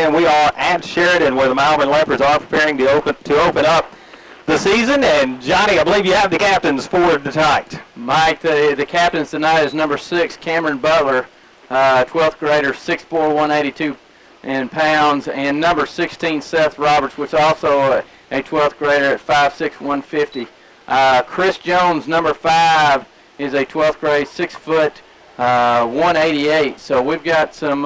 again, we are at Sheridan, where the Malvern Leopards are preparing to open up the season. And Johnny, I believe you have the captains for tonight. Mike, the captains tonight is number 6, Cameron Butler, 12th grader, 6'4", 182 in pounds, and number 16, Seth Roberts, which is also a 12th grader at 5'6", 150. Chris Jones, number 5, is a 12th grade, 6 foot, 188. So we've got some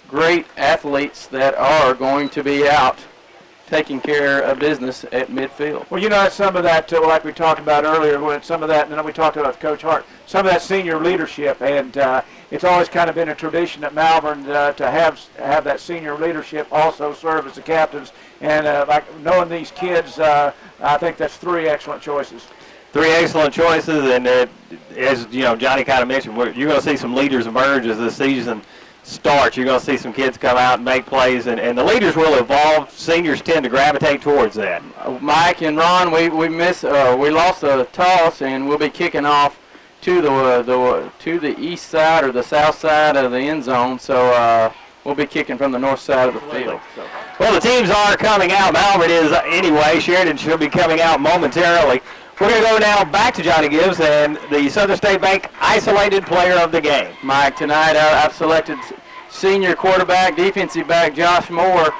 great athletes that are going to be out taking care of business at midfield. Well, you know, some of that, like we talked about earlier, when some of that, and then we talked about Coach Hart, some of that senior leadership, and it's always kind of been a tradition at Malvern to have that senior leadership also serve as the captains. And like knowing these kids, I think that's 3 excellent choices. 3 excellent choices, and as you know, Johnny kind of mentioned, you're going to see some leaders emerge as the season starts. You're going to see some kids come out and make plays, and the leaders will evolve. Seniors tend to gravitate towards that. Mike and Ron, we lost the toss, and we'll be kicking off to the east side or the south side of the end zone. So we'll be kicking from the north side of the field. So. Well, the teams are coming out. Malvern is anyway. Sheridan should be coming out momentarily. We're going to go now back to Johnny Gibbs and the Southern State Bank isolated player of the game. Mike, tonight I've selected senior quarterback, defensive back Josh Moore.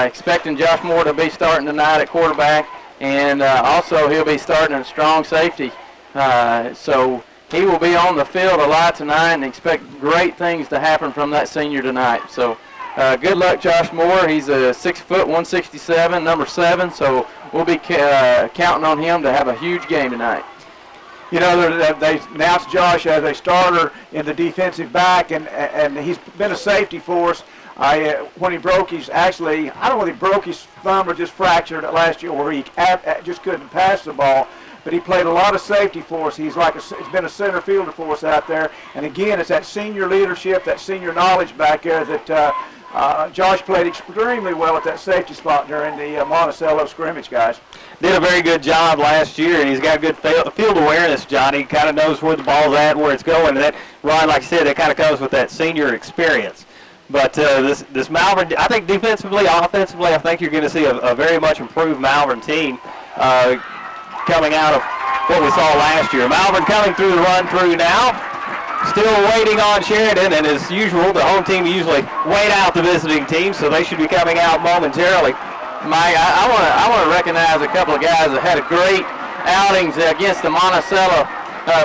Expecting Josh Moore to be starting tonight at quarterback, and also he'll be starting at strong safety. So he will be on the field a lot tonight, and expect great things to happen from that senior tonight. So good luck, Josh Moore. He's a 6 foot, 167, number 7. So we'll be counting on him to have a huge game tonight. You know, they announced Josh as a starter in the defensive back, and he's been a safety for us. When he broke his, actually, I don't know whether he broke his thumb or just fractured it last year, or he just couldn't pass the ball. But he played a lot of safety for us. He's been a center fielder for us out there. And again, it's that senior leadership, that senior knowledge back there that Josh played extremely well at that safety spot during the Monticello scrimmage, guys. Did a very good job last year, and he's got good field awareness, Johnny. He kind of knows where the ball's at, where it's going. And that, Ron, like I said, that kind of comes with that senior experience. But this Malvern, I think defensively, offensively, I think you're going to see a very much improved Malvern team coming out of what we saw last year. Malvern coming through the run-through now. Still waiting on Sheridan, and as usual, the home team usually wait out the visiting team, so they should be coming out momentarily. Mike, I want to recognize a couple of guys that had a great outings against the Monticello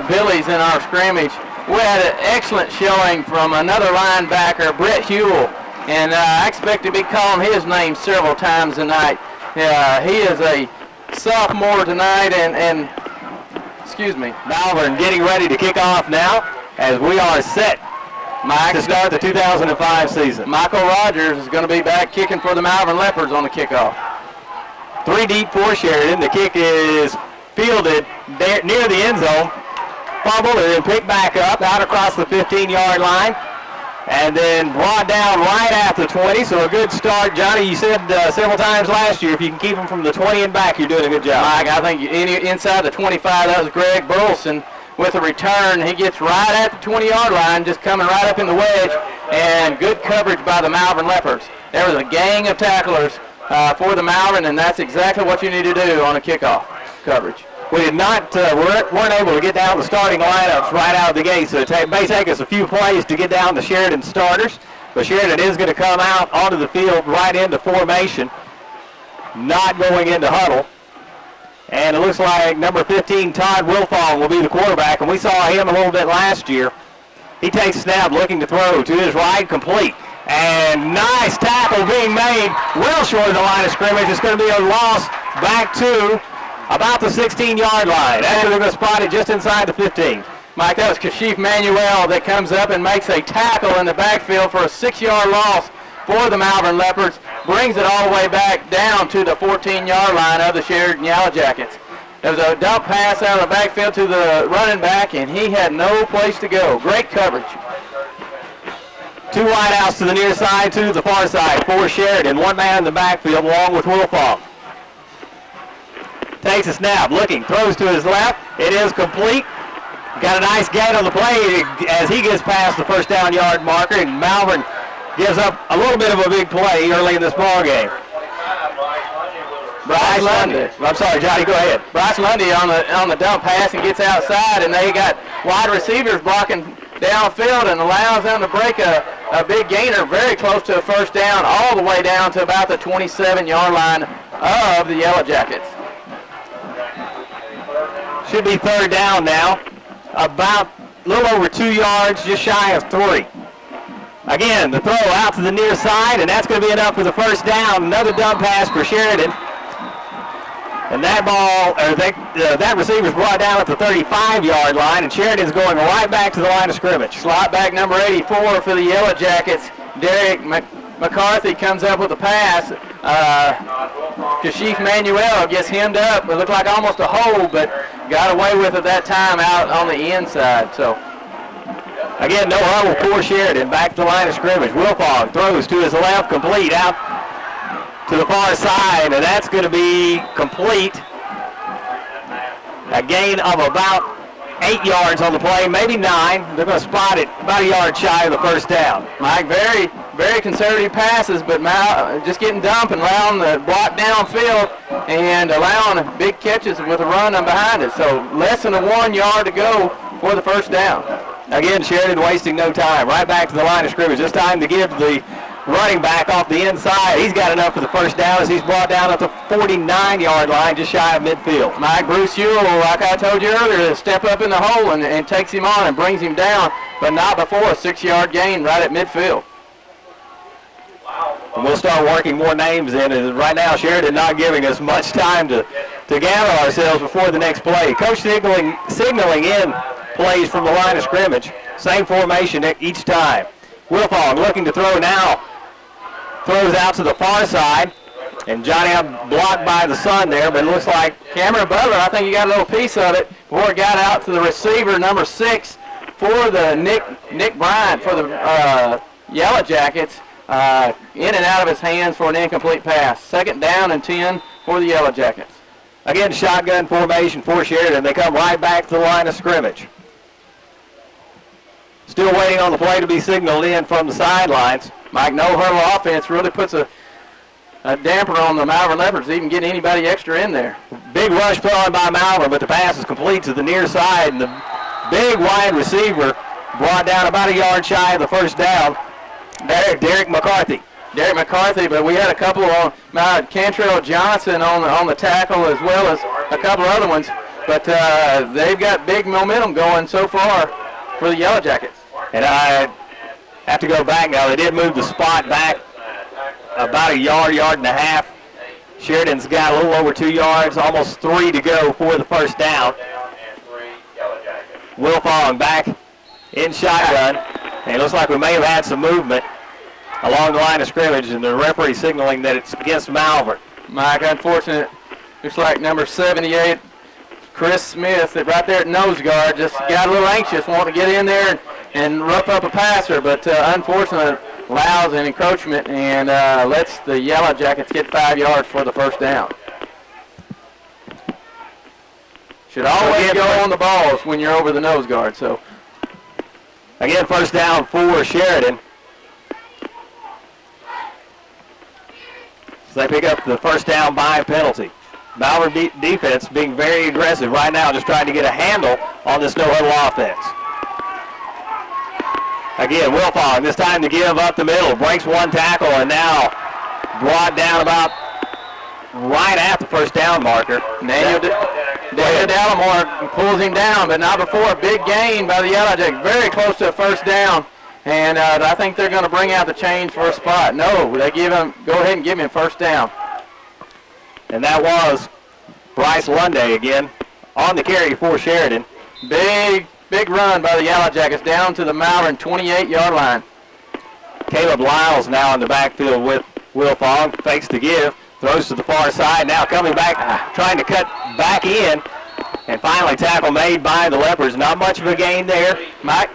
Billies in our scrimmage. We had an excellent showing from another linebacker, Brett Hewell, and I expect to be calling his name several times tonight. He is a sophomore tonight, and excuse me. Malvern getting ready to kick off now as we are set to start the 2005 season. Michael Rogers is going to be back kicking for the Malvern Leopards on the kickoff. 3 deep for Sheridan. The kick is fielded there near the end zone. Fumble and then picked back up out across the 15-yard line, and then brought down right at the 20. So a good start, Johnny. You said several times last year, if you can keep them from the 20 and back, you're doing a good job. Mike, I think inside the 25, that was Greg Burleson with a return. He gets right at the 20-yard line, just coming right up in the wedge, and good coverage by the Malvern Leopards. There was a gang of tacklers for the Malvern, and that's exactly what you need to do on a kickoff coverage. We did not, weren't able to get down the starting lineups right out of the gate, so it may take us a few plays to get down the Sheridan starters. But Sheridan is going to come out onto the field right into formation, not going into huddle. And it looks like number 15, Todd Wilfong, will be the quarterback, and we saw him a little bit last year. He takes a snap, looking to throw to his right, complete. And nice tackle being made well short of the line of scrimmage. It's going to be a loss back to about the 16-yard line. After they're going to spot it just inside the 15. Mike, that was Kashif Manuel that comes up and makes a tackle in the backfield for a 6-yard loss for the Malvern Leopards. Brings it all the way back down to the 14-yard line of the Sheridan Yellowjackets. There was a dump pass out of the backfield to the running back, and he had no place to go. Great coverage. 2 wideouts to the near side, 2 to the far side for Sheridan. 1 man in the backfield along with Wilfong. Takes a snap, looking, throws to his left. It is complete. Got a nice gain on the play as he gets past the first down yard marker, and Malvern gives up a little bit of a big play early in this ball game. Bryce Lundy. I'm sorry, Johnny, go ahead. Bryce Lundy on the dump pass and gets outside, and they got wide receivers blocking downfield and allows them to break a big gainer very close to a first down, all the way down to about the 27-yard line of the Yellowjackets. Should be third down now. About a little over 2 yards, just shy of 3. Again, the throw out to the near side, and that's going to be enough for the first down. Another dump pass for Sheridan. And that that receiver's brought down at the 35-yard line, and Sheridan's going right back to the line of scrimmage. Slot back number 84 for the Yellowjackets. Derek McCarthy comes up with a pass. Kashif Manuel gets hemmed up. It looked like almost a hold, but got away with it that time out on the inside. So again, no huddle for Sheridan. Back to the line of scrimmage. Wilfong throws to his left, complete out to the far side, and that's going to be complete. A gain of about 8 yards on the play, maybe 9. They're going to spot it about a yard shy of the first down. Mike, very, very conservative passes, but just getting dumped and allowing the block downfield and allowing big catches with a run behind it. So less than a 1 yard to go for the first down. Again, Sheridan wasting no time. Right back to the line of scrimmage. This time to give the running back off the inside. He's got enough for the first down as he's brought down at the 49-yard line, just shy of midfield. Mike Bruce Ewell, like I told you earlier, to step up in the hole and takes him on and brings him down, but not before a 6-yard gain right at midfield. And we'll start working more names in, and right now Sheridan not giving us much time to gather ourselves before the next play. Coach signaling in plays from the line of scrimmage. Same formation each time. Wilfong looking to throw now. Throws out to the far side. And Johnny blocked by the sun there, but it looks like Cameron Butler, I think he got a little piece of it before it got out to the receiver, number 6, for the Nick Bryant for the Yellowjackets. In and out of his hands for an incomplete pass. 2nd down and 10 for the Yellowjackets. Again, shotgun formation for Sheridan. They come right back to the line of scrimmage. Still waiting on the play to be signaled in from the sidelines. Mike, no huddle offense really puts a damper on the Malvern Leopards, even getting anybody extra in there. Big rush put on by Malvern, but the pass is complete to the near side, and the big wide receiver brought down about a yard shy of the first down. Derek McCarthy. Derek McCarthy, but we had a couple on Cantrell Johnson on the tackle, as well as a couple other ones. But they've got big momentum going so far for the Yellowjackets. And I have to go back now. They did move the spot back about a yard and a half. Sheridan's got a little over 2 yards, almost 3 to go for the first down. Wilfong back in shotgun. And it looks like we may have had some movement along the line of scrimmage, and the referee signaling that it's against Malvern. Mike, unfortunate. Looks like number 78, Chris Smith, that right there at nose guard, just got a little anxious, wanting to get in there and rough up a passer, but unfortunately allows an encroachment and lets the Yellowjackets get 5 yards for the first down. Should always go on the balls when you're over the nose guard. So again, first down for Sheridan. So they pick up the first down by penalty. Malvern defense being very aggressive right now, just trying to get a handle on this no-huddle offense. Again, Wilfong, this time to give up the middle, breaks one tackle, and now brought down about right at the first down marker. Daniel Dallimore pulls him down, but not before a big gain by the Yellowjackets. Very close to a first down, and I think they're going to bring out the change for a spot. No, they go ahead and give him first down. And that was Bryce Lundy again on the carry for Sheridan. Big run by the Yellowjackets down to the Malvern 28-yard line. Caleb Lyles now in the backfield with Wilfong. Fakes to give. Throws to the far side. Now coming back, trying to cut back in. And finally tackle made by the Leopards. Not much of a gain there. Mike,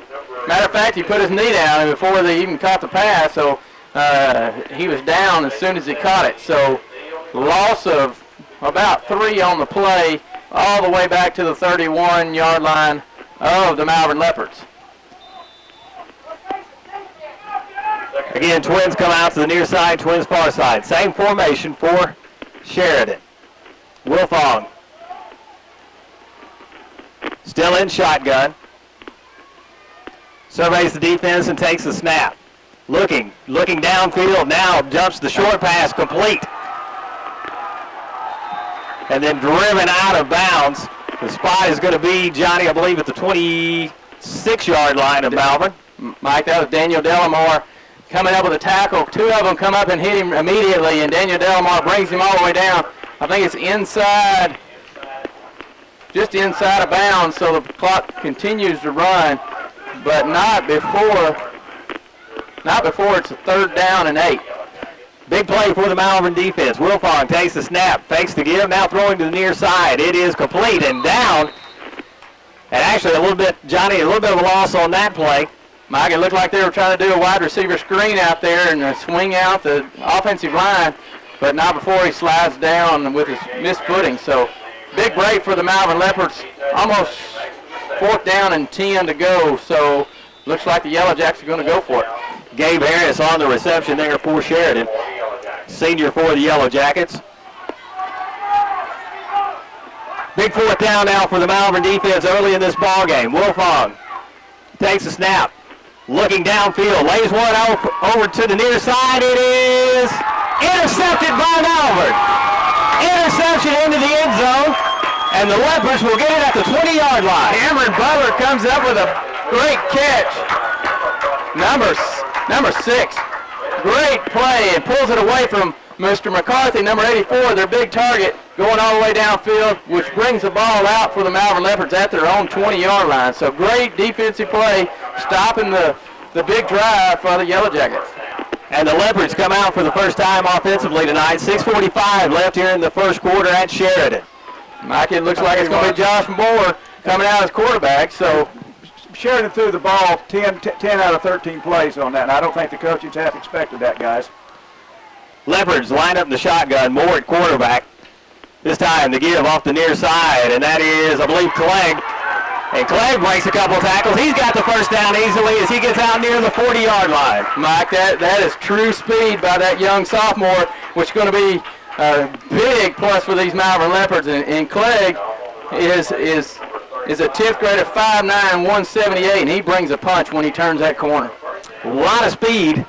matter of fact, he put his knee down before they even caught the pass. So he was down as soon as he caught it. So loss of about 3 on the play, all the way back to the 31-yard line of the Malvern Leopards. Again, Twins come out to the near side, Twins far side. Same formation for Sheridan. Wilfong still in shotgun. Surveys the defense and takes the snap. Looking downfield, now jumps the short pass complete. And then driven out of bounds. The spot is going to be, Johnny, I believe at the 26-yard line of Malvern. Mike, that was Daniel Delamore coming up with a tackle. Two of them come up and hit him immediately, and Daniel Delamore brings him all the way down. I think it's inside, just inside of bounds, so the clock continues to run, but not before it's a 3rd down and 8. Big play for the Malvern defense. Wilfong takes the snap, fakes the give, now throwing to the near side. It is complete and down. And actually a little bit of a loss on that play. Mike, it looked like they were trying to do a wide receiver screen out there and swing out the offensive line, but not before he slides down with his missed footing. So big break for the Malvern Leopards. Almost 4th down and 10 to go. So looks like the Yellowjackets are going to go for it. Gabe Harris on the reception there for Sheridan. Senior for the Yellowjackets. Big 4th down now for the Malvern defense early in this ball game. Wilfong takes a snap. Looking downfield, lays one over to the near side. It is intercepted by Malvern. Interception into the end zone, and the Leopards will get it at the 20-yard line. Cameron Butler comes up with a great catch. Number 6. Great play and pulls it away from Mr. McCarthy, number 84, their big target, going all the way downfield, which brings the ball out for the Malvern Leopards at their own 20-yard line. So great defensive play, stopping the big drive for the Yellowjackets. And the Leopards come out for the first time offensively tonight. 6:45 left here in the first quarter at Sheridan. Mike, it looks like it's going to be Josh Moore coming out as quarterback. So Sheridan threw the ball 10 out of 13 plays on that, and I don't think the coaching staff expected that, guys. Leopards line up in the shotgun, Moore at quarterback. This time the give off the near side, and that is, I believe, Clegg. And Clegg breaks a couple tackles. He's got the first down easily as he gets out near the 40-yard line. Mike, that is true speed by that young sophomore, which is going to be a big plus for these Malvern Leopards. And Clegg is a 10th grader, 5'9", 178, and he brings a punch when he turns that corner. A lot of speed,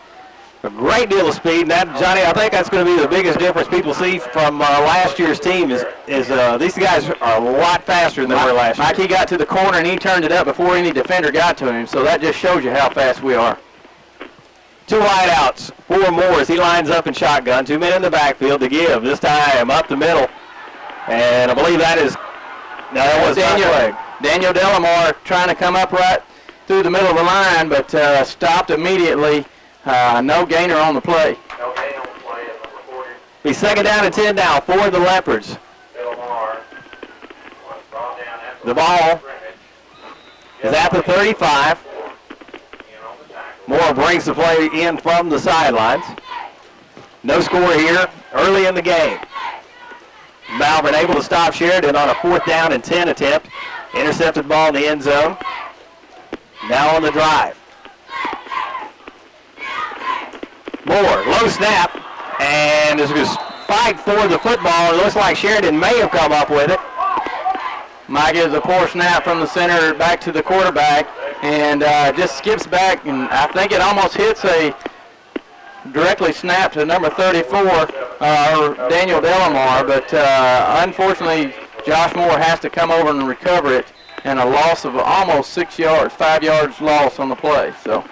a great deal of speed. And that, Johnny, I think that's going to be the biggest difference people see from last year's team is these guys are a lot faster than they were last year. Mike, he got to the corner and he turned it up before any defender got to him, so that just shows you how fast we are. 2 wideouts, 4 more as he lines up in shotgun. 2 men in the backfield to give. This time up the middle, and I believe that is Daniel Delamore trying to come up right through the middle of the line, but stopped immediately. No gainer on the play. No gain on the play at number 40. Be 2nd down and 10 now for the Leopards. The ball is at the 35. Moore brings the play in from the sidelines. No score here early in the game. Malvern able to stop Sheridan on a 4th down and 10 attempt. Intercepted ball in the end zone. Now on the drive. Moore, low snap, and is going to fight for the football. It looks like Sheridan may have come up with it. Mike gives a poor snap from the center back to the quarterback, and just skips back, and I think it almost hits a directly snap to number 34, Daniel Delamore, but unfortunately Josh Moore has to come over and recover it, and a loss of almost 6 yards, 5 yards loss on the play. So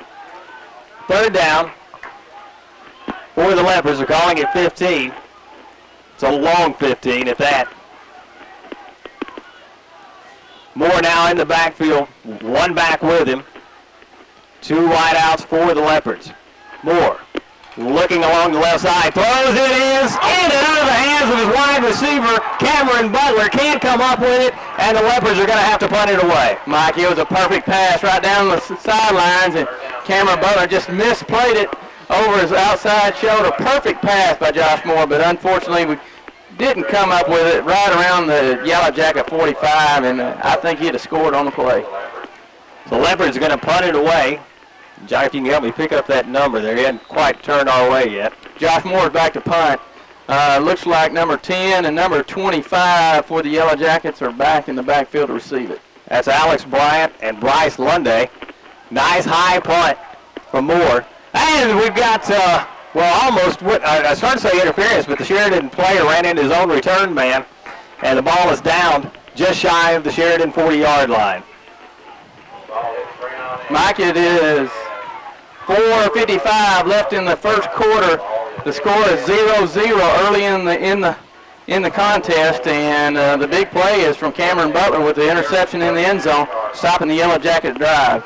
3rd down for the Leopards. Are calling it 15. It's a long 15 at that. Moore now in the backfield, 1 back with him. 2 wideouts for the Leopards. Moore looking along the left side, throws, it is in and out of the hands of his wide receiver, Cameron Butler. Can't come up with it, and the Leopards are going to have to punt it away. Mike, it was a perfect pass right down the sidelines, and Cameron Butler just misplayed it over his outside shoulder. Perfect pass by Josh Moore, but unfortunately we didn't come up with it right around the Yellowjacket 45, and I think he'd have scored on the play. The Leopards are going to punt it away. Johnny, if you can help me pick up that number there. He hadn't quite turned our way yet. Josh Moore's back to punt. Looks like number 10 and number 25 for the Yellowjackets are back in the backfield to receive it. That's Alex Bryant and Bryce Lunday. Nice high punt from Moore. And we've got, almost, I started to say interference, but the Sheridan player ran into his own return man, and the ball is down just shy of the Sheridan 40-yard line. Mike, it is 4:55 left in the first quarter. The score is 0-0 early in the contest, and the big play is from Cameron Butler with the interception in the end zone, stopping the Yellowjacket drive.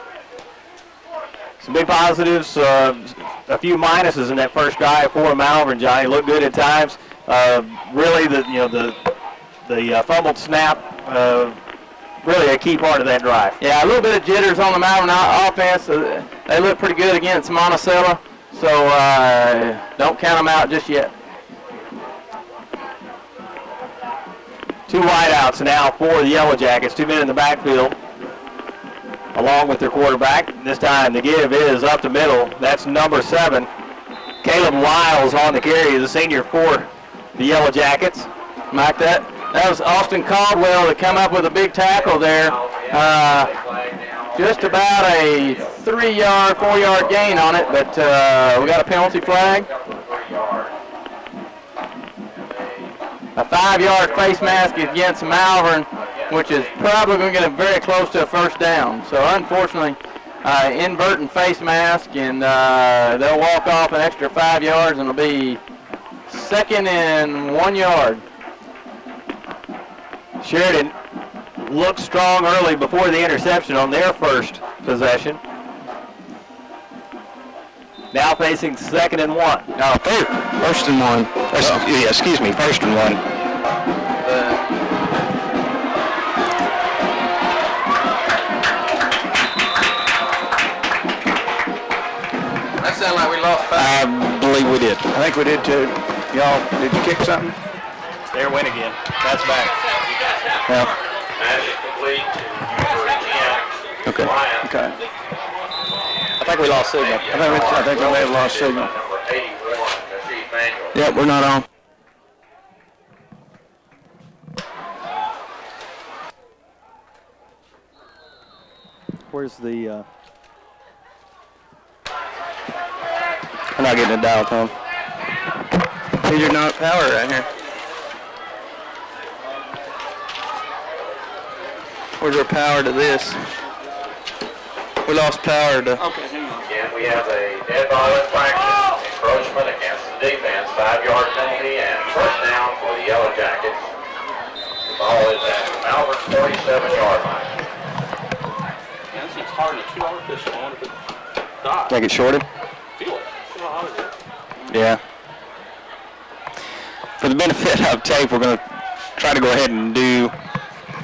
Some big positives, a few minuses in that first drive for Malvern. Johnny looked good at times. Really, the fumbled snap, really a key part of that drive. Yeah, a little bit of jitters on the Malvern offense. They look pretty good against Monticello, so don't count them out just yet. Two wideouts now for the Yellowjackets. 2 men in the backfield, along with their quarterback. This time the give is up the middle. That's number 7. Caleb Wiles on the carry, the senior for the Yellowjackets. Mike, that was Austin Caldwell to come up with a big tackle there. Just about a 3-yard, 4-yard gain on it, but we got a penalty flag. A 5-yard face mask against Malvern, which is probably going to get it very close to a first down. So unfortunately, inverting face mask, and they'll walk off an extra 5 yards, and it'll be 2nd and 1 yard. Sheridan looked strong early before the interception on their first possession. Now facing 2nd and 1. No, first and 1. Yeah, excuse me, 1st and 1. That sounded like we lost 5. I believe we did. I think we did too. Y'all, did you kick something? There win again. That's back. Yeah. Pass is complete to Okay. Bryant. Okay. I think we lost signal. I think we may have lost signal. Number 81, Nasheed Manuel. Yep, we're not on. Where's the... We're not getting a dial tone. These are not power right here. Where's our power to this? We lost power to... Again, we have a dead ball infraction, encroachment against the defense, 5-yard penalty, and first down for the Yellowjackets. The ball is at the Malvern 47-yard line. It's hard to 2-hour pistol. I wonder if it dies. Make it shorted? Feel it. Feel how hard it is. Yeah. For the benefit of tape, we're going to try to go ahead and do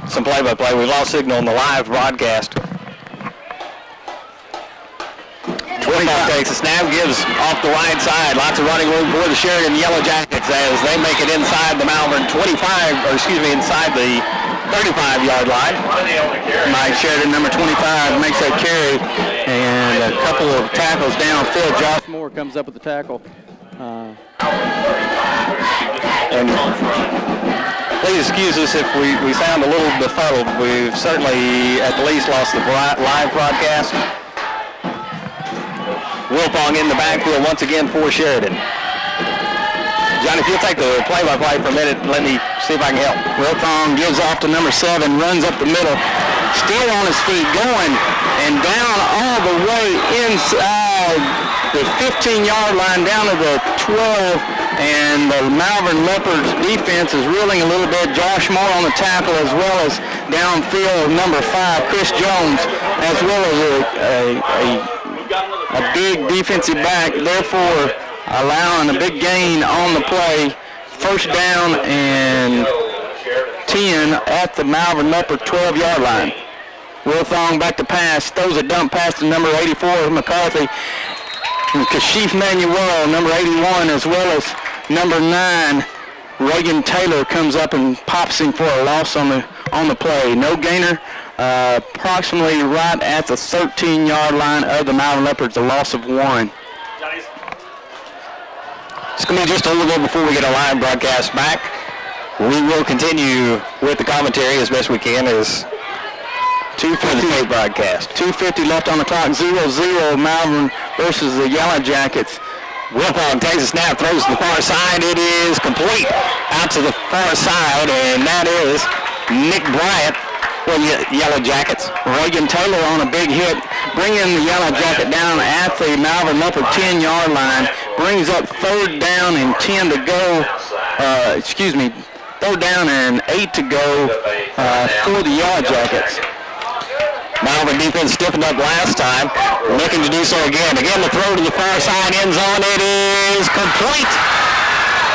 some play-by-play. We lost signal on the live broadcast. 25 takes a snap, gives off the right side. Lots of running room for the Sheridan Yellowjackets as they make it inside the Malvern inside the 35-yard line. Mike Sheridan, number 25, makes that carry, and a couple of tackles downfield. Josh Moore comes up with the tackle. And please excuse us if we sound a little befuddled. We've certainly at the least lost the live broadcast. Wilpong in the backfield once again for Sheridan. Johnny, if you'll take the play-by-play for a minute, let me see if I can help. Wilpong gives off to number 7, runs up the middle, still on his feet, going and down all the way inside the 15-yard line down to the 12, and the Malvern Leopards defense is reeling a little bit. Josh Moore on the tackle, as well as downfield number 5, Chris Jones, as well as a big defensive back, therefore allowing a big gain on the play. First down and 10 at the Malvern Leopard 12-yard line. Wilfong back to pass, throws a dump pass to number 84, McCarthy. And Kashif Manuel, number 81, as well as number 9, Reagan Taylor, comes up and pops him for a loss on the play. No gainer approximately right at the 13-yard line of the Malvern Leopards, a loss of 1. It's going to be just a little bit before we get our live broadcast back. We will continue with the commentary as best we can as 2:50 broadcast. 2:50 left on the clock, 0-0 Malvern versus the Yellowjackets. Wilfong takes a snap, throws to the far side. It is complete out to the far side, and that is Nick Bryant for the Yellowjackets. Reagan Taylor on a big hit, bringing the Yellowjacket down at the Malvern Leopard 10-yard line. Brings up 3rd down and 10 to go. Third down and 8 to go for the Yellowjackets. Malvern defense stiffened up last time, looking to do so again. Again, the throw to the far side end zone. It is complete.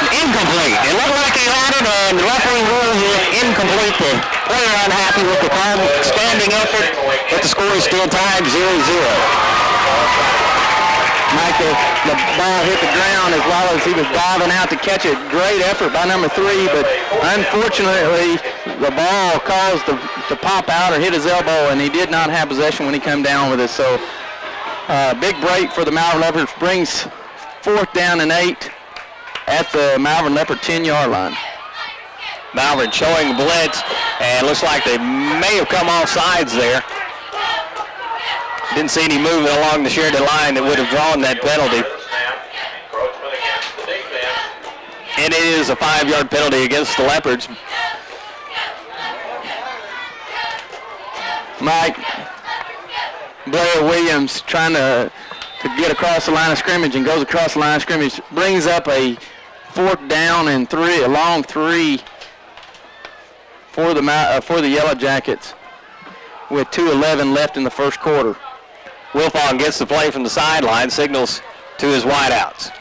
Incomplete. It looked like he had it, and the referee rules it incomplete. The player unhappy with the standing effort, but the score is still tied 0-0. Mike, the ball hit the ground as well as he was diving out to catch it. Great effort by number 3, but unfortunately the ball caused to pop out or hit his elbow, and he did not have possession when he came down with it. So big break for the Malvern Leopards, brings 4th down and 8 at the Malvern Leopard 10-yard line. Malvern showing blitz, and looks like they may have come off sides there. Didn't see any movement along the Sheridan line that would have drawn that penalty. And it is a 5-yard penalty against the Leopards. Mike, Blair Williams trying to get across the line of scrimmage and goes across the line of scrimmage. Brings up a 4th down and 3, a long 3 for the Yellowjackets with 2:11 left in the first quarter. Wilfong gets the play from the sideline, signals to his wideouts.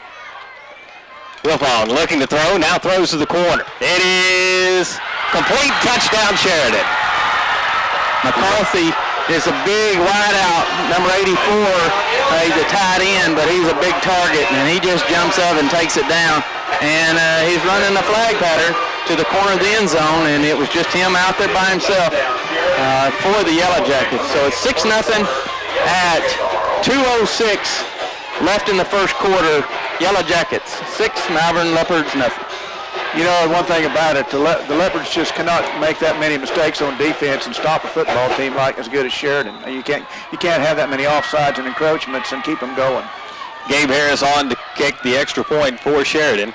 Wilfong looking to throw, now throws to the corner. It is complete, touchdown Sheridan. McCarthy is a big wideout, number 84. He's a tight end, but he's a big target, and he just jumps up and takes it down. And he's running the flag pattern to the corner of the end zone, and it was just him out there by himself for the Yellowjackets. So it's 6-0 at 2:06 left in the first quarter. Yellowjackets 6, Malvern Leopards nothing. You know, one thing about it, the Leopards just cannot make that many mistakes on defense and stop a football team like as good as Sheridan. You can't have that many offsides and encroachments and keep them going. Gabe Harris on to kick the extra point for Sheridan.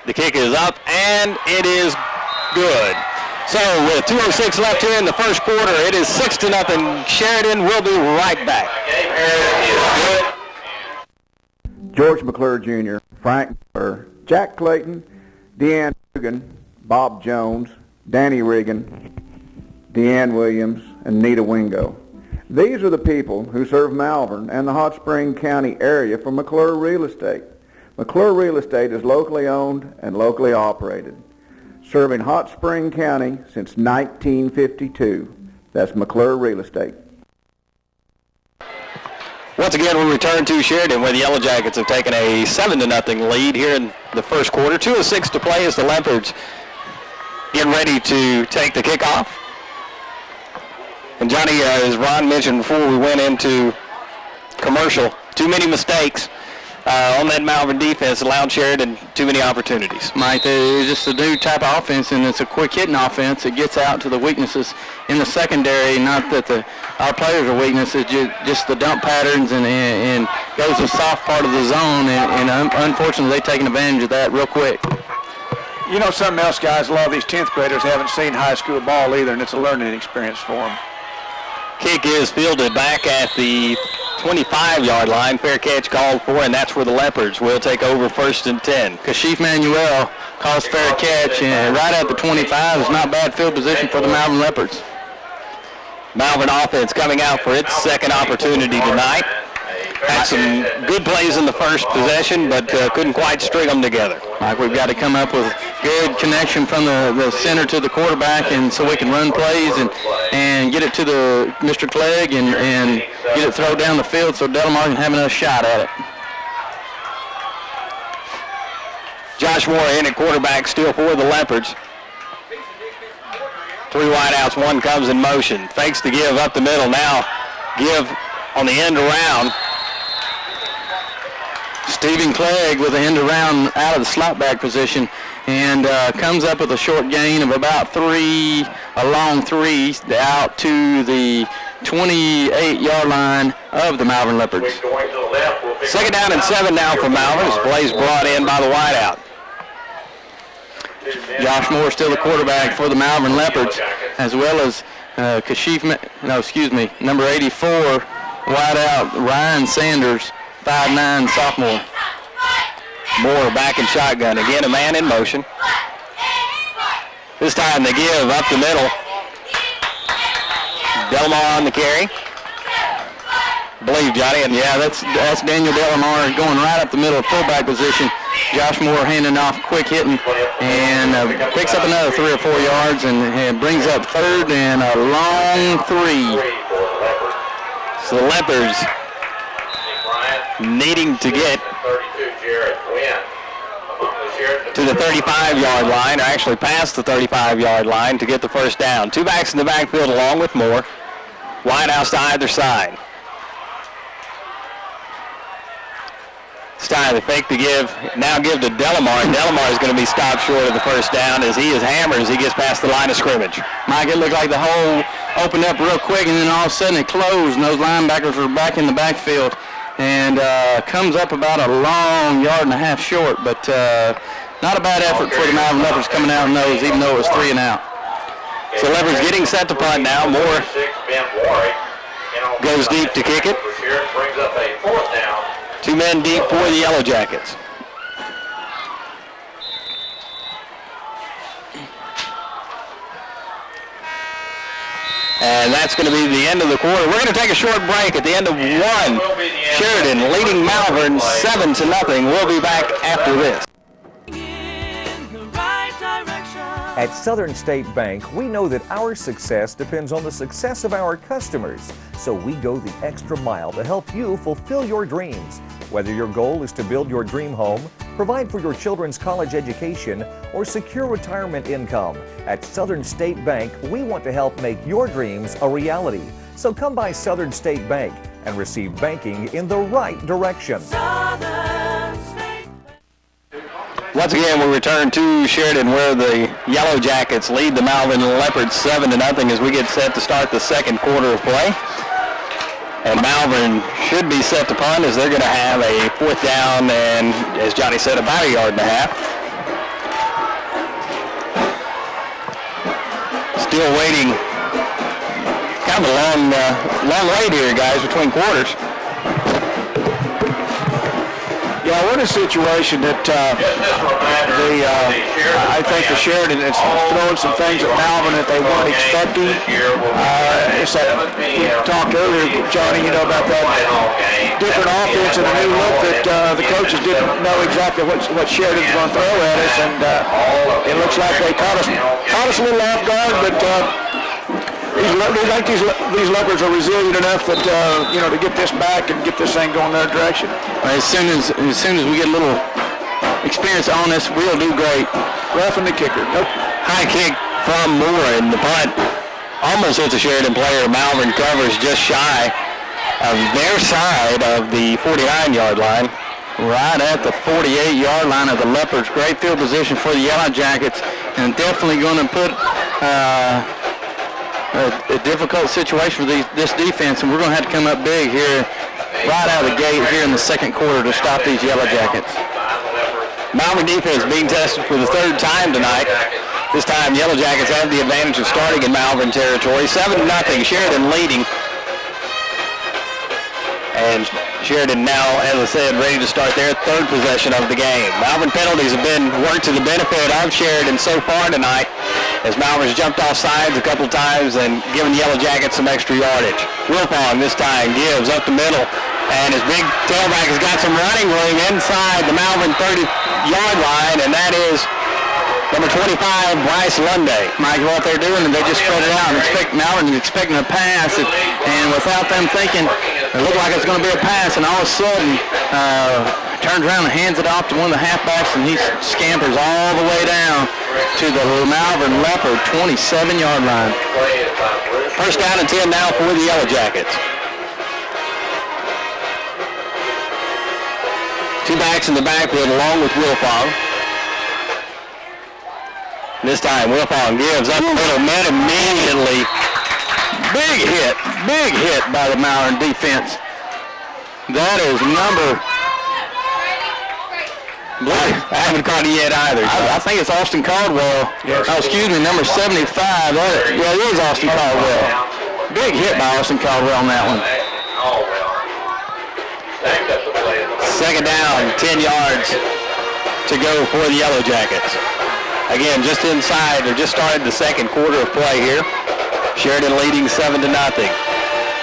The kick is up, and it is good. So with 2:06 left here in the first quarter, it is 6-0 Sheridan. We'll be right back. George McClure Jr., Frank Miller, Jack Clayton, Deanne Dugan, Bob Jones, Danny Regan, Deanne Williams, and Nita Wingo. These are the people who serve Malvern and the Hot Spring County area for McClure Real Estate. McClure Real Estate is locally owned and locally operated, serving Hot Spring County since 1952. That's McClure Real Estate. Once again, we return to Sheridan, where the Yellowjackets have taken a 7-0 lead here in the first quarter. 2:06 to play as the Leopards get ready to take the kickoff. And Johnny, as Ron mentioned before we went into commercial, too many mistakes on that Malvern defense allowed Sheridan too many opportunities. Mike, it's just a new type of offense, and it's a quick hitting offense. It gets out to the weaknesses in the secondary. Not that our players are weaknesses, just the dump patterns and goes to the soft part of the zone. And unfortunately, they've taken advantage of that real quick. You know something else, guys? A lot of these 10th graders haven't seen high school ball either, and it's a learning experience for them. Kick is fielded back at the 25-yard line. Fair catch called for, and that's where the Leopards will take over 1st and 10. Kashif Manuel calls fair catch, and right at the 25 is not bad field position for the Malvern Leopards. Malvern offense coming out for its second opportunity tonight. Had some good plays in the first possession, but couldn't quite string them together. Mike, we've got to come up with good connection from the center to the quarterback, and so we can run plays and get it to the Mr. Clegg and get it thrown down the field so Delamar can have another shot at it. Josh Moore in at quarterback, still for the Leopards. 3 wideouts, 1 comes in motion. Fakes to give up the middle. Now give on the end around. Stephen Clegg with the end around out of the slot back position and comes up with a short gain of about 3, a long 3 out to the 28-yard line of the Malvern Leopards. Second down and 7 now for Malvern as plays brought in by the wideout. Josh Moore still the quarterback for the Malvern Leopards, as well as number 84 wideout Ryan Sanders, 5'9" sophomore. Moore back in shotgun. Again, a man in motion. This time they give up the middle. Delmar on the carry. I believe, Johnny, and yeah, that's Daniel Delmar going right up the middle of fullback position. Josh Moore handing off, quick hitting, and picks up another 3 or 4 yards and brings up third and a long 3. So the Leopards needing to get to the 35-yard line, or actually past the 35-yard line to get the first down. 2 backs in the backfield along with Moore. Wideouts to either side. This time they fake to give, now give to Delamar. Delamar is going to be stopped short of the first down as he is hammered as he gets past the line of scrimmage. Mike, it looked like the hole opened up real quick, and then all of a sudden it closed, and those linebackers were back in the backfield. And comes up about a long 1.5 yards short, but not a bad effort for the Malvern Leopards coming out of those, even though it was 3 and out. So Leopards getting set to punt now. Moore goes deep to kick it. 2 men deep for the Yellowjackets. And that's going to be the end of the quarter. We're going to take a short break at the end of 1. Sheridan leading Malvern 7-0. We'll be back after this. At Southern State Bank, we know that our success depends on the success of our customers. So we go the extra mile to help you fulfill your dreams. Whether your goal is to build your dream home, provide for your children's college education, or secure retirement income, at Southern State Bank, we want to help make your dreams a reality. So come by Southern State Bank and receive banking in the right direction. Once again, we return to Sheridan where the Yellowjackets lead the Malvern Leopards 7-0 as we get set to start the second quarter of play. And Malvern should be set to punt as they're going to have a 4th down and, as Johnny said, about 1.5 yards. Still waiting. Kind of a long wait here, guys, between quarters. Yeah, we're in a situation that I think the Sheridan is throwing some things at Malvern that they weren't expecting. It's like we talked earlier, Johnny, about that different offense and a new look that the coaches didn't know exactly what Sheridan's going to throw at us, and it looks like they caught us a little off guard, but these Leopards are resilient enough that to get this back and get this thing going their direction. As soon as we get a little experience on this, we'll do great. Roughing the kicker. Nope. High kick from Moore, and the punt almost hits a Sheridan player. Malvern covers just shy of their side of the 49-yard line. Right at the 48-yard line of the Leopards. Great field position for the Yellowjackets, and definitely going to put a difficult situation for this defense, and we're going to have to come up big here right out of the gate here in the second quarter to stop these Yellowjackets. Malvern defense being tested for the 3rd time tonight. This time Yellowjackets have the advantage of starting in Malvern territory. 7-0, Sheridan leading. And Sheridan now, as I said, ready to start their 3rd possession of the game. Malvern penalties have been worked to the benefit of Sheridan so far tonight, as Malvern's jumped off sides a couple times and given Yellowjackets some extra yardage. Wilpon this time gives up the middle, and his big tailback has got some running room inside the Malvern 30-yard line, and that is number 25, Bryce Lunday. Mike, what they're doing, they just spread it out and Malvern's expecting a pass, and without them thinking, it looked like it's going to be a pass, and all of a sudden, turns around and hands it off to one of the halfbacks, and he scampers all the way down to the Malvern Leopard 27-yard line. First down and 10 now for the Yellowjackets. Two backs in the backfield along with Wilfong. This time Wilfong gives up a little man immediately. Big hit by the Malvern defense. That is number... I haven't caught it yet either. I think it's Austin Caldwell. Yes. Oh, excuse me, number 75. Yeah, it is Austin Caldwell. Big hit by Austin Caldwell on that one. Second down, 10 yards to go for the Yellowjackets. Again, just inside, or just started the second quarter of play here. Sheridan leading 7-0.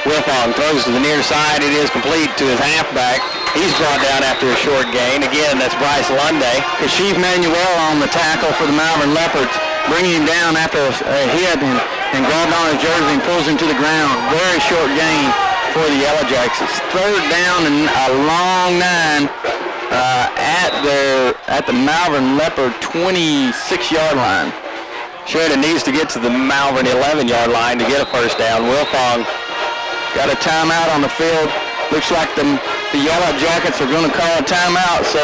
Wilfong throws to the near side. It is complete to his halfback. He's brought down after a short gain. Again, that's Bryce Lunday. Kashif Manuel on the tackle for the Malvern Leopards, bringing him down after a hit and grabbed on his jersey and pulls him to the ground. Very short gain for the Yellowjackets. Third down and a long 9 at the Malvern Leopard 26-yard line. Sheridan needs to get to the Malvern 11-yard line to get a first down. Wilfong got a timeout on the field. Looks like the Yellowjackets are going to call a timeout, so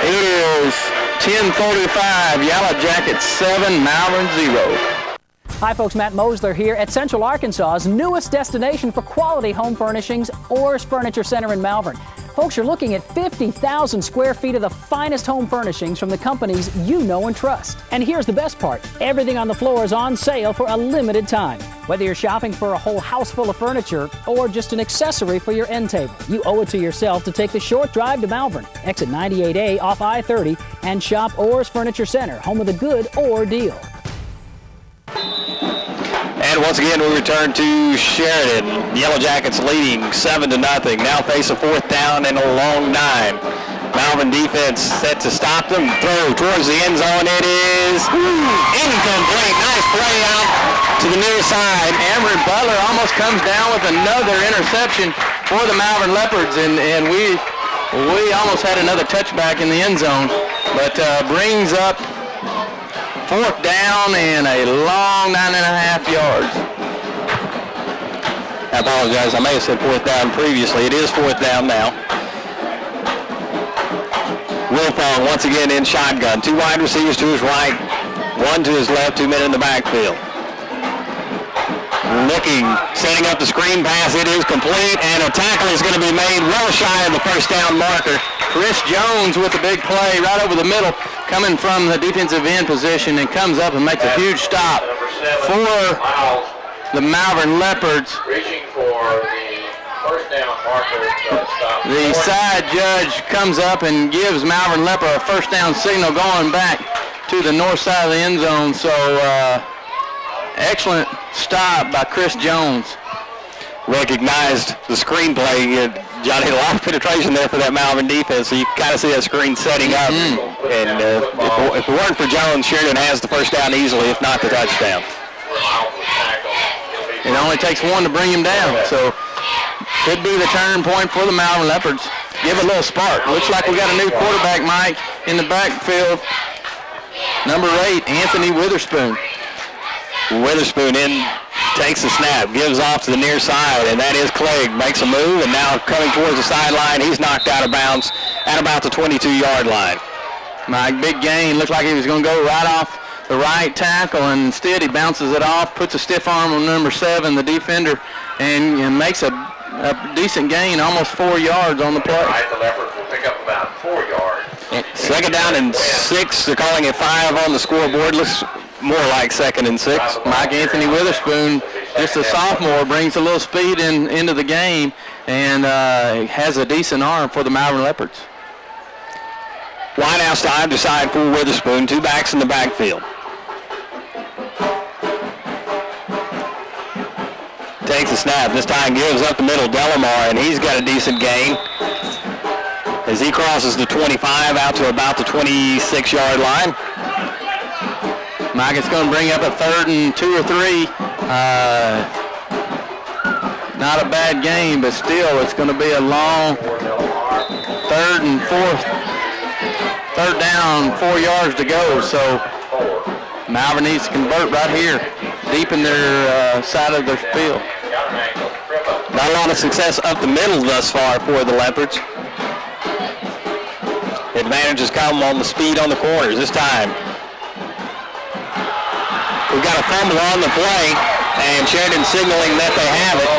it is 10:45. Yellowjackets 7, Malvern 0. Hi folks, Matt Mosler here at Central Arkansas's newest destination for quality home furnishings, Orr's Furniture Center in Malvern. Folks, you're looking at 50,000 square feet of the finest home furnishings from the companies you know and trust. And here's the best part. Everything on the floor is on sale for a limited time. Whether you're shopping for a whole house full of furniture or just an accessory for your end table, you owe it to yourself to take the short drive to Malvern, exit 98A off I-30, and shop Orr's Furniture Center, home of the good Orr deal. And once again, we return to Sheridan. Yellowjackets leading 7-0. Now face a fourth down and a long 9. Malvern defense set to stop them. Throw towards the end zone. It is incomplete. Nice play out to the near side. Cameron Butler almost comes down with another interception for the Malvern Leopards, and we almost had another touchback in the end zone, but brings up fourth down and a long 9.5 yards. I apologize. I may have said fourth down previously. It is fourth down now. Wilfong once again in shotgun. 2 wide receivers to his right, 1 to his left, 2 men in the backfield. Setting up the screen pass. It is complete, and a tackle is going to be made well shy of the first down marker. Chris Jones with a big play right over the middle, coming from the defensive end position, and comes up and makes a huge stop for the Malvern Leopards. Reaching for the first down marker. The side judge comes up and gives Malvern Leopard a first down signal going back to the north side of the end zone. So excellent stop by Chris Jones. Recognized the screenplay. Johnny, a lot of penetration there for that Malvern defense, so you kind of see that screen setting up. And if it weren't for Jones, Sheridan has the first down easily, if not the touchdown. It only takes one to bring him down, so could be the turning point for the Malvern Leopards. Give a little spark. Looks like we got a new quarterback, Mike, in the backfield. Number 8, Anthony Witherspoon. Witherspoon takes the snap, gives off to the near side, and that is Clegg. Makes a move, and now coming towards the sideline, he's knocked out of bounds at about the 22-yard line. Mike, big gain. Looked like he was going to go right off the right tackle, and instead he bounces it off, puts a stiff arm on number 7, the defender, and makes a decent gain, almost 4 yards on the play. The Leopards will pick up about 4 yards. Second down and 6. They're calling it 5 on the scoreboard. Looks more like 2nd and 6. Mike Anthony Witherspoon, just a sophomore, brings a little speed into the game and has a decent arm for the Malvern Leopards. Wideouts time to side for Witherspoon. 2 backs in the backfield. Takes the snap. This time gives up the middle, Delamar, and he's got a decent gain as he crosses the 25 out to about the 26-yard line. Mike, it's going to bring up a 3rd and 2 or 3. Not a bad game, but still it's going to be a long third down, 4 yards to go. So Malvern needs to convert right here, deep in their side of their field. Not a lot of success up the middle thus far for the Leopards. Advantages come on the speed on the corners this time. We've got a fumble on the play, and Sheridan signaling that they have it.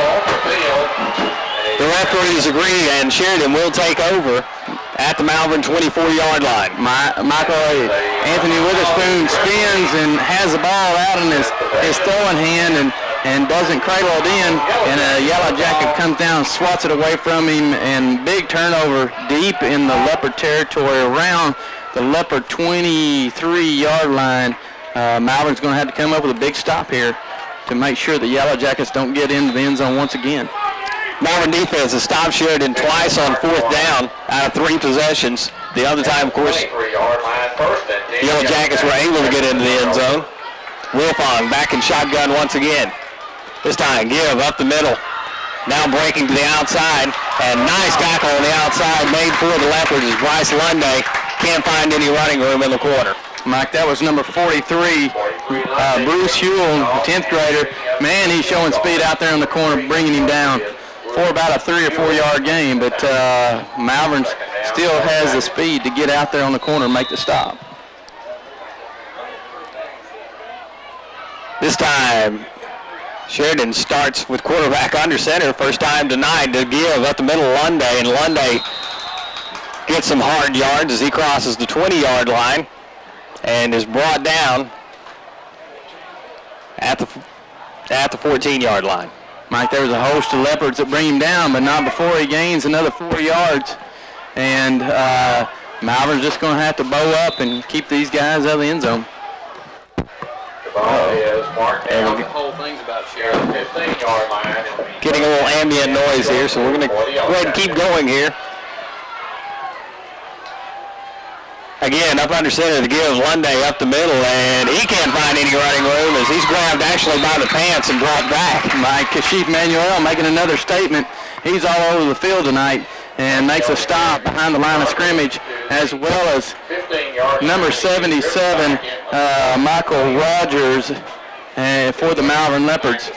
The referees agree, and Sheridan will take over at the Malvern 24-yard line. Anthony Witherspoon spins and has the ball out in his throwing hand and doesn't cradle it in, and a Yellow Jacket comes down and swats it away from him, and big turnover deep in the Leopard territory around the Leopard 23-yard line. Malvern's going to have to come up with a big stop here to make sure the Yellow Jackets don't get into the end zone once again. Malvern defense has stopped Sheridan twice on 4th down out of 3 possessions. The other time, of course, the Yellow Jackets were able to get into the end zone. Wilfong back in shotgun once again. This time, give up the middle. Now breaking to the outside, and nice tackle on the outside made for the Leopards as Bryce Lunday can't find any running room in the corner. Mike, that was number 43, Bruce Huell, 10th grader. Man, he's showing speed out there in the corner, bringing him down for about a 3 or 4 yard gain, but Malvern still has the speed to get out there on the corner and make the stop. This time, Sheridan starts with quarterback under center, first time tonight to give up the middle Lunday, and Lunday gets some hard yards as he crosses the 20-yard line and is brought down at the 14-yard line. Mike, there's a host of Leopards that bring him down, but not before he gains another 4 yards. And Malvern's just going to have to bow up and keep these guys out of the end zone. The ball is marked down. The whole thing's about Sheridan, 15-yard line. Getting a little ambient noise here, so we're going to go ahead and keep going here. Again, up under center to give Lunday up the middle, and he can't find any running room as he's grabbed actually by the pants and brought back. Mike Kashif Manuel making another statement. He's all over the field tonight and makes a stop behind the line of scrimmage, as well as number 77, Michael Rogers, for the Malvern Leopards.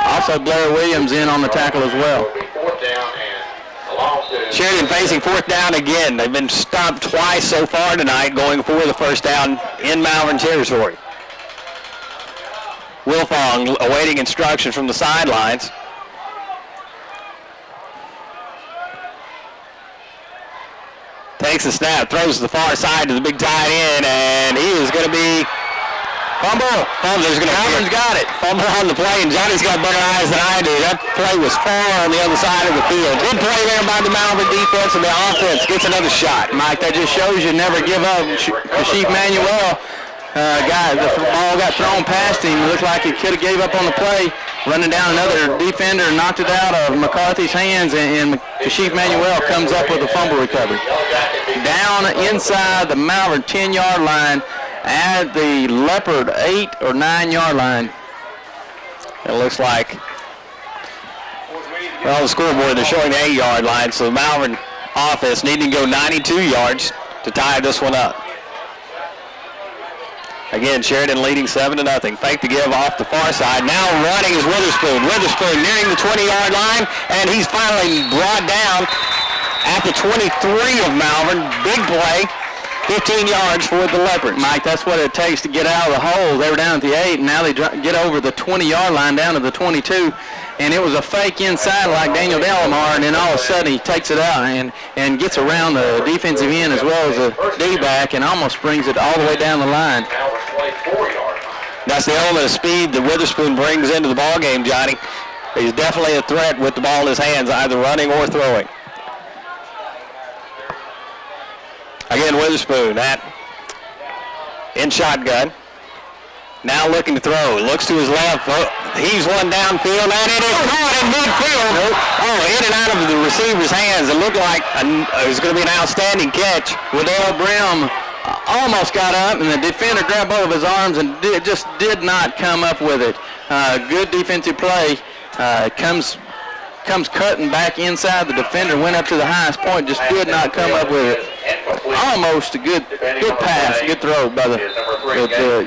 Also Blair Williams in on the tackle as well. Sheridan facing 4th down again. They've been stopped twice so far tonight, going for the first down in Malvern territory. Wilfong awaiting instruction from the sidelines. Takes the snap, throws to the far side to the big tight end, and he is going to be fumble. Malvern's got it. Fumble on the play, and Johnny's got better eyes than I do. That play was far on the other side of the field. Good play there by the Malvern defense, and the offense gets another shot. Mike, that just shows you never give up. Kashif Manuel, the ball got thrown past him. It looked like he could have gave up on the play. Running down another defender, knocked it out of McCarthy's hands, and Kashif Manuel comes up with a fumble recovery. Down inside the Malvern 10-yard line, at the Leopard 8 or 9-yard line. It looks like, well, the scoreboard, they're showing the 8-yard line, so the Malvern offense needing to go 92 yards to tie this one up. Again, Sheridan leading 7-0. Fake to give off the far side. Now running is Witherspoon. Witherspoon nearing the 20-yard line, and he's finally brought down at the 23 of Malvern. Big play. 15 yards for the Leopards. Mike, that's what it takes to get out of the hole. They were down at the 8, and now they get over the 20-yard line down to the 22. And it was a fake inside like Daniel Delamar, and then all of a sudden he takes it out and gets around the defensive end as well as the D-back and almost brings it all the way down the line. That's the element of speed that Witherspoon brings into the ball game, Johnny. He's definitely a threat with the ball in his hands, either running or throwing. Again, Witherspoon in shotgun. Now looking to throw. Looks to his left. Oh, he's one downfield, and it is caught in midfield. Nope. Oh, in and out of the receiver's hands. It looked like it was going to be an outstanding catch. Waddell Brim almost got up, and the defender grabbed both of his arms and just did not come up with it. Good defensive play Comes cutting back inside the defender, went up to the highest point, just could not come up with it. Almost a good pass, good throw by the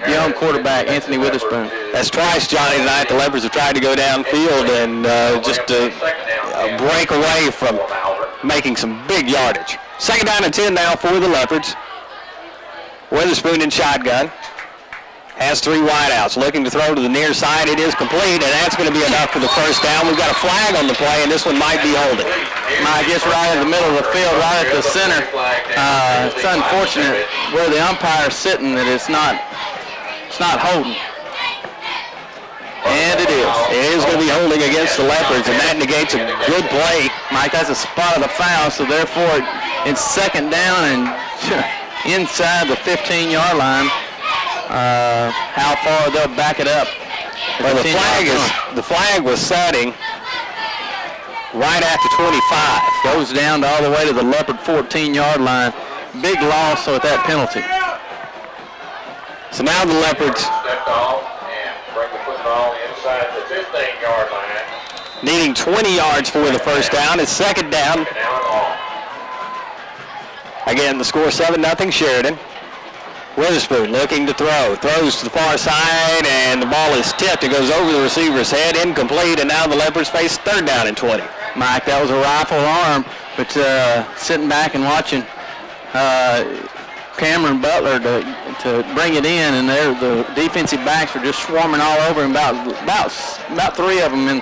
young quarterback, Anthony Witherspoon. That's twice, Johnny, tonight the Leopards have tried to go downfield and just break away from making some big yardage. 2nd down and 10 now for the Leopards. Witherspoon in shotgun. Has 3 wideouts, looking to throw to the near side. It is complete, and that's going to be enough for the first down. We've got a flag on the play, and this one might be holding. I guess right in the middle of the field, right at the center. It's unfortunate where the umpire's sitting that it's not holding. And it is. It is going to be holding against the Leopards, and that negates a good play. Mike, that's a spot of the foul, so therefore it's 2nd down and inside the 15-yard line. How far they'll back it up. Well, the flag was setting right at the 25. Goes down all the way to the Leopard 14-yard line. Big loss with that penalty. So now the Leopards Stepped off and bring the football inside the 15-yard line. needing 20 yards for the first down. It's 2nd down. Again, the score 7-0 Sheridan. Witherspoon looking to throw. Throws to the far side, and the ball is tipped. It goes over the receiver's head, incomplete, and now the Leopards face 3rd down and 20. Mike, that was a rifle arm, but sitting back and watching Cameron Butler to bring it in, and the defensive backs were just swarming all over him, about 3 of them, and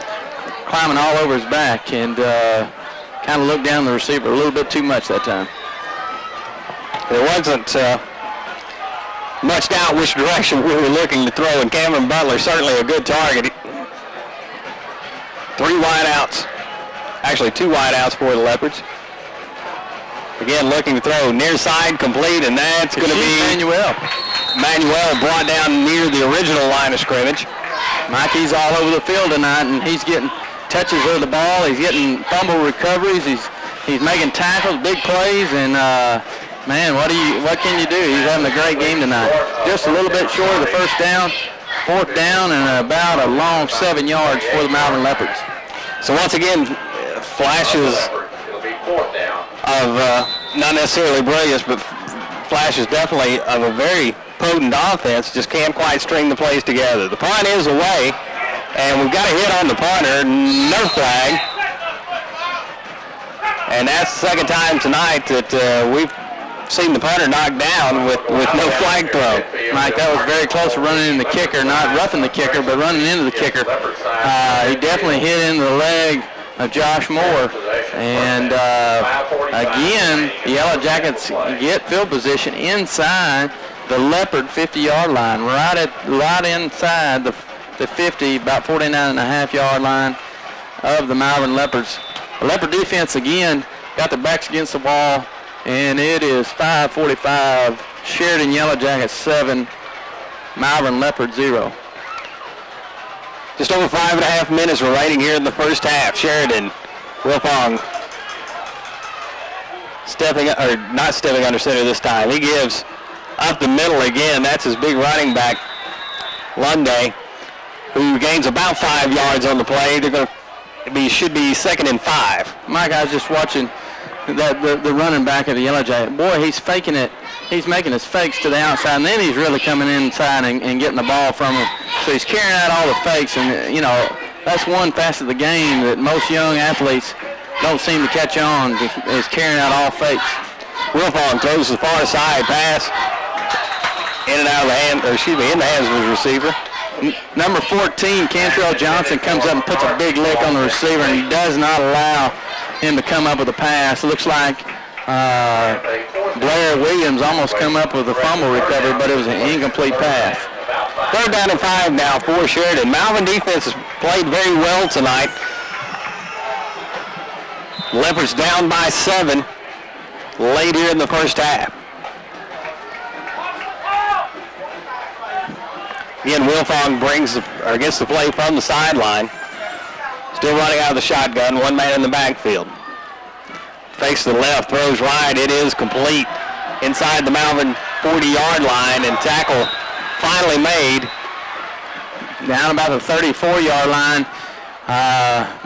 climbing all over his back, and kind of looked down the receiver a little bit too much that time. There wasn't much doubt which direction we were looking to throw, and Cameron Butler certainly a good target. 3 wideouts, actually 2 wideouts for the Leopards. Again, looking to throw near side, complete, and that's going to be Manuel brought down near the original line of scrimmage. Mike, he's all over the field tonight, and he's getting touches of the ball. He's getting fumble recoveries. He's making tackles, big plays, and man, what can you do? He's having a great game tonight. Just a little bit short of the first down, 4th down, and about a long 7 yards for the Malvern Leopards. So once again, flashes of not necessarily brilliance, but flashes definitely of a very potent offense. Just can't quite string the plays together. The punt is away, and we've got a hit on the punter. No flag. And that's the 2nd time tonight that we've seen the punter knocked down with no flag throw. Mike, that was very close to running in the kicker, not roughing the kicker, but running into the kicker. He definitely hit into the leg of Josh Moore. And again, the Yellowjackets get field position inside the Leopard 50-yard line, right inside the 50, about 49.5-yard line of the Malvern Leopards. The Leopard defense again got their backs against the wall, and it is 5:45. Sheridan Yellowjackets 7, Malvern Leopard 0. Just over 5.5 minutes remaining here in the first half. Sheridan, Wilfong not stepping under center this time. He gives up the middle again. That's his big running back, Lunday, who gains about 5 yards on the play. Should be 2nd and 5. Mike, I was just watching the running back of the Yellowjacket. Boy, he's faking it. He's making his fakes to the outside, and then he's really coming inside and getting the ball from him. So he's carrying out all the fakes, and, that's one facet of the game that most young athletes don't seem to catch on, is carrying out all fakes. Wilfong throws the far side pass in the hands of his receiver. Number 14, Cantrell Johnson, comes up and puts a big lick on the receiver, and he does not allow him to come up with a pass. It looks like Blair Williams almost come up with a fumble recovery, but it was an incomplete pass. 3rd down and 5 now for Sheridan. Malvern defense has played very well tonight. Leopards down by 7 late here in the first half. Again, Wilfong gets the play from the sideline. Still running out of the shotgun, 1 man in the backfield. Fakes to the left, throws right. It is complete inside the Malvern 40-yard line, and tackle finally made. Down about the 34-yard line.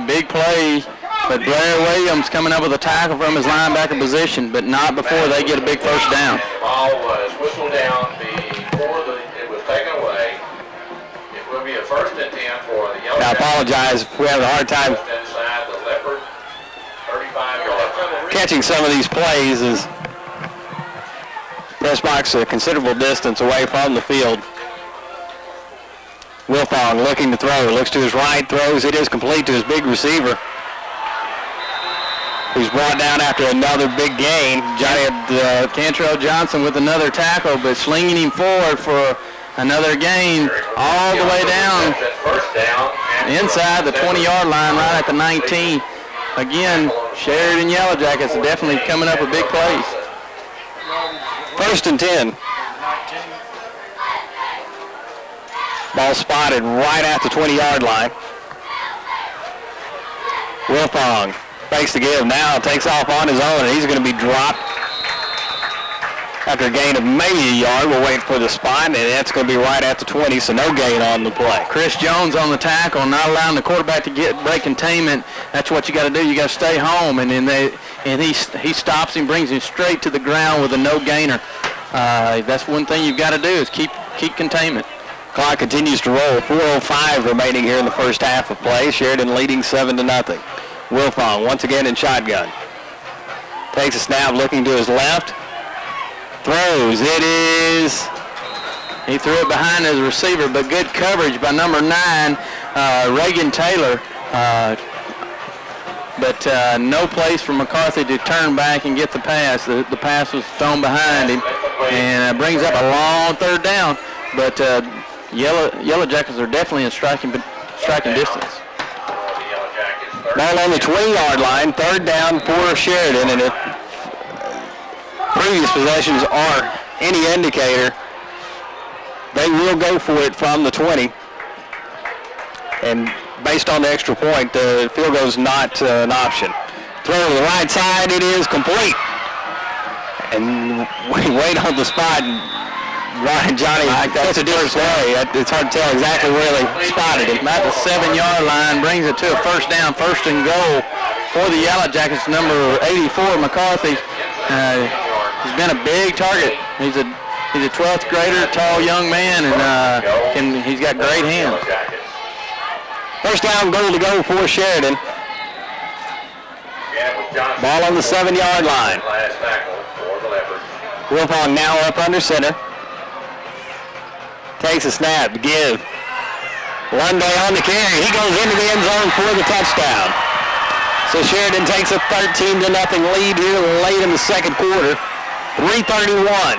Big play, but Blair Williams coming up with a tackle from his linebacker position, but not before they get a big first down. The ball was whistled down before it was taken away. It will be a 1st and 10 for the Yellowjackets. I apologize if we have a hard time Just inside the Leopard 35-yard line. catching some of these plays as press box a considerable distance away from the field. Wilfong looking to throw, looks to his right, throws, it is complete to his big receiver, who's brought down after another big gain. Cantrell Johnson with another tackle, but slinging him forward for another gain all the way down inside the 20-yard line, right at the 19. Again, Sheridan Yellowjackets are definitely coming up with big plays. 1st and 10. Ball spotted right at the 20-yard line. Wilfong fakes the give now, takes off on his own, and he's going to be dropped after a gain of maybe a yard. We'll wait for the spot, and that's going to be right at the 20, so no gain on the play. Chris Jones on the tackle, not allowing the quarterback to break containment. That's what you got to do. You got to stay home, and then he stops him, brings him straight to the ground with a no gainer. That's one thing you've got to do is keep containment. Clock continues to roll. 4:05 remaining here in the first half of play. Sheridan leading 7-0. Wilfong once again in shotgun. Takes a snap, looking to his left. Throws. It is. He threw it behind his receiver, but good coverage by number 9, Reagan Taylor. But no place for McCarthy to turn back and get the pass. The pass was thrown behind him, and brings up a long 3rd down. But Yellowjackets are definitely in striking distance. Ball on the 20-yard line, 3rd down for Sheridan, and if previous possessions are any indicator, they will go for it from the 20. And based on the extra point, the field goal is not an option. Throw to the right side, it is complete. And wait on the spot. Johnny, that's a different play. It's hard to tell exactly where they spotted him. At the 7-yard line, brings it to a 1st down, 1st and goal for the Yellowjackets. Number 84, McCarthy. He's been a big target. He's a 12th grader, tall young man, and he's got great hands. 1st down goal to go for Sheridan. Ball on the 7-yard line. Wilfong now up under center. Takes a snap, give. One day on the carry. He goes into the end zone for the touchdown. So Sheridan takes a 13-0 lead here late in the 2nd quarter. 3:31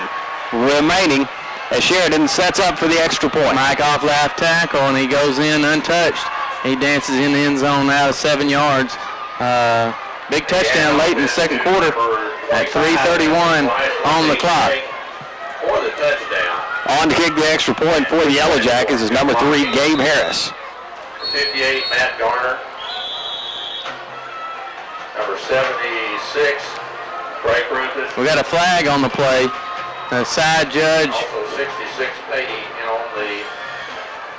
remaining as Sheridan sets up for the extra point. Mike off left tackle, and he goes in untouched. He dances in the end zone out of 7 yards. Big touchdown late in the 2nd quarter at 3:31 on the clock. For the touchdown. On to kick the extra point for the Yellowjackets is number 3, Gabe Harris. 58, Matt Garner. Number 76, Trey Prentice. We got a flag on the play. The side judge Also 66, Peggy, on the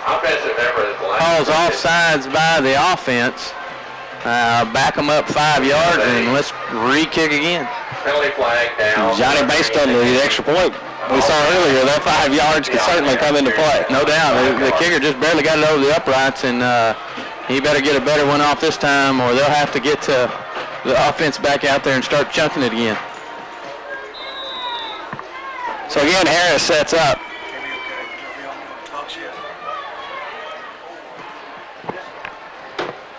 offensive effort at the line. calls offsides by the offense. Back them up 5 yards, and let's re-kick again. Penalty flag down. Johnny, based on the extra point we saw earlier, that 5 yards could certainly come into play. No doubt. The kicker just barely got it over the uprights, and he better get a better one off this time, or they'll have to get the offense back out there and start chunking it again. So again, Harris sets up.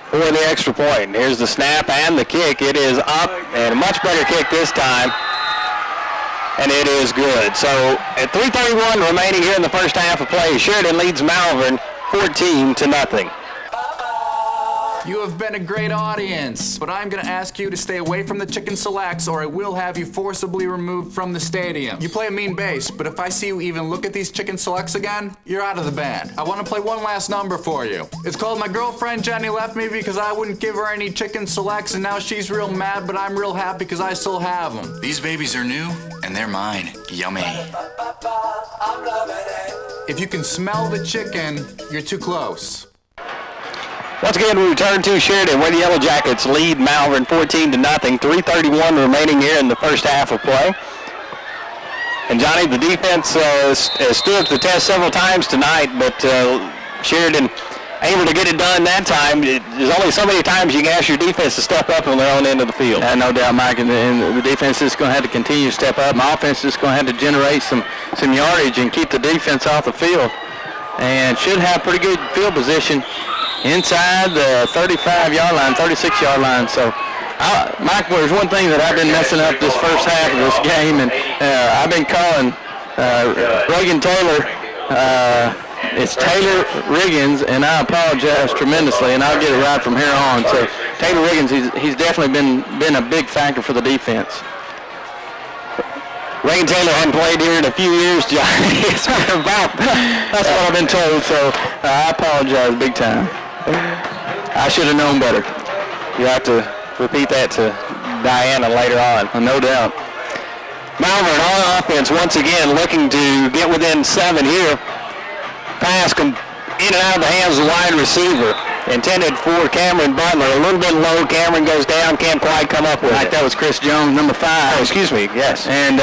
For the extra point. Here's the snap and the kick. It is up, and a much better kick this time. And it is good. So at 3:31 remaining here in the first half of play, Sheridan leads Malvern 14-0. You have been a great audience, but I'm going to ask you to stay away from the chicken selects or I will have you forcibly removed from the stadium. You play a mean bass, but if I see you even look at these chicken selects again, you're out of the band. I want to play one last number for you. It's called My Girlfriend Jenny Left Me Because I Wouldn't Give Her Any Chicken Selects, and now she's real mad, but I'm real happy because I still have them. These babies are new, and they're mine. Yummy. If you can smell the chicken, you're too close. Once again, we return to Sheridan where the Yellowjackets lead Malvern 14-0. 3:31 remaining here in the first half of play. And Johnny, the defense stood the test several times tonight, but Sheridan able to get it done that time. There's only so many times you can ask your defense to step up on their own end of the field. No doubt, Mike, and the defense is going to have to continue to step up. My offense is going to have to generate some yardage and keep the defense off the field. And should have pretty good field position inside the 35-yard line, 36-yard line. So, Mike, there's one thing that I've been messing up this first half of this game, and I've been calling Reagan Taylor. It's Taylor Riggins, and I apologize tremendously, and I'll get it right from here on. So, Taylor Riggins, he's definitely been a big factor for the defense. Reagan Taylor hadn't played here in a few years, Johnny. It's been about, that's what I've been told, so I apologize big time. I should have known better. You have to repeat that to Diana later on. No doubt. Malvern on offense once again looking to get within 7 here. Pass in and out of the hands of the wide receiver. Intended for Cameron Butler. A little bit low. Cameron goes down. Can't quite come up with it. That was Chris Jones, number 5. Oh, excuse me. Yes. And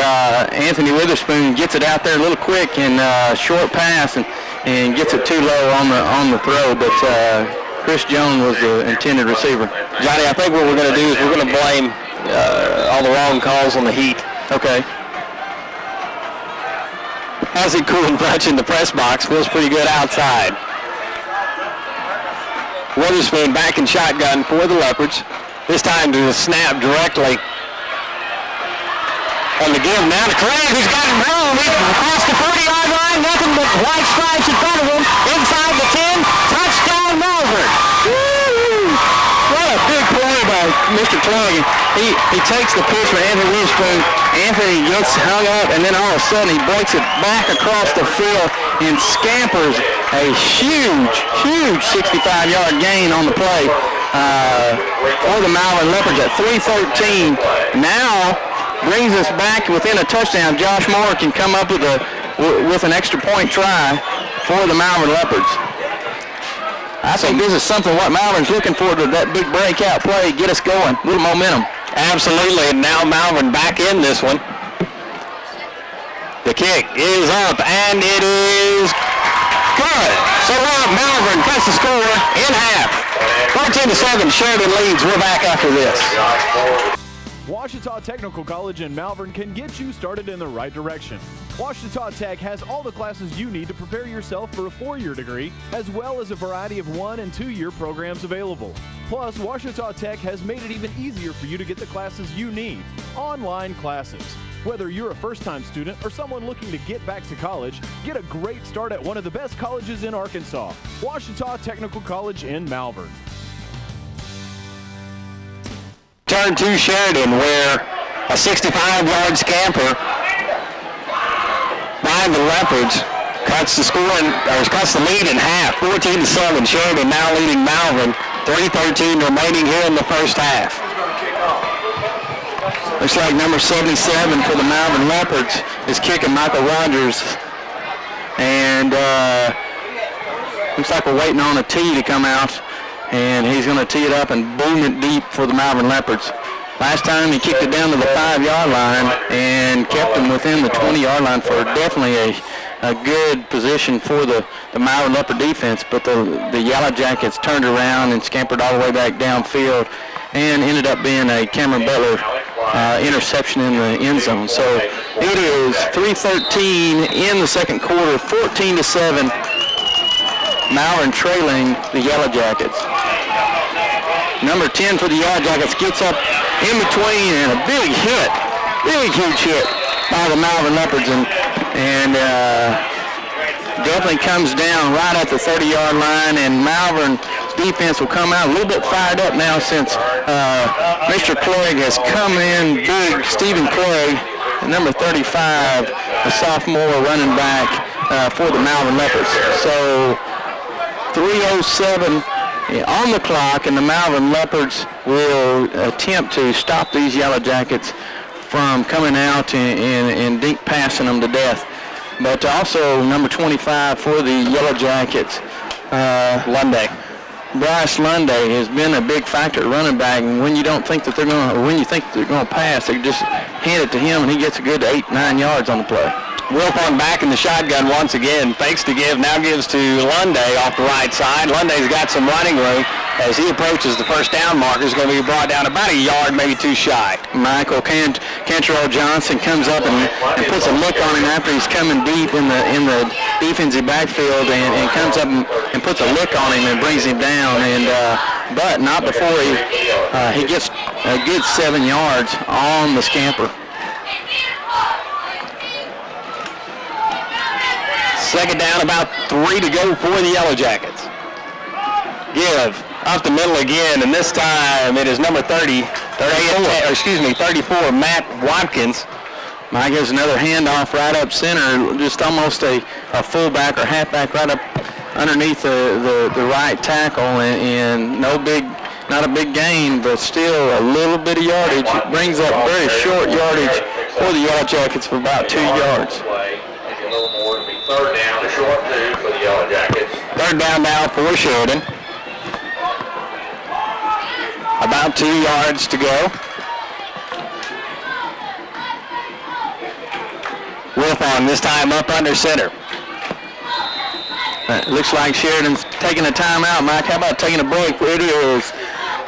Anthony Witherspoon gets it out there a little quick and short pass and gets it too low on the throw. But Chris Jones was the intended receiver. Johnny, I think what we're going to do is we're going to blame all the wrong calls on the heat. Okay. Has it cooled much in the press box. Feels pretty good outside. Witherspoon back in shotgun for the Leopards. This time to the snap directly. On the give now to Craig, who's got it room. Across the 40-yard line, nothing but white stripes in front of him. Inside the 10, touchdown Malvern. What a big play by Mr. Craig. He takes the pitch from Anthony Witherspoon. Anthony gets hung up, and then all of a sudden he breaks it back across the field and scampers a huge 65-yard gain on the play for the Malvern Leopards at 3:13. Now brings us back within a touchdown. Josh Moore can come up with an extra point try for the Malvern Leopards. I think this is something what Malvern's looking for, to that big breakout play, get us going, a little momentum. Absolutely, and now Malvern back in this one. The kick is up, and it is good. So Malvern cuts the score in half. 14-7, Sheridan leads. We're back after this. Ouachita Technical College in Malvern can get you started in the right direction. Ouachita Tech has all the classes you need to prepare yourself for a 4-year degree, as well as a variety of 1- and 2-year programs available. Plus, Ouachita Tech has made it even easier for you to get the classes you need, online classes. Whether you're a first-time student or someone looking to get back to college, get a great start at one of the best colleges in Arkansas, Ouachita Technical College in Malvern. Turn to Sheridan, where a 65-yard scamper by the Leopards cuts the lead in half. 14-7. Sheridan now leading Malvern. 3:13 remaining here in the first half. Looks like number 77 for the Malvern Leopards is kicking, Michael Rogers. And looks like we're waiting on a tee to come out. And he's going to tee it up and boom it deep for the Malvern Leopards. Last time he kicked it down to the 5-yard line and kept them within the 20-yard line for definitely a good position for the Malvern Leopard defense. But the Yellowjackets turned around and scampered all the way back downfield and ended up being a Cameron Butler interception in the end zone. So it is 3:13 in the second quarter, 14-7. Malvern trailing the Yellowjackets. Number 10 for the Yellowjackets gets up in between, and a big huge hit by the Malvern Leopards, and definitely comes down right at the 30-yard line, and Malvern's defense will come out a little bit fired up now since Mr. Clegg has come in big. Stephen Clegg, number 35, a sophomore running back for the Malvern Leopards. So 3:07 on the clock, and the Malvern Leopards will attempt to stop these Yellowjackets from coming out and dink passing them to death. But also number 25 for the Yellowjackets, Bryce Lunday has been a big factor at running back, and when you don't think that they're going to, or when you think they're going to pass, they just hand it to him, and he gets a good 8-9 yards on the play. Wilfong back in the shotgun once again. Fakes to give, now gives to Lunday off the right side. Lunday's got some running room. As he approaches the first down marker, is going to be brought down about a yard, maybe two shy. Michael Cantrell Johnson comes up and puts a look on him after he's coming deep in the defensive backfield and comes up and puts a look on him and brings him down. But not before he gets a good 7 yards on the scamper. Second down, about 3 to go for the Yellowjackets. Give up the middle again, and this time it is number 34, Matt Watkins. Mike has another handoff right up center, just almost a fullback or halfback right up underneath the right tackle, and not a big gain, but still a little bit of yardage. It brings up very short yardage for the Yellowjackets for about 2 yards. Maybe a little more. It'll be third down, a short 2 for the Yellowjackets. Third down now for Sheridan. About 2 yards to go. Wilfong this time up under center. It looks like Sheridan's taking a timeout. Mike, how about taking a break? It is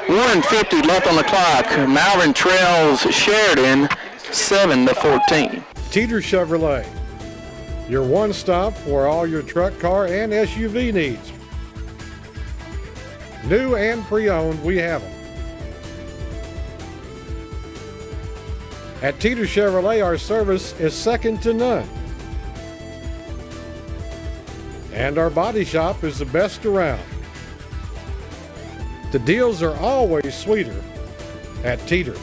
1:50 left on the clock. Malvern trails Sheridan 7-14. Teeter Chevrolet, your one stop for all your truck, car, and SUV needs. New and pre-owned, we have them. At Teeter Chevrolet, our service is second to none. And our body shop is the best around. The deals are always sweeter at Teeter.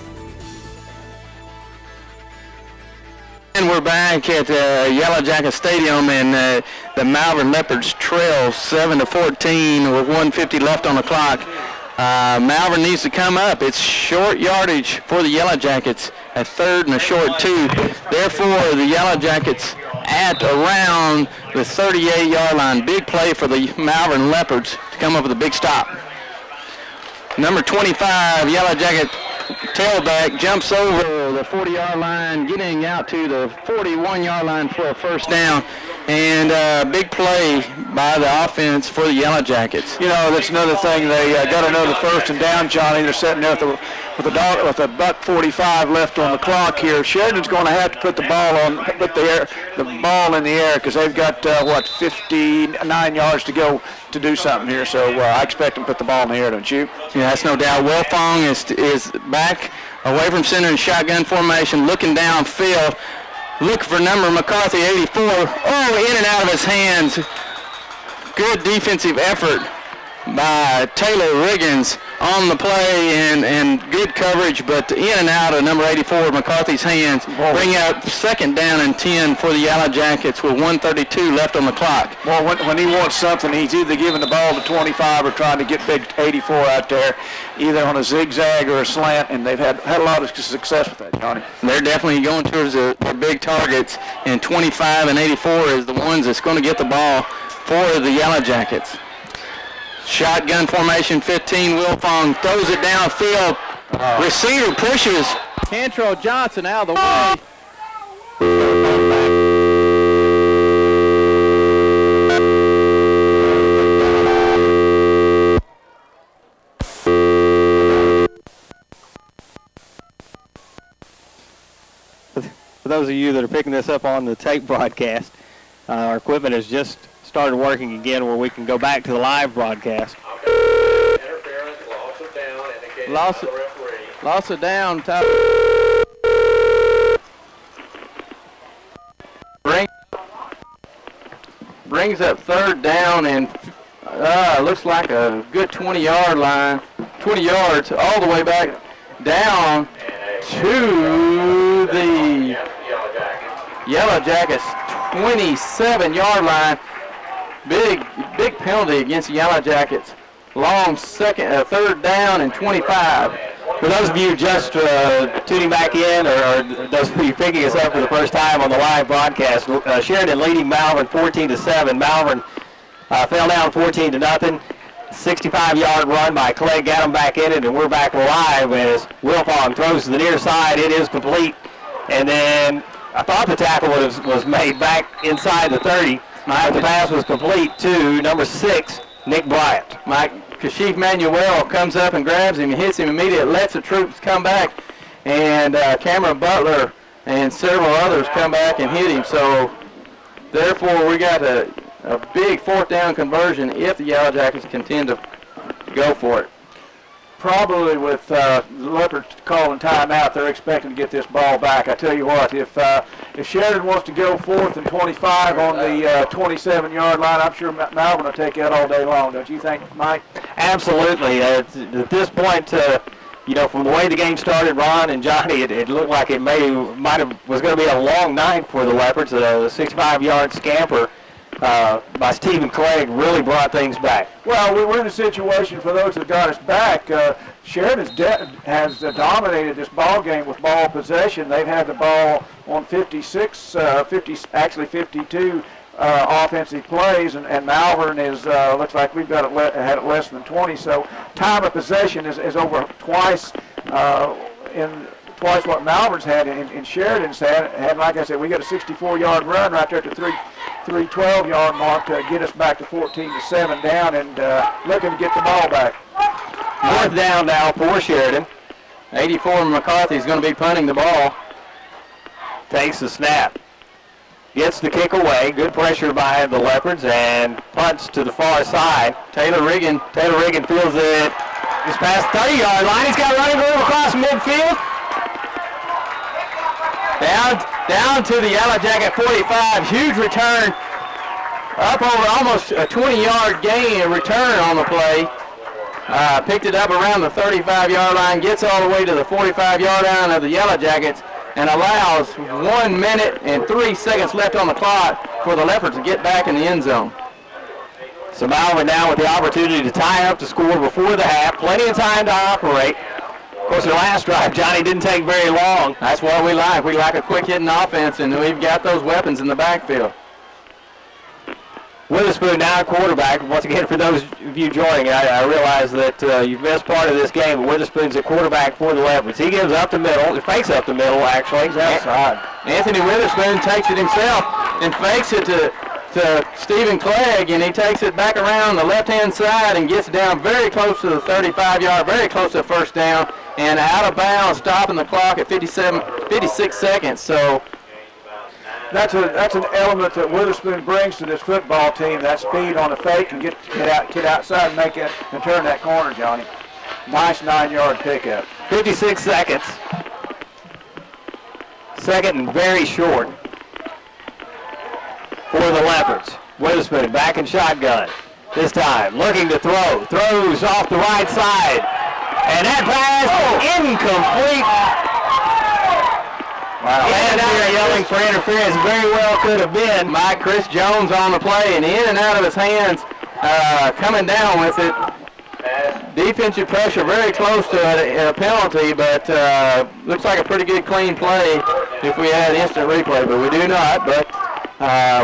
And we're back at Yellowjacket Stadium, and the Malvern Leopards trail 7-14 with 1:50 left on the clock. Malvern needs to come up. It's short yardage for the Yellowjackets, a third and a short 2. Therefore, the Yellowjackets at around the 38-yard line. Big play for the Malvern Leopards to come up with a big stop. Number 25, Yellowjacket tailback, jumps over the 40-yard line, getting out to the 41-yard line for a first down. And big play by the offense for the Yellowjackets. You know, that's another thing. They got another first and down, Johnny. They're sitting there with a buck 45 left on the clock here. Sheridan's going to have to put the ball in the air because they've got 59 yards to go to do something here. So I expect them to put the ball in the air, don't you? Yeah, that's no doubt. Wilfong is back away from center in shotgun formation, looking downfield. Look for number McCarthy, 84. Oh, in and out of his hands. Good defensive effort by Taylor Riggins on the play, and good coverage, but in and out of number 84, McCarthy's hands. Bring out second down and 10 for the Yellowjackets with 1:32 left on the clock. Well, when he wants something, he's either giving the ball to 25 or trying to get big 84 out there, either on a zigzag or a slant, and they've had a lot of success with that, Johnny. They're definitely going towards their big targets, and 25 and 84 is the ones that's going to get the ball for the Yellowjackets. Shotgun formation, 15. Wilfong throws it downfield. Receiver pushes. Cantrell Johnson out of the way. For those of you that are picking this up on the tape broadcast, our equipment has just started working again where we can go back to the live broadcast. Interference, loss of down, indicated by the referee. Loss of down. Brings up third down, and looks like a good 20-yard line. 20 yards all the way back down to the Yellowjackets 27-yard line. Big penalty against the Yellowjackets. Long third down and 25. For those of you just tuning back in, or those of you picking us up for the first time on the live broadcast, Sheridan leading Malvern 14-7. Malvern fell down 14-0. 65-yard run by Clegg got him back in it, and we're back live as Wilfong throws to the near side. It is complete. And then I thought the tackle was made back inside the 30. But the pass was complete to number 6, Nick Bryant. Mike Kashif Manuel comes up and grabs him and hits him immediately, lets the troops come back, and Cameron Butler and several others come back and hit him. So therefore we got a big fourth down conversion if the Yellowjackets continue to go for it. Probably with the Leopards calling timeout, they're expecting to get this ball back. I tell you what, if Sheridan wants to go 4th and 25 on the 27-yard line, I'm sure Malvern will take that all day long. Don't you think, Mike? Absolutely. At this point, from the way the game started, Ron and Johnny, it looked like it was going to be a long night for the Leopards. The 65-yard scamper by Stephen Clegg really brought things back. Well, we're in a situation, for those that got us back, Sheridan has dominated this ball game with ball possession. They've had the ball on 52 offensive plays, and Malvern looks like we've got had it less than 20. So time of possession is over twice what Malvern's had in Sheridan's had. And like I said, we got a 64-yard run right there at the 312-yard mark to get us back to 14-7 down, and looking to get the ball back. 4th down now for Sheridan. 84 McCarthy is going to be punting the ball. Takes the snap. Gets the kick away. Good pressure by the Leopards, and punts to the far side. Taylor Riggin feels it. Just past the 30-yard line. He's got running room across midfield. Down to the Yellowjacket 45. Huge return. Up over almost a 20-yard gain, return on the play. Picked it up around the 35-yard line, gets all the way to the 45-yard line of the Yellowjackets, and allows 1 minute and 3 seconds left on the clock for the Leopards to get back in the end zone. So Malvern now with the opportunity to tie up the score before the half. Plenty of time to operate. Of course, their last drive, Johnny, didn't take very long. That's what we like. We like a quick-hitting offense, and we've got those weapons in the backfield. Witherspoon now quarterback. Once again, for those of you joining, I realize that you've missed part of this game, but Witherspoon's at quarterback for the Leopards. He gives up the middle. He fakes up the middle, actually. He's outside. Anthony Witherspoon takes it himself and fakes it to Stephen Clegg, and he takes it back around the left-hand side and gets down very close to the 35-yard, very close to the first down, and out of bounds, stopping the clock at 56 seconds. So that's an element that Witherspoon brings to this football team, that speed on the fake and get outside and make it and turn that corner, Johnny. Nice 9-yard pickup. 56 seconds. Second and very short for the Leopards. Witherspoon back in shotgun. This time looking to throw. Throws off the right side. And that pass incomplete. Wow. And out there yelling for interference. Very well could have been. Mike Chris Jones on the play, and in and out of his hands, coming down with it. Defensive pressure very close to a penalty, but looks like a pretty good clean play if we had instant replay, but we do not. But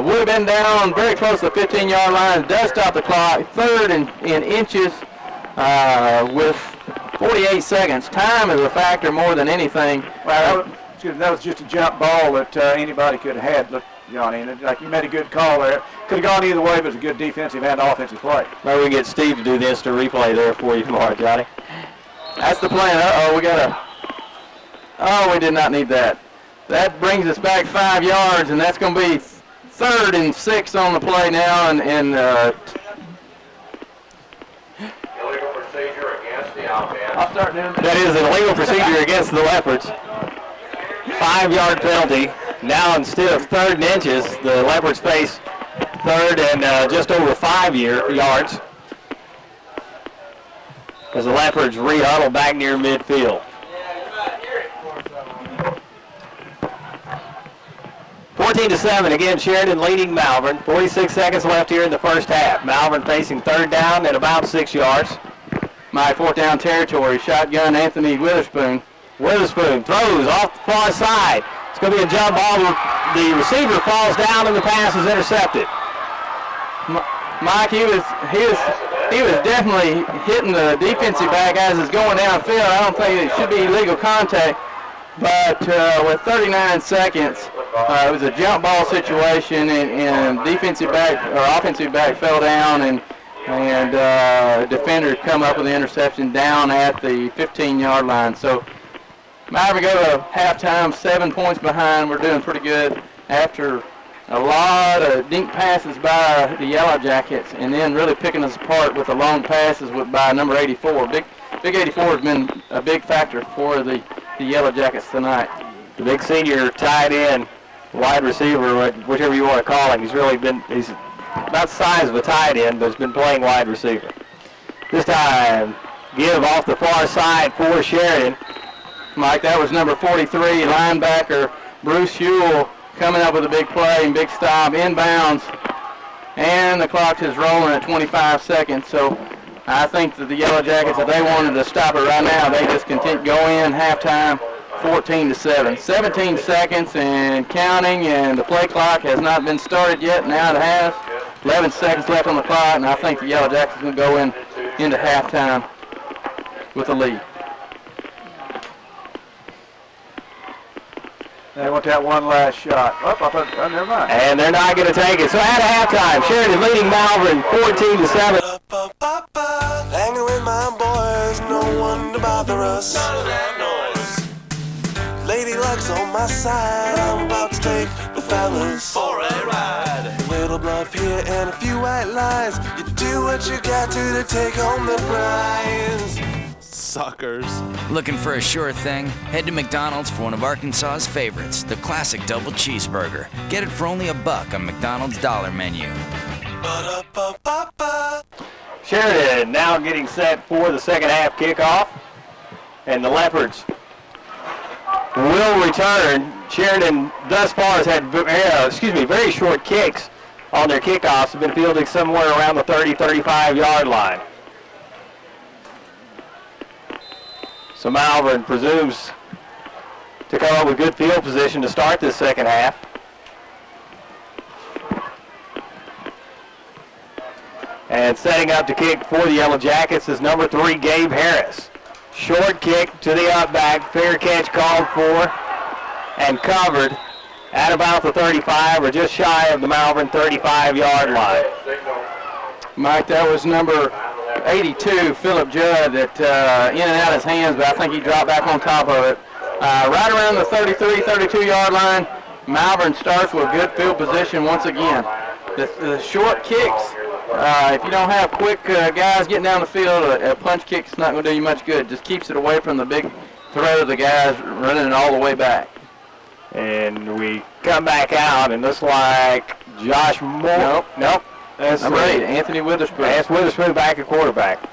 would have been down very close to the 15-yard line. Does stop the clock. 3rd in inches with 48 seconds. Time is a factor more than anything. Well, that was just a jump ball that anybody could have had. Look, Johnny, like you made a good call there. Could have gone either way, but it was a good defensive and offensive play. Maybe we can get Steve to do the instant replay there for you tomorrow, Johnny. That's the plan. We did not need that. That brings us back 5 yards, and that's going to be 3rd and 6 on the play now, and illegal procedure against the offense. I'll start doing that. Is an illegal procedure against the Leopards. 5-yard penalty. Now instead of 3rd and inches, the Leopards face 3rd and just over 5 yards as the Leopards re-huddle back near midfield. 14-7, again, Sheridan leading Malvern. 46 seconds left here in the first half. Malvern facing 3rd down and about 6 yards. My 4th down territory. Shotgun Anthony Witherspoon. Witherspoon throws off the far side. It's going to be a jump ball. The receiver falls down and the pass is intercepted. Mike, he he was definitely hitting the defensive back as it's going downfield. I don't think it should be illegal contact. But with 39 seconds, it was a jump ball situation, and defensive back or offensive back fell down, and defender come up with the interception down at the 15-yard line. So Malvern go to halftime, 7 points behind. We're doing pretty good after a lot of dink passes by the Yellowjackets, and then really picking us apart with the long passes by number 84. Big 84 has been a big factor for the Yellowjackets tonight. The big senior tight end, wide receiver, whichever you want to call him, he's about the size of a tight end, but has been playing wide receiver. This time, give off the far side for Sheridan. Mike, that was number 43, linebacker Bruce Hewell, coming up with a big play and big stop, inbounds, and the clock is rolling at 25 seconds. So I think that the Yellowjackets, if they wanted to stop it right now, they just continue go in halftime, 14-7. 17 seconds and counting, and the play clock has not been started yet. Now it has. 11 seconds left on the clock, and I think the Yellowjackets will go into halftime with a lead. They want that one last shot. Oh, I thought, never mind. And they're not going to take it. So at halftime, Sheridan leading Malvern 14-7. Hanging with my boys, no one to bother us. None of that noise. Lady Luck's on my side, I'm about to take the fellas for a ride. A little bluff here and a few white lies. You do what you got to take home the prize. Suckers. Looking for a sure thing? Head to McDonald's for one of Arkansas's favorites, the classic double cheeseburger. Get it for only $1 on McDonald's dollar menu. Sheridan now getting set for the second half kickoff, and the Leopards will return. Sheridan thus far has had very short kicks on their kickoffs. Have been fielding somewhere around the 30-35 yard line. So Malvern presumes to come up with good field position to start this second half. And setting up to kick for the Yellowjackets is number 3, Gabe Harris. Short kick to the up back, fair catch called for and covered at about the 35 or just shy of the Malvern 35-yard line. Mike, that was number 82, Philip Judd, that in and out his hands, but I think he dropped back on top of it. Right around the 33, 32-yard line, Malvern starts with good field position once again. The short kicks, if you don't have quick guys getting down the field, a punch kick's not going to do you much good. Just keeps it away from the big threat of the guys running it all the way back. And we come back out, and looks like Josh Moore. Nope. That's number 8, Anthony Witherspoon. That's Witherspoon back at quarterback.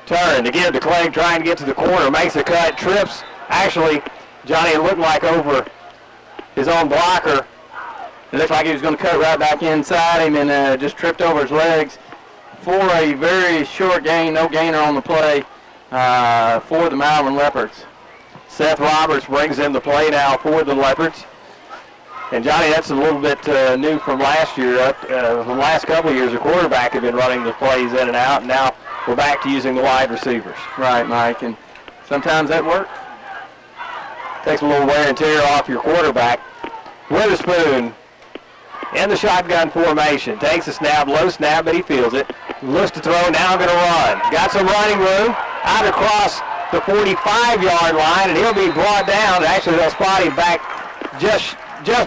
Turn to give to Clegg, trying to get to the corner, makes a cut, trips. Actually, Johnny, it looked like over his own blocker. It looked like he was going to cut right back inside him and just tripped over his legs for a very short gain, no gainer on the play for the Malvern Leopards. Seth Roberts brings in the play now for the Leopards. And Johnny, that's a little bit new from last year. The last couple of years, the quarterback had been running the plays in and out, and now we're back to using the wide receivers. Right, Mike, and sometimes that works. Takes a little wear and tear off your quarterback. Witherspoon in the shotgun formation. Takes a snap, low snap, but he feels it. Looks to throw, now going to run. Got some running room out across the 45-yard line, and he'll be brought down. Actually, they'll spot him back just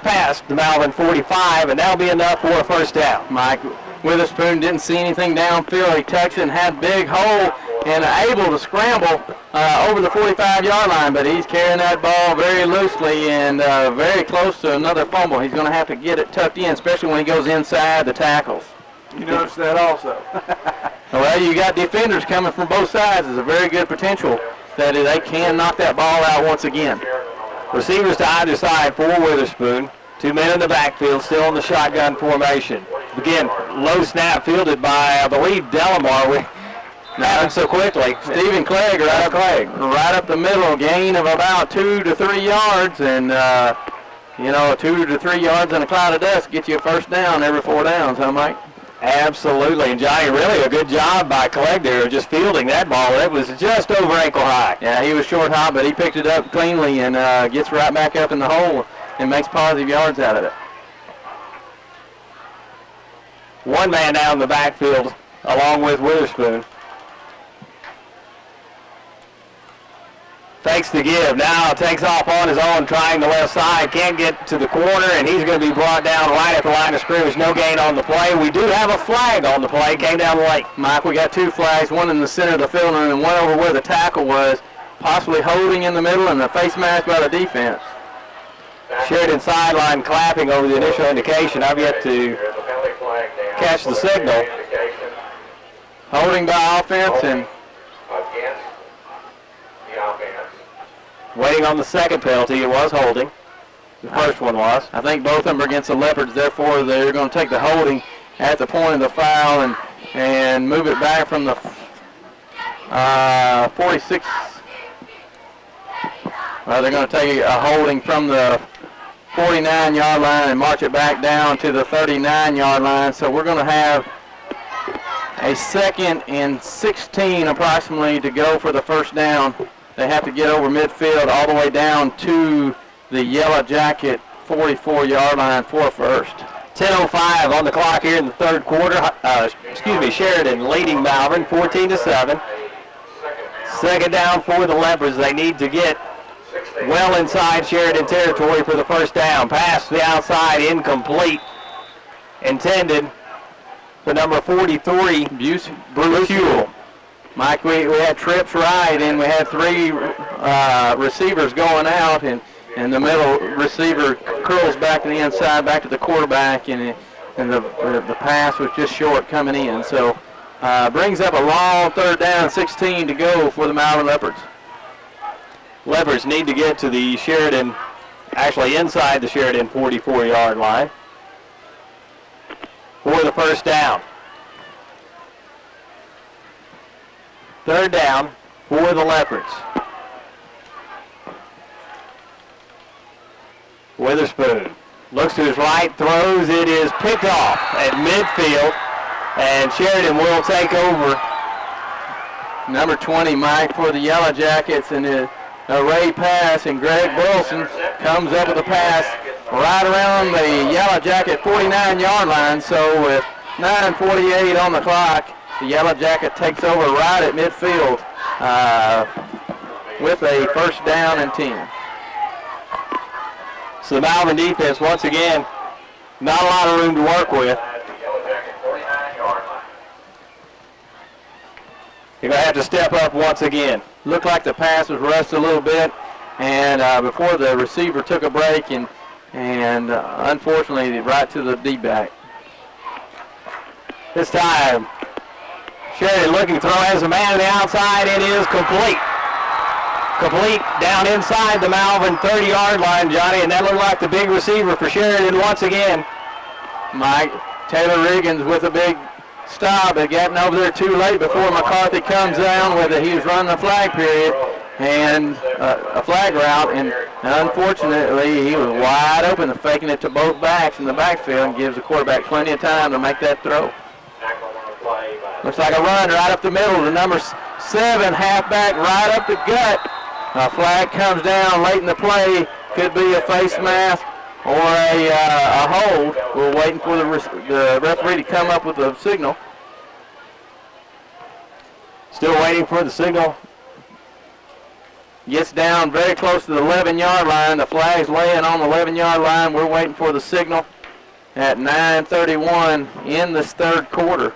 past the Malvern 45, and that'll be enough for a first down. Mike Witherspoon didn't see anything downfield. He tucks it and had a big hole and able to scramble over the 45-yard line, but he's carrying that ball very loosely and very close to another fumble. He's going to have to get it tucked in, especially when he goes inside the tackles. You noticed that also. Well, you got defenders coming from both sides. There's a very good potential that they can knock that ball out once again. Receivers to either side for Witherspoon. 2 men in the backfield, still in the shotgun formation. Again, low snap fielded by, I believe, Delamar. Happened so quickly. Stephen Clegg right up the middle, gain of about 2 to 3 yards, and 2 to 3 yards in a cloud of dust gets you a first down every 4 downs, huh, Mike? Absolutely, and Johnny, really a good job by Clegg there of just fielding that ball. It was just over ankle high. Yeah, he was short hop, but he picked it up cleanly and gets right back up in the hole and makes positive yards out of it. One man down in the backfield along with Witherspoon. Fakes the give. Now takes off on his own, trying the left side. Can't get to the corner, and he's going to be brought down right at the line of scrimmage. No gain on the play. We do have a flag on the play. Came down late. Mike, we got two flags, one in the center of the field and one over where the tackle was, possibly holding in the middle and a face mask by the defense. Sheridan sideline clapping over the initial indication. I've yet to catch the signal. Holding by offense and Against the offense. Waiting on the second penalty. It was holding. The first one was. I think both of them are against the Leopards. Therefore, they're going to take the holding at the point of the foul and move it back from the 46. Well, they're going to take a holding from the 49-yard line and march it back down to the 39-yard line. So we're going to have a 2nd and 16 approximately to go for the first down. They have to get over midfield all the way down to the Yellowjacket 44-yard line for first. 10:05 on the clock here in the third quarter. Sheridan leading Malvern 14-7. Second down for the Leopards. They need to get well inside Sheridan territory for the first down. Pass to the outside, incomplete. Intended for number 43, Bruce Hewell. Mike, we had trips right, and we had 3 receivers going out, and the middle receiver curls back to the inside, back to the quarterback, and the pass was just short coming in. So brings up a long third down, 16 to go for the Malvern Leopards. Leopards need to get to the Sheridan, actually inside the Sheridan 44-yard line for the first down. Third down for the Leopards. Witherspoon looks to his right, throws. It is picked off at midfield, and Sheridan will take over. Number 20, Mike, for the Yellowjackets, and a Ray pass, and Greg Burleson comes up with a pass right around the Yellowjacket 49-yard line. So with 9:48 on the clock, the Yellowjacket takes over right at midfield with a first down and 10. So the Malvern defense, once again, not a lot of room to work with. You're going to have to step up once again. Looked like the pass was rushed a little bit, and before the receiver took a break, and unfortunately right to the D-back. This time, Sheridan looking to throw, has a man on the outside. It is complete. Complete down inside the Malvern 30-yard line, Johnny, and that looked like the big receiver for Sheridan once again. Mike, Taylor Riggins with a big stop, but getting over there too late before McCarthy comes down with it. He was running a flag period and a flag route, and unfortunately he was wide open, faking it to both backs in the backfield, and gives the quarterback plenty of time to make that throw. Looks like a run right up the middle. The number 7 halfback right up the gut. A flag comes down late in the play. Could be a face mask or a hold. We're waiting for the referee to come up with a signal. Still waiting for the signal. Gets down very close to the 11-yard line. The flag's laying on the 11-yard line. We're waiting for the signal at 9:31 in this third quarter.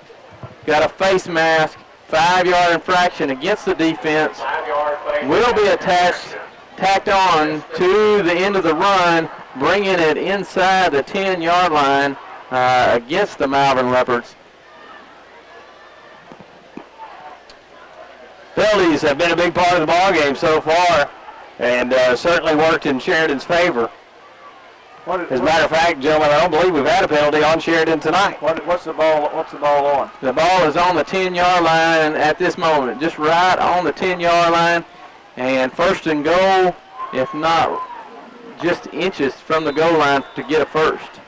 Got a face mask, 5-yard infraction against the defense. Will be tacked on to the end of the run, bringing it inside the 10-yard line against the Malvern Leopards. Penalties have been a big part of the ballgame so far, and certainly worked in Sheridan's favor. As a matter of fact, gentlemen, I don't believe we've had a penalty on Sheridan tonight. What's the ball on? The ball is on the 10-yard line at this moment, just right on the 10-yard line, and first and goal, if not just inches from the goal line to get a first.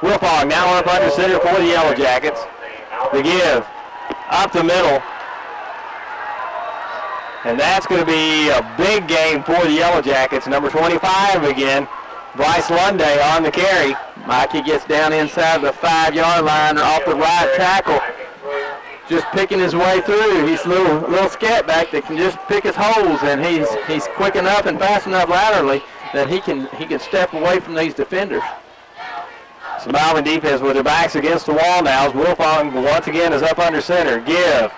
Wilfong now up under center for the Yellowjackets. The give up the middle. And that's going to be a big game for the Yellowjackets. Number 25 again, Bryce Lunday on the carry. Mikey gets down inside the 5-yard line off the right tackle. Just picking his way through. He's a little scat back that can just pick his holes, and he's quick enough and fast enough laterally that he can step away from these defenders. So Malvern defense with their backs against the wall now. Wilfong once again is up under center. Give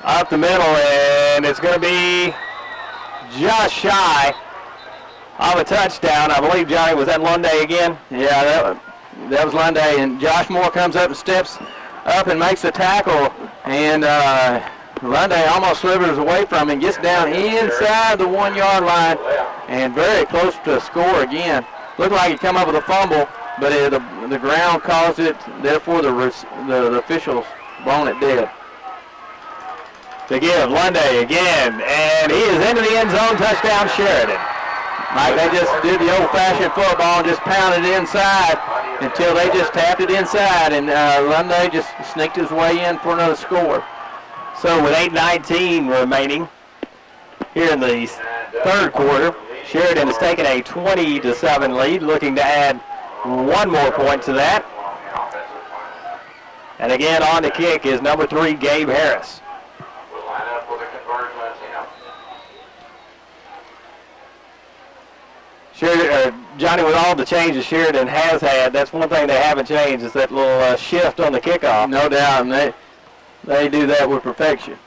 up the middle, and it's going to be just shy of a touchdown. I believe, Johnny, was that Lunday again? Yeah, that was Lunday, and Josh Moore comes up and steps up and makes the tackle, and Lunday almost slithers away from him, gets down inside the 1-yard line, and very close to a score again. Looked like he'd come up with a fumble, but the ground caused it, therefore the officials blown it dead. To give Lunday again, and he is into the end zone. Touchdown, Sheridan. Mike, they just did the old-fashioned football and just pounded it inside until they just tapped it inside, and Lunday just sneaked his way in for another score. So with 8:19 remaining here in the third quarter, Sheridan has taken a 20-7 lead, looking to add one more point to that. And again, on the kick is number 3, Gabe Harris. Sheridan, Johnny, with all the changes Sheridan has had, that's one thing they haven't changed is that little shift on the kickoff. No doubt, and they do that with perfection.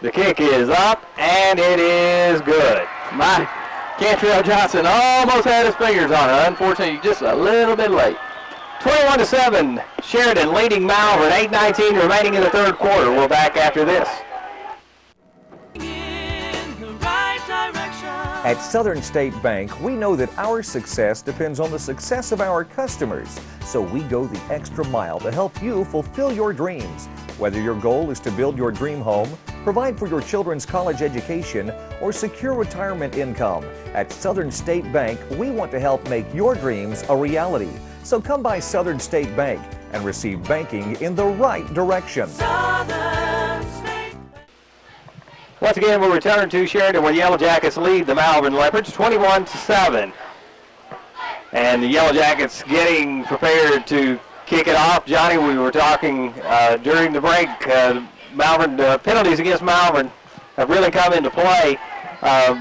The kick is up, and it is good. Cantrell Johnson almost had his fingers on it. Unfortunately, just a little bit late. 21-7, Sheridan leading Malvern. 8:19 remaining in the third quarter. We're back after this. At Southern State Bank, we know that our success depends on the success of our customers. So we go the extra mile to help you fulfill your dreams. Whether your goal is to build your dream home, provide for your children's college education, or secure retirement income, at Southern State Bank, we want to help make your dreams a reality. So come by Southern State Bank and receive banking in the right direction. Once again, we'll return to Sheridan where the Yellowjackets lead the Malvern Leopards 21-7. And the Yellowjackets getting prepared to kick it off. Johnny, we were talking during the break, Malvern penalties against Malvern have really come into play,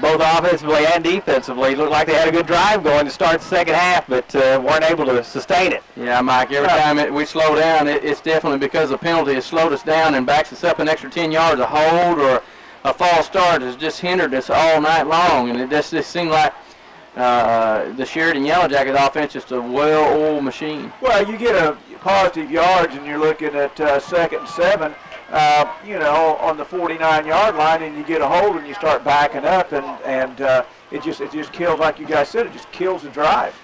both offensively and defensively. Looked like they had a good drive going to start the second half, but weren't able to sustain it. Yeah, Mike, every time we slow down, it's definitely because the penalty has slowed us down and backs us up an extra 10 yards. A hold or a false start has just hindered us all night long, and it just seemed like the Sheridan Yellowjacket offense is just a well-oiled machine. Well, you get a positive yards, and you're looking at 2nd and 7, on the 49-yard line, and you get a hold, and you start backing up, and it just kills, like you guys said, it just kills the drive.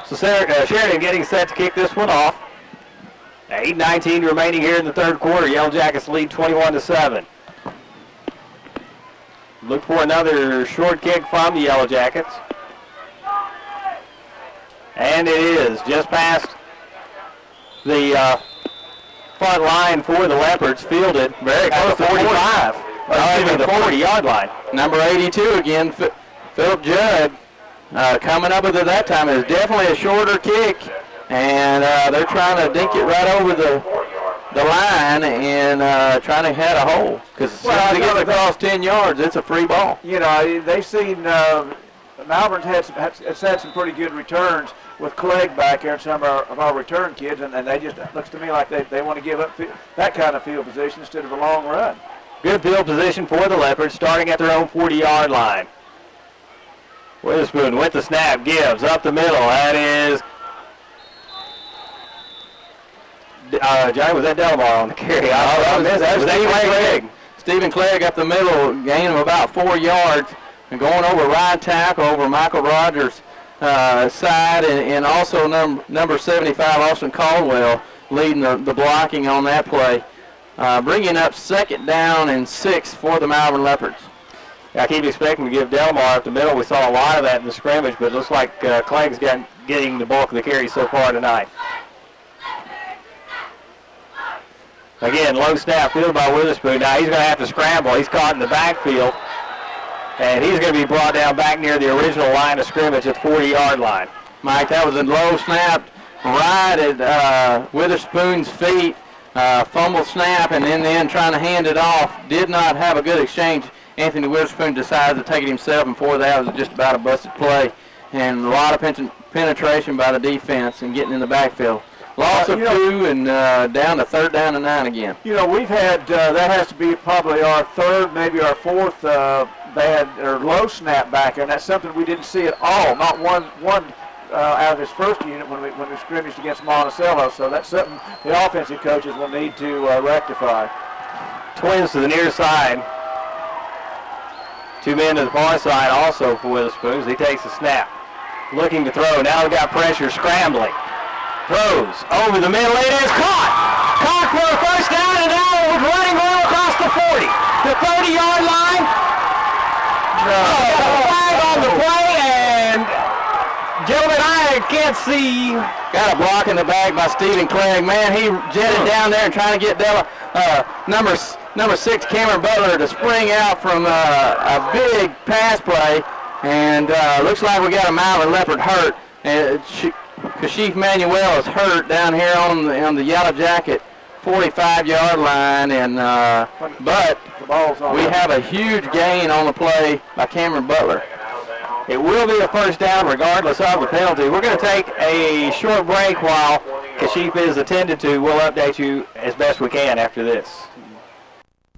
So Sheridan getting set to kick this one off. 8:19 remaining here in the third quarter. Yellowjackets lead 21-7. Look for another short kick from the Yellowjackets. And it is just past the front line for the Leopards, fielded very close to 45. The 40-yard line. Number 82 again, Philip Judd, coming up with it that time. It's definitely a shorter kick, and they're trying to dink it right over the line and trying to head a hole. Because as soon as they get across 10 yards, it's a free ball. You know, they've seen Malvern's had some pretty good returns with Clegg back there and some of our return kids, and they just, it looks to me like they want to give up that kind of field position instead of a long run. Good field position for the Leopards, starting at their own 40-yard line. Witherspoon with the snap, gives up the middle. That is Johnny, was that Delmar on the carry? That was Clegg. Stephen Clegg up the middle, gain of about 4 yards, and going over right tackle over Michael Rogers' side, and also number 75, Austin Caldwell, leading the blocking on that play. Bringing up 2nd down and 6 for the Malvern Leopards. I keep expecting to give Delmar up the middle. We saw a lot of that in the scrimmage, but it looks like Clegg's getting the bulk of the carry so far tonight. Again, low snap field by Witherspoon. Now he's going to have to scramble. He's caught in the backfield, and he's going to be brought down back near the original line of scrimmage at the 40-yard line. Mike, that was a low snap right at Witherspoon's feet. Fumble snap, and in the end trying to hand it off. Did not have a good exchange. Anthony Witherspoon decided to take it himself, and before that was just about a busted play. And a lot of penetration by the defense and getting in the backfield. Loss of 2 and down to 3rd down and 9 again. You know, we've had, that has to be probably our 3rd, maybe our 4th bad or low snap back there, and that's something we didn't see at all. Not one out of his first unit when we scrimmaged against Monticello. So that's something the offensive coaches will need to rectify. Twins to the near side. 2 men to the far side also for Witherspoon. He takes a snap. Looking to throw. Now we've got pressure scrambling. Throws over the middle. It is caught. Caught for a first down, and now it's running well across the 40. The 30-yard line. Flag on the play, and gentlemen, I can't see. Got a block in the back by Stephen Clegg. Man, he jetted down there and trying to get number 6 Cameron Butler to spring out from a big pass play, and looks like we got a Malvern Leopard hurt. Kashif Manuel is hurt down here on the Yellowjacket 45-yard line, and but we have a huge gain on the play by Cameron Butler. It will be a first down regardless of the penalty. We're going to take a short break while Kashif is attended to. We'll update you as best we can after this.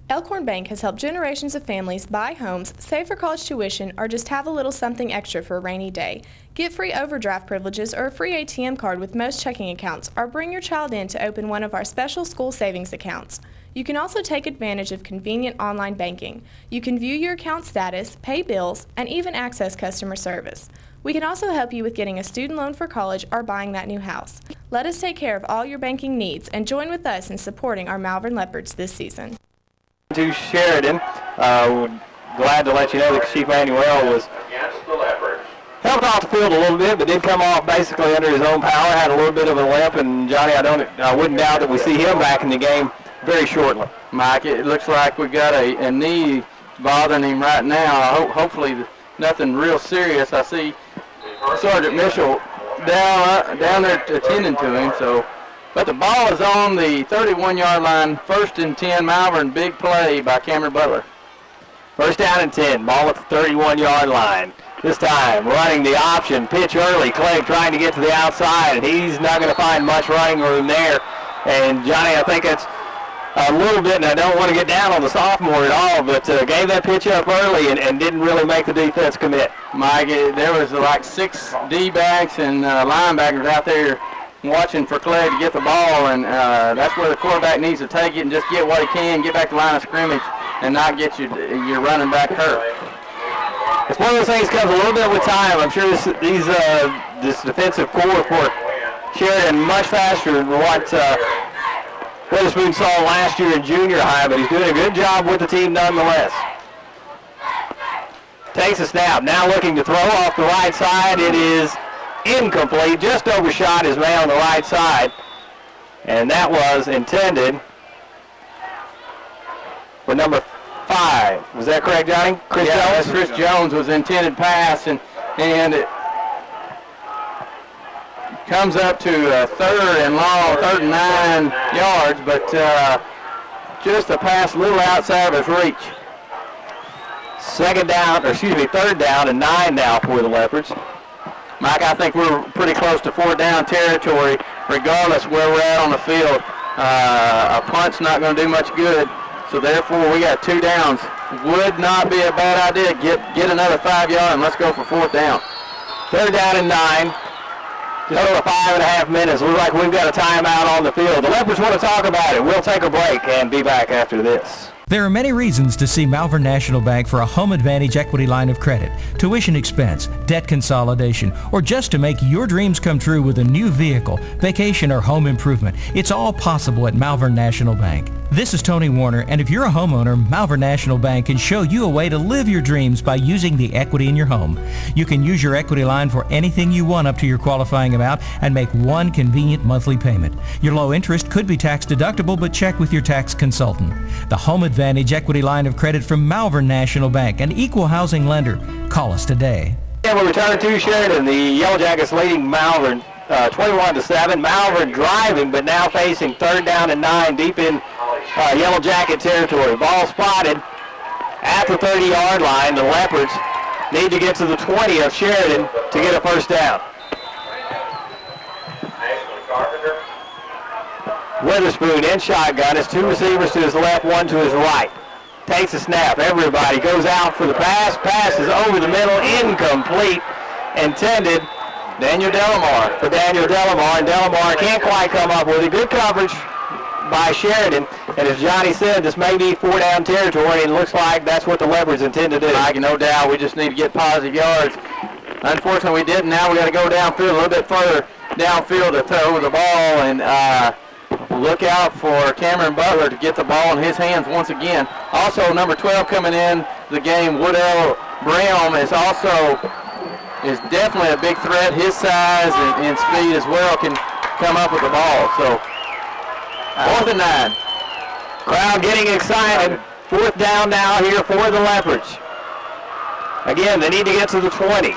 Elkhorn Bank has helped generations of families buy homes, save for college tuition, or just have a little something extra for a rainy day. Get free overdraft privileges or a free ATM card with most checking accounts, or bring your child in to open one of our special school savings accounts. You can also take advantage of convenient online banking. You can view your account status, pay bills, and even access customer service. We can also help you with getting a student loan for college or buying that new house. Let us take care of all your banking needs and join with us in supporting our Malvern Leopards this season. To Sheridan, glad to let you know that Kashif Manuel was helped off the field a little bit, but did come off basically under his own power. Had a little bit of a limp, and Johnny, I wouldn't doubt that we see him back in the game very shortly. Mike, it looks like we got a knee bothering him right now. Hopefully nothing real serious. I see Sergeant Mitchell down there attending to him. So, but the ball is on the 31-yard line. 1st and 10, Malvern. Big play by Cameron Butler. First down and 10. Ball at the 31-yard line. This time running the option. Pitch early. Clegg trying to get to the outside, and he's not going to find much running room there. And Johnny, I think it's a little bit, and I don't want to get down on the sophomore at all, but gave that pitch up early and didn't really make the defense commit. Mike, there was like 6 D-backs and linebackers out there watching for Clegg to get the ball, and that's where the quarterback needs to take it and just get what he can, get back to the line of scrimmage, and not get your running back hurt. It's one of those things comes a little bit with time. I'm sure this defensive core for Sheridan much faster than what Witherspoon saw last year in junior high, but he's doing a good job with the team nonetheless. Takes a snap, now looking to throw off the right side. It is incomplete, just overshot his man on the right side, and that was intended for number 5. Was that correct, Johnny? Chris Jones? Chris Jones was intended pass, and it comes up to 3rd and long, 3rd and 9 yards, but just a pass a little outside of his reach. 3rd down and 9 now for the Leopards. Mike, I think we're pretty close to 4th down territory, regardless where we're at on the field. A punt's not going to do much good, so therefore we got 2 downs. Would not be a bad idea. Get another 5 yards and let's go for 4th down. 3rd down and 9. Just over 5.5 minutes. Looks like we've got a timeout on the field. The Leopards want to talk about it. We'll take a break and be back after this. There are many reasons to see Malvern National Bank for a Home Advantage Equity Line of Credit, tuition expense, debt consolidation, or just to make your dreams come true with a new vehicle, vacation, or home improvement. It's all possible at Malvern National Bank. This is Tony Warner, and if you're a homeowner, Malvern National Bank can show you a way to live your dreams by using the equity in your home. You can use your equity line for anything you want up to your qualifying amount and make one convenient monthly payment. Your low interest could be tax deductible, but check with your tax consultant. The Home Advantage Equity Line of Credit from Malvern National Bank, an equal housing lender. Call us today. And we'll return to Sheridan. The Yellowjackets leading Malvern 21-7. Malvern driving, but now facing 3rd down and 9 deep in Yellowjacket territory. Ball spotted at the 30-yard line. The Leopards need to get to the 20 of Sheridan to get a first down. Witherspoon in shotgun. It's 2 receivers to his left, 1 to his right. Takes a snap. Everybody goes out for the pass. Pass is over the middle. Incomplete. Intended Daniel Delamar for Daniel Delamar. And Delamar can't quite come up with it. Good coverage by Sheridan. And as Johnny said, this may be 4-down territory, and it looks like that's what the Leopards intend to do. Mike, no doubt. We just need to get positive yards. Unfortunately, we didn't. Now we got to go downfield, a little bit further downfield to throw the ball, and look out for Cameron Butler to get the ball in his hands once again. Also, number 12 coming in the game, Woodell Brown, is definitely a big threat. His size and speed as well can come up with the ball. So, 4th and 9. Crowd getting excited. 4th down now here for the Leopards. Again, they need to get to the 20.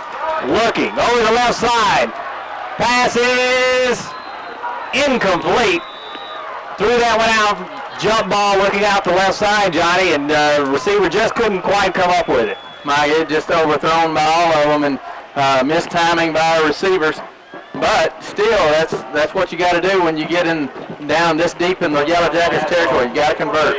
Looking over the left side. Pass is incomplete. Threw that one out. Jump ball looking out the left side, Johnny, and receiver just couldn't quite come up with it. Mike, it just overthrown by all of them, and missed timing by our receivers. But still, that's what you got to do when you get down this deep in the Yellowjackets territory. You got to convert.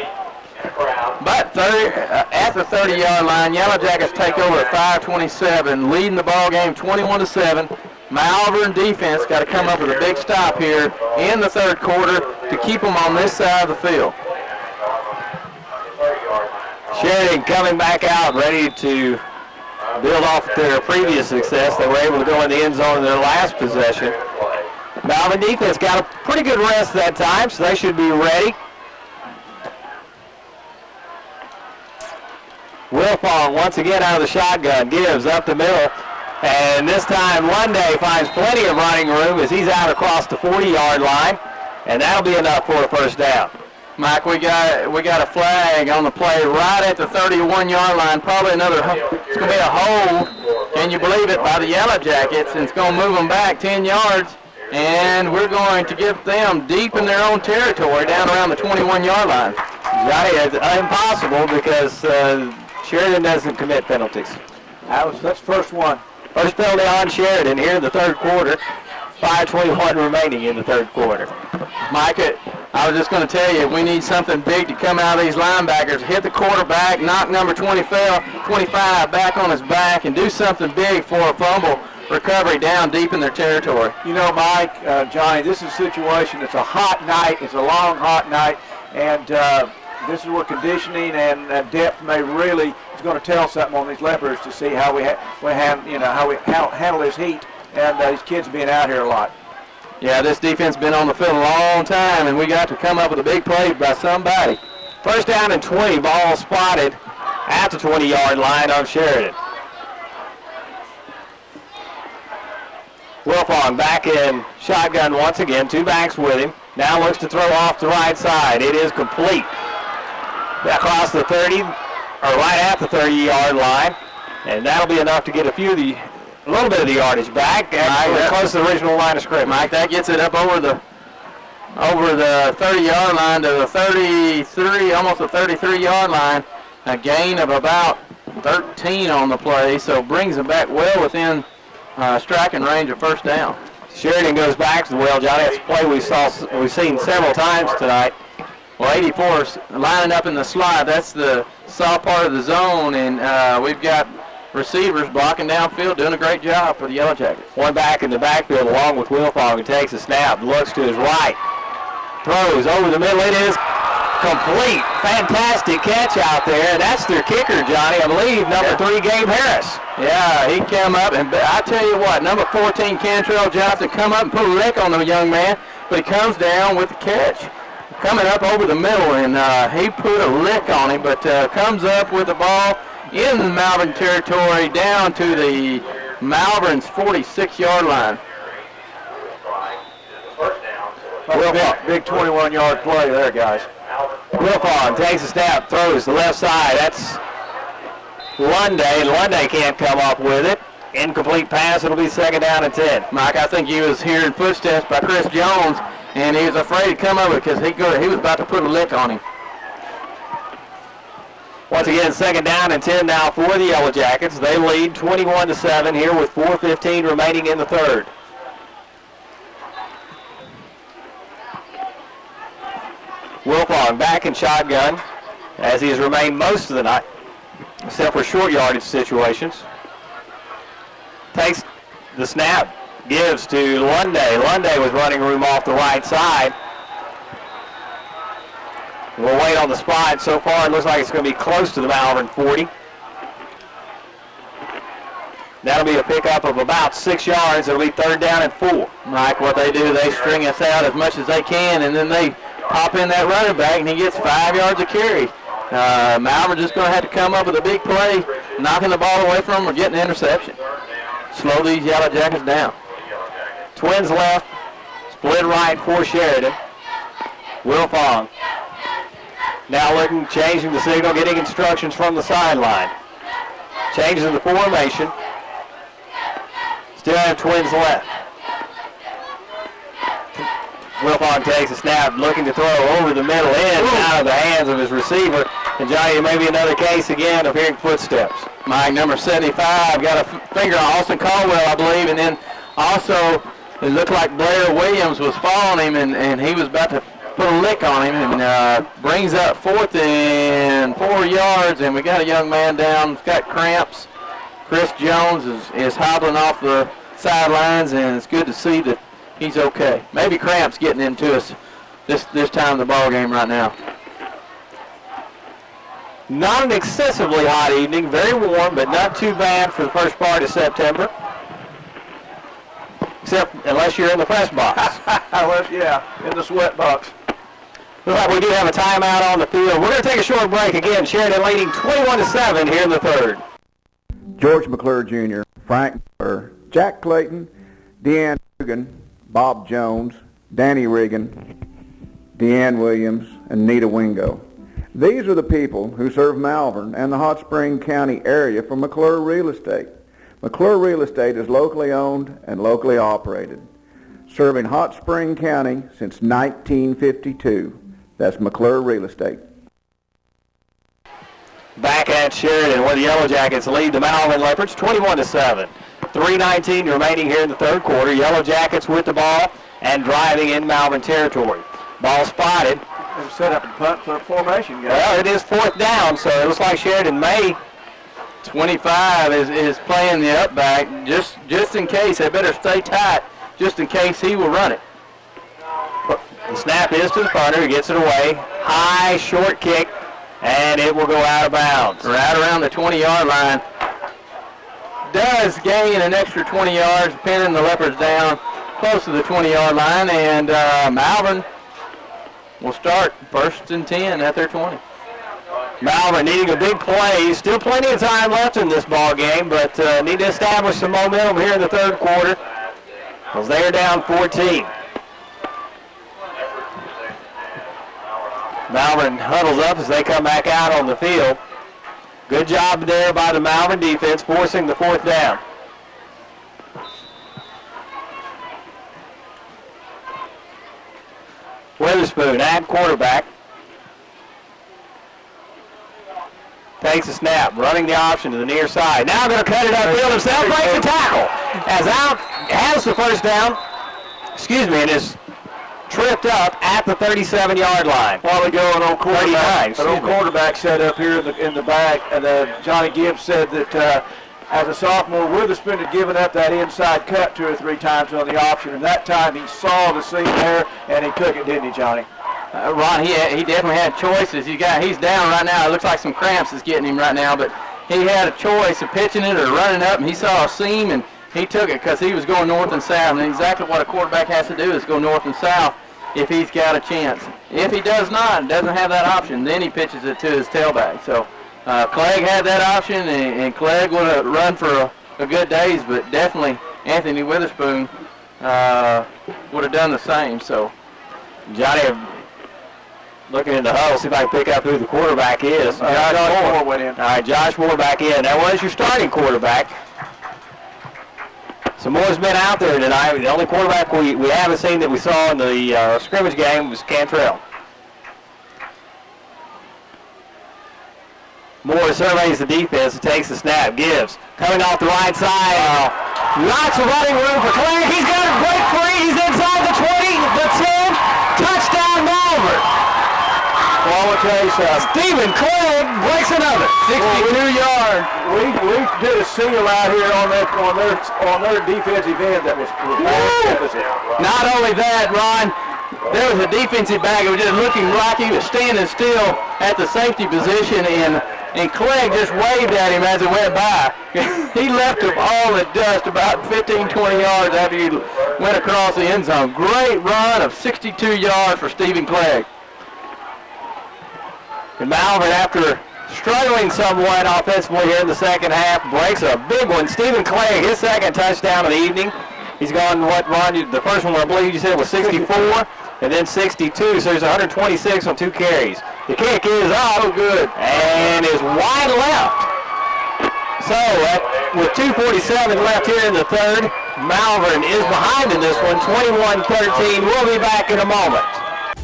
But at the 30-yard line, Yellowjackets take over at 5:27, leading the ball game 21-7. Malvern defense got to come up with a big stop here in the 3rd quarter to keep them on this side of the field. Sheridan coming back out, ready to build off their previous success. They were able to go in the end zone in their last possession. Malvern defense got a pretty good rest that time, so they should be ready. Wilfong once again out of the shotgun, gives up the middle. And this time Lunday finds plenty of running room as he's out across the 40-yard line. And that'll be enough for a first down. Mike, we got a flag on the play right at the 31-yard line. Probably it's going to be a hold, can you believe it, by the Yellowjackets. And it's going to move them back 10 yards. And we're going to get them deep in their own territory down around the 21-yard line. Johnny, it's impossible because Sheridan doesn't commit penalties. That's first one. First penalty on Sheridan here in the 3rd quarter. 5:21 remaining in the 3rd quarter. Mike, I was just going to tell you, we need something big to come out of these linebackers. Hit the quarterback, knock number 25 back on his back, and do something big for a fumble recovery down deep in their territory. You know, Mike, Johnny, this is a situation. It's a hot night. It's a long, hot night. And this is where conditioning and depth may really is going to tell something on these Leopards to see how we handle this heat and these kids being out here a lot. Yeah, this defense been on the field a long time, and we got to come up with a big play by somebody. First down and 20, ball spotted at the 20-yard line on Sheridan. Wilfong back in shotgun once again, 2 backs with him. Now looks to throw off the right side. It is complete. Across the 30, or right at the 30-yard line, and that'll be enough to get a little bit of the yardage back, actually close to the original line of scrimmage. Mike, that gets it up over the 30-yard line to the 33, almost the 33-yard line. A gain of about 13 on the play, so brings them back well within striking range of first down. Sheridan goes back to the well, Johnny. That's a play we've seen several times tonight. Well, 84 is lining up in the slot. That's the soft part of the zone, and we've got receivers blocking downfield, doing a great job for the Yellowjackets. One back in the backfield along with Wilfong, who takes a snap, looks to his right, throws over the middle. It is complete. Fantastic catch out there. That's their kicker, Johnny, I believe, number 3, Gabe Harris. Yeah, he came up, and I tell you what, number 14, Cantrell Johnson, come up and put a lick on the young man, but he comes down with the catch. coming up over the middle, and he put a lick on him, but comes up with the ball in the Malvern territory down to the Malvern's 46-yard line. Big 21-yard play there, guys. Wilfong takes a snap, throws the left side. That's Lunday. Lunday can't come up with it. Incomplete pass. It'll be 2nd down and 10. Mike, I think he was hearing footsteps by Chris Jones, and he was afraid to come over because he was about to put a lick on him. Once again, 2nd down and 10 now for the Yellowjackets. They lead 21-7 here with 4:15 remaining in the third. Wilfong back in shotgun, as he has remained most of the night, except for short yardage situations. Takes the snap, gives to Lunday. Lunday was running room off the right side. We'll wait on the spot. So far, it looks like it's going to be close to the Malvern 40. That'll be a pickup of about 6 yards. It'll be 3rd down and 4. Mike, what they do, they string us out as much as they can, and then they pop in that running back, and he gets 5 yards of carry. Malvern just going to have to come up with a big play, knocking the ball away from him or getting an interception. Slow these Yellowjackets down. Twins left, split right for Sheridan. Wilfong now looking, changing the signal, getting instructions from the sideline. Changes the formation. Still have Twins left. Wilfong takes a snap, looking to throw over the middle end, out of the hands of his receiver. And Johnny, maybe another case again of hearing footsteps. Mike, number 75, got a finger on Austin Caldwell, I believe, and then also it looked like Blair Williams was following him, and he was about to put a lick on him, and brings up 4th and 4 yards, and we got a young man down, got cramps. Chris Jones is hobbling off the sidelines, and it's good to see that he's okay. Maybe cramps getting into us this time of the ball game right now. Not an excessively hot evening, very warm, but not too bad for the first part of September. Except unless you're in the press box. In the sweat box. Looks like we do have a timeout on the field. We're going to take a short break again. Sheridan leading 21-7 here in the third. George McClure Jr., Frank Miller, Jack Clayton, Deanne Dugan, Bob Jones, Danny Regan, Deanne Williams, and Nita Wingo. These are the people who serve Malvern and the Hot Spring County area for McClure Real Estate. McClure Real Estate is locally owned and locally operated, serving Hot Spring County since 1952. That's McClure Real Estate. Back at Sheridan, where the Yellowjackets lead the Malvern Leopards 21-7. 3:19 remaining here in the third quarter. Yellowjackets with the ball and driving in Malvern territory. Ball spotted. They've set up a punt for formation, guys. Well, it is 4th down, so it looks like Sheridan may. 25 is playing the up back just in case. They better stay tight just in case he will run it. The snap is to the punter. He gets it away. High, short kick, and it will go out of bounds. Right around the 20-yard line. Does gain an extra 20 yards, pinning the Leopards down close to the 20-yard line, and Malvern will start 1st and 10 at their 20. Malvern needing a big play. Still plenty of time left in this ball game, but need to establish some momentum here in the third quarter, because they are down 14. Malvern huddles up as they come back out on the field. Good job there by the Malvern defense, forcing the 4th down. Witherspoon at quarterback. Takes a snap, running the option to the near side. Now going to cut it upfield himself, breaks the tackle. As out, has the 1st down, and is tripped up at the 37-yard line. While ago, an old quarterback set up here in the back, and Johnny Gibbs said that as a sophomore, Witherspoon had given up that inside cut 2 or 3 times on the option, and that time he saw the seam there, and he took it, didn't he, Johnny? Ron, he definitely had choices. He's down right now. It looks like some cramps is getting him right now, but he had a choice of pitching it or running up, and he saw a seam, and he took it because he was going north and south, and exactly what a quarterback has to do is go north and south. if he's got a chance. If he does not, doesn't have that option, then he pitches it to his tailback. So Clegg had that option, and Clegg would have run for a good days, but definitely Anthony Witherspoon would have done the same. So Johnny looking in the huddle, see if I can pick up who the quarterback is. Josh Moore went in. All right, Josh Moore back in. That was your starting quarterback. So Moore's been out there tonight. The only quarterback we haven't seen that we saw in the scrimmage game was Cantrell. Moore surveys the defense, takes the snap, gives. Coming off the right side. Lots of running room for Clegg. He's got a break free. He's inside the 20, the 10. Touchdown, Malvern. Well, okay, Stephen Clegg breaks another 62 yards. We did a seal out here on their defensive end that was not only that, Ron, there was a defensive back who was just looking like he was standing still at the safety position, and Clegg just waved at him as it went by. He left him all in dust about 15, 20 yards after he went across the end zone. Great run of 62 yards for Stephen Clegg. And Malvern, after struggling somewhat offensively here in the second half, breaks a big one. Stephen Clegg, his second touchdown of the evening. He's gone, what, Ron, the first one I believe you said was 64, and then 62, so there's 126 on 2 carries. The kick is up, good, and is wide left. So, with 2:47 left here in the third, Malvern is behind in this one, 21-13. We'll be back in a moment.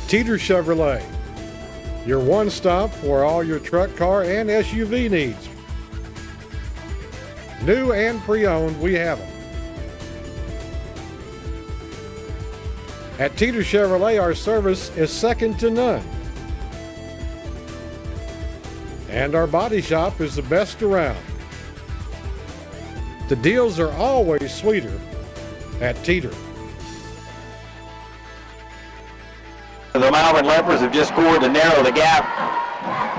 Teeter Chevrolet, your one stop for all your truck, car, and SUV needs. New and pre-owned, we have them. At Teeter Chevrolet, our service is second to none. And our body shop is the best around. The deals are always sweeter at Teeter. The Malvern Leopards have just scored to narrow the gap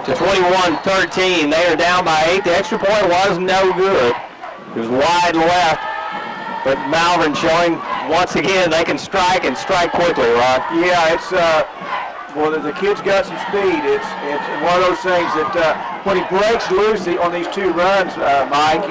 to 21-13. They are down by 8. The extra point was no good. It was wide left. But Malvern showing once again they can strike and strike quickly, Rod. Yeah, it's well, the kid's got some speed. It's one of those things that when he breaks loose on these 2 runs, Mike,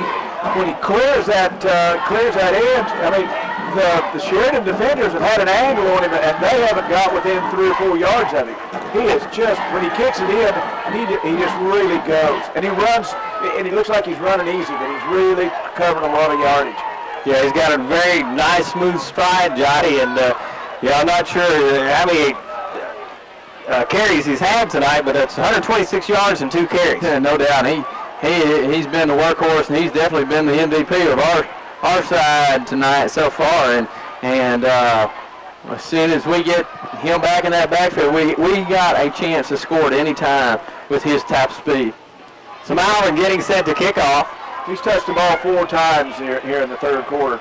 when he clears that edge, I mean, the Sheridan defenders have had an angle on him, and they haven't got within 3 or 4 yards of him. He is just, when he kicks it in, he just really goes. And he runs, and he looks like he's running easy, but he's really covering a lot of yardage. Yeah, he's got a very nice, smooth stride, Johnny, and I'm not sure how many carries he's had tonight, but it's 126 yards and 2 carries. Yeah, no doubt. He's been the workhorse, and he's definitely been the MVP of our side tonight so far, and as soon as we get him back in that backfield, we got a chance to score at any time with his top speed. So Malvern getting set to kick off. He's touched the ball 4 times here in the third quarter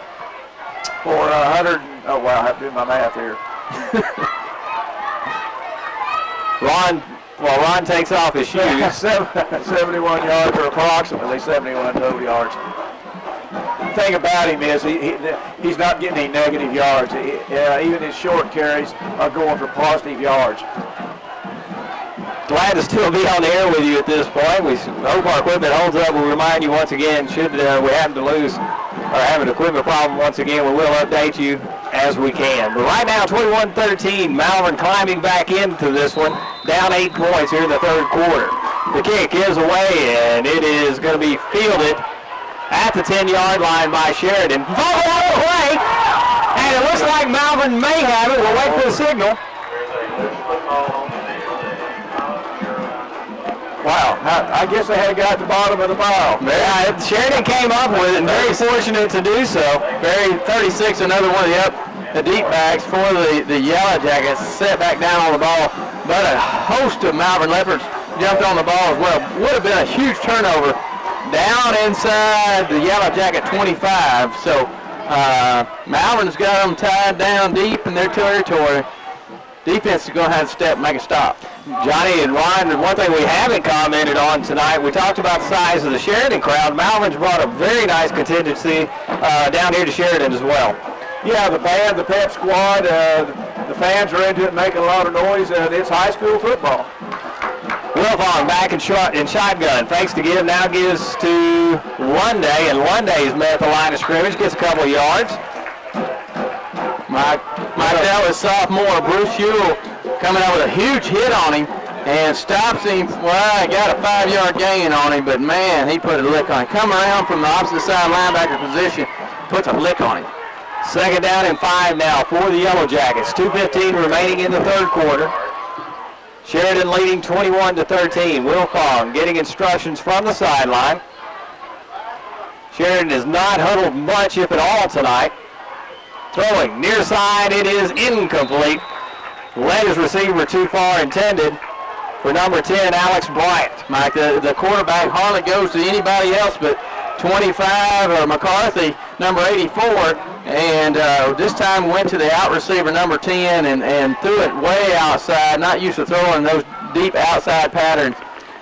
for 100. Oh wow, I have to do my math here. Ron takes off his shoes. 71 yards, or approximately 71 total yards. The thing about him is he's not getting any negative yards. Even his short carries are going for positive yards. Glad to still be on the air with you at this point. We hope our equipment holds up. We'll remind you once again, should we happen to lose or have an equipment problem once again, we will update you as we can. But right now, 21-13, Malvern climbing back into this one, down 8 points here in the third quarter. The kick is away, and it is going to be fielded at the 10-yard line by Sheridan. Fumble out of the way, and it looks like Malvern may have it. We'll wait for the signal. Wow, I guess they had a guy at the bottom of the pile. Yeah, Sheridan came up with it, and very fortunate to do so. Very 36, another one of the deep backs for the Yellowjackets, set back down on the ball. But a host of Malvern Leopards jumped on the ball as well. Would have been a huge turnover down inside the Yellowjacket 25. So Malvern's got them tied down deep in their territory. Defense is going to have to step and make a stop. Johnny and Ron, one thing we haven't commented on tonight, we talked about the size of the Sheridan crowd. Malvern's brought a very nice contingency down here to Sheridan as well. Yeah, the band, the pep squad, The fans are into it, making a lot of noise, and it's high school football. Wilfong back in shotgun. Fakes to give, now gives to Lunday, and Lunday's met at the line of scrimmage, gets a couple of yards. Mike Dallas sophomore Bruce Hewell coming out with a huge hit on him and stops him. Well, he got a 5-yard gain on him, but man, he put a lick on him. Come around from the opposite side linebacker position, puts a lick on him. 2nd down and 5 now for the Yellowjackets. 2:15 remaining in the third quarter. Sheridan leading 21-13. Wilfong getting instructions from the sideline. Sheridan has not huddled much, if at all, tonight. Throwing near side, it is incomplete. Led his receiver too far intended for number 10, Alex Bryant. Mike, the quarterback hardly goes to anybody else but 25 or McCarthy, number 84, and this time went to the out receiver, number 10, and threw it way outside. Not used to throwing those deep outside patterns,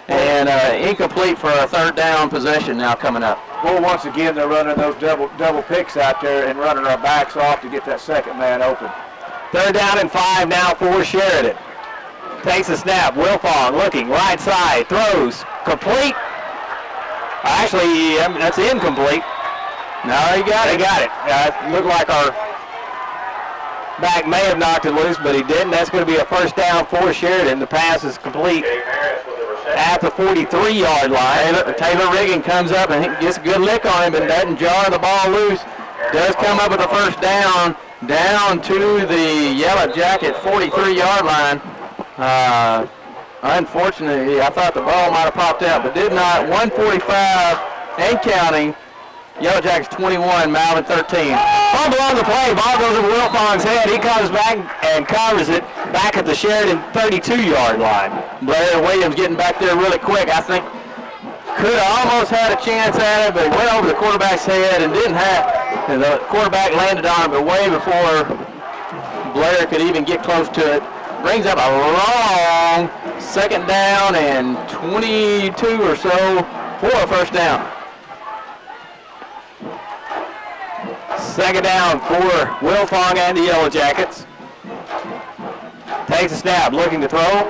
and incomplete for a 3rd down possession now coming up. Well, once again, they're running those double picks out there and running our backs off to get that second man open. 3rd down and 5 now for Sheridan. Takes a snap. Wilfong looking right side. Throws. Complete. Actually, that's incomplete. No, he got it. They got it. Looked like our back may have knocked it loose, but he didn't. That's going to be a 1st down for Sheridan. The pass is complete at the 43-yard line. Taylor Riggin comes up and he gets a good lick on him, but doesn't jar the ball loose. Does come up with a 1st down to the Yellowjacket 43-yard line. Unfortunately, I thought the ball might have popped out, but did not. 145 and counting. Yellowjackets 21, Malvern 13. Fumble on the play. Ball goes over Wilfong's head. He comes back and covers it back at the Sheridan 32-yard line. Blair Williams getting back there really quick. I think could have almost had a chance at it, but went over the quarterback's head and didn't have. And the quarterback landed on it, but way before Blair could even get close to it. Brings up a long 2nd down and 22 or so for a 1st down. 2nd down for Wilfong and the Yellowjackets. Takes a snap, looking to throw.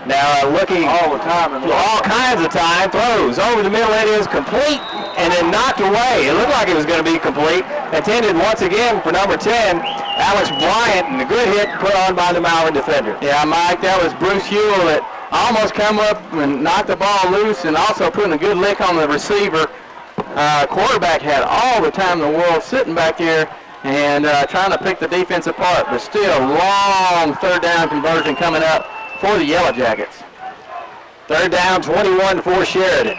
Now looking all the time, all kinds of time. Throws over the middle. It is complete and then knocked away. It looked like it was going to be complete. Intended once again for number 10, Alex Bryant, and a good hit put on by the Malvern defender. Yeah, Mike, that was Bruce Hewell that almost come up and knocked the ball loose, and also putting a good lick on the receiver. Quarterback had all the time in the world sitting back there and trying to pick the defense apart, but still long 3rd down conversion coming up for the Yellowjackets. 3rd down, 21 for Sheridan.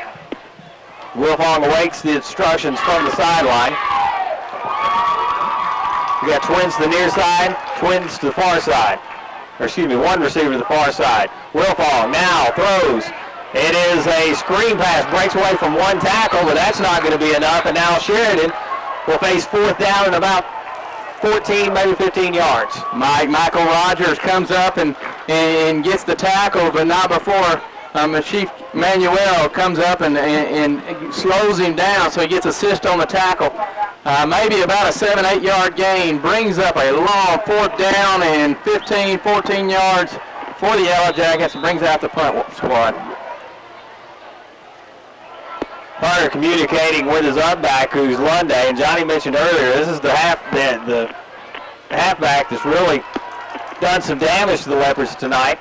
Wilfong awaits the instructions from the sideline. We got twins to the near side, twins to the far side. Or excuse me, one receiver to the far side. Wilfong now throws. It is a screen pass, breaks away from one tackle, but that's not going to be enough. And now Sheridan will face 4th down and about 14, maybe 15 yards. Michael Rogers comes up and gets the tackle, but not before Chief Manuel comes up and slows him down, so he gets assist on the tackle. Maybe about a 7-8 yard gain, brings up a long 4th down and 15, 14 yards for the Yellowjackets, and brings out the punt squad. Carter communicating with his up-back, who's Lunday, and Johnny mentioned earlier, this is the halfback that's really done some damage to the Leopards tonight.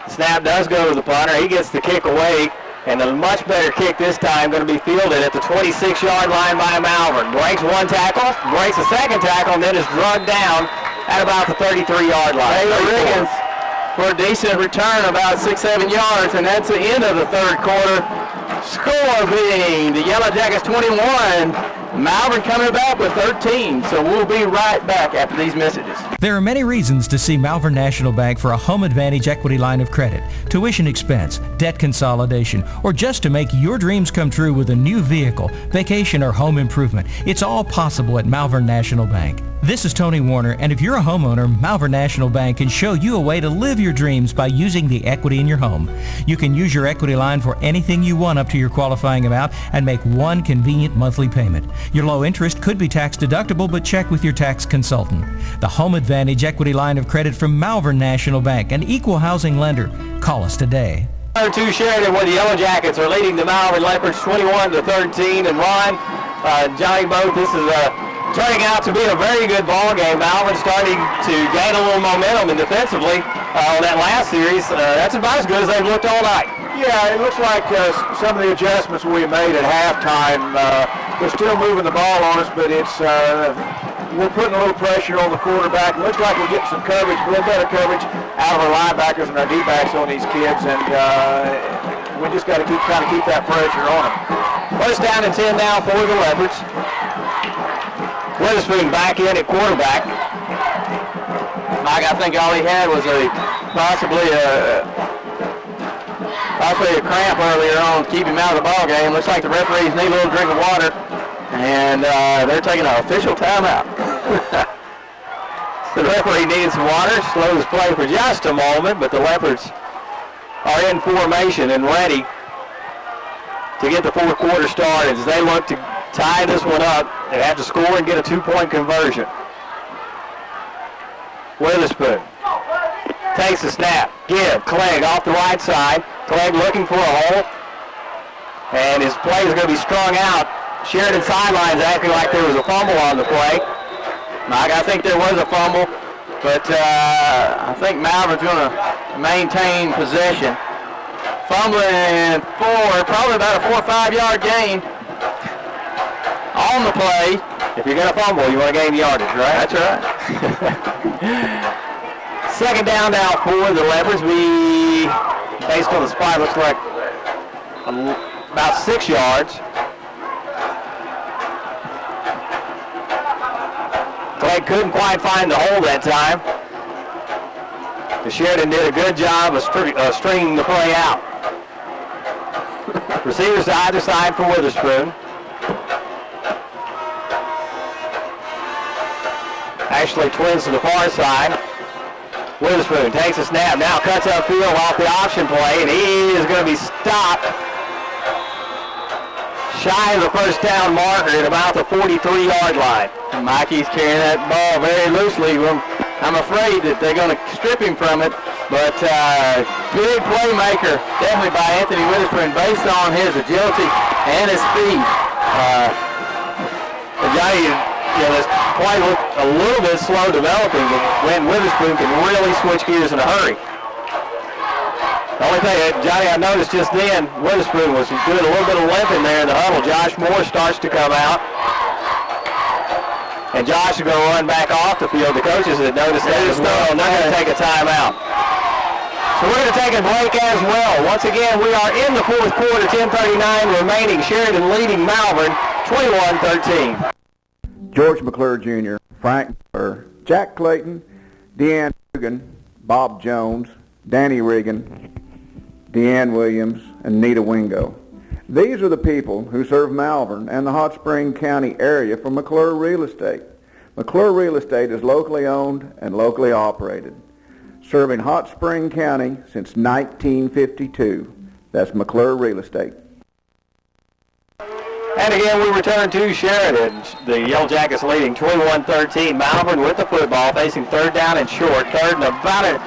Snap does go to the punter. He gets the kick away, and a much better kick this time going to be fielded at the 26-yard line by Malvern. Breaks one tackle, breaks a second tackle, and then is drugged down at about the 33-yard line. Taylor Riggins for a decent return, about 6-7 yards, and that's the end of the 3rd quarter. Score being the Yellowjackets 21, Malvern coming back with 13, so we'll be right back after these messages. There are many reasons to see Malvern National Bank for a Home Advantage equity line of credit, tuition expense, debt consolidation, or just to make your dreams come true with a new vehicle, vacation, or home improvement. It's all possible at Malvern National Bank. This is Tony Warner, and if you're a homeowner, Malvern National Bank can show you a way to live your dreams by using the equity in your home. You can use your equity line for anything you want up to your qualifying amount and make one convenient monthly payment. Your low interest could be tax deductible, but check with your tax consultant. The Home Advantage Equity Line of Credit from Malvern National Bank, an equal housing lender. Call us today. Number 2 Sheridan, where the Yellowjackets are leading the Malvern Leopards 21-13. And Ron, Johnny Both, this is turning out to be a very good ball game. Malvern starting to gain a little momentum, and defensively on that last series, that's about as good as they've looked all night. Yeah, it looks like some of the adjustments we made at halftime, they're still moving the ball on us, but it's we're putting a little pressure on the quarterback. It looks like we're getting some coverage, a little better coverage out of our linebackers and our D-backs on these kids, and we just got to keep that pressure on them. First down and 10 now for the Leopards. Witherspoon back in at quarterback. Mike, I think all he had was possibly a cramp earlier on to keep him out of the ball game. Looks like the referees need a little drink of water, and they're taking an official timeout. The referee needs some water, slows play for just a moment, but the Leopards are in formation and ready to get the fourth quarter started. As they look to tie this one up, they have to score and get a 2-point conversion. Witherspoon takes the snap. Clegg off the right side. Clegg looking for a hole. And his play is going to be strung out. Sheridan sidelines acting like there was a fumble on the play. Mike, I think there was a fumble, but I think Malvern's going to maintain possession. Fumbling for probably about a 4 or 5 yard gain on the play. If you're going to fumble, you want to gain yardage, right? That's right. Second down now for the Leopards. Based on the spot, looks like about 6 yards. Clegg couldn't quite find the hole that time. The Sheridan did a good job of stringing the play out. Receivers to either side for Witherspoon. Ashley twins to the far side. Witherspoon takes a snap, now cuts upfield off the option play, and he is going to be stopped shy of the first down marker at about the 43-yard line. And Mikey's carrying that ball very loosely. I'm afraid that they're going to strip him from it, but big playmaker, definitely by Anthony Witherspoon, based on his agility and his speed. Johnny, this play looked a little bit slow developing, but when Witherspoon can really switch gears in a hurry. The only thing, Johnny, I noticed just then, Witherspoon was doing a little bit of limping there in the huddle. Josh Moore starts to come out. And Josh is going to run back off the field. The coaches had noticed that as well. They're going to take a timeout. So we're going to take a break as well. Once again, we are in the fourth quarter, 10:39 remaining. Sheridan leading Malvern 21-13. George McClure Jr., Frank Miller, Jack Clayton, Deanne Dugan, Bob Jones, Danny Regan, Deanne Williams, and Nita Wingo. These are the people who serve Malvern and the Hot Spring County area for McClure Real Estate. McClure Real Estate is locally owned and locally operated, serving Hot Spring County since 1952. That's McClure Real Estate. And again, we return to Sheridan. The Yellowjackets leading 21-13. Malvern with the football, facing third down and short. Third and about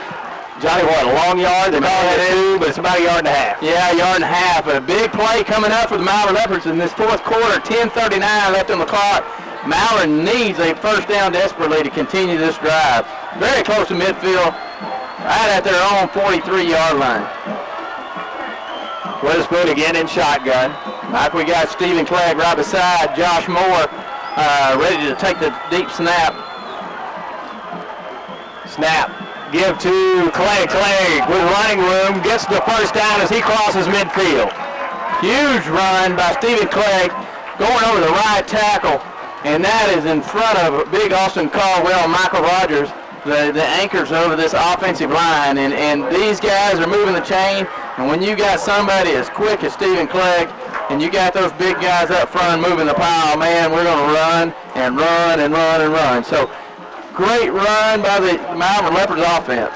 Johnny, a long yard? They're calling it 2, but it's about a yard and a half. Yeah, a yard and a half. But a big play coming up for the Malvern Leopards in this fourth quarter. 10:39 left on the clock. Malvern needs a first down desperately to continue this drive. Very close to midfield, right at their own 43-yard line. Witherspoon again in shotgun. Like we got Stephen Clegg right beside Josh Moore, ready to take the deep snap. Snap. Give to Clegg. Clegg with running room. Gets the first down as he crosses midfield. Huge run by Stephen Clegg going over the right tackle. And that is in front of big Austin Caldwell and Michael Rogers, the anchors over this offensive line. And these guys are moving the chain. And when you got somebody as quick as Stephen Clegg, and you got those big guys up front moving the pile, man, we're going to run and run and run and run. So great run by the Malvern Leopards offense.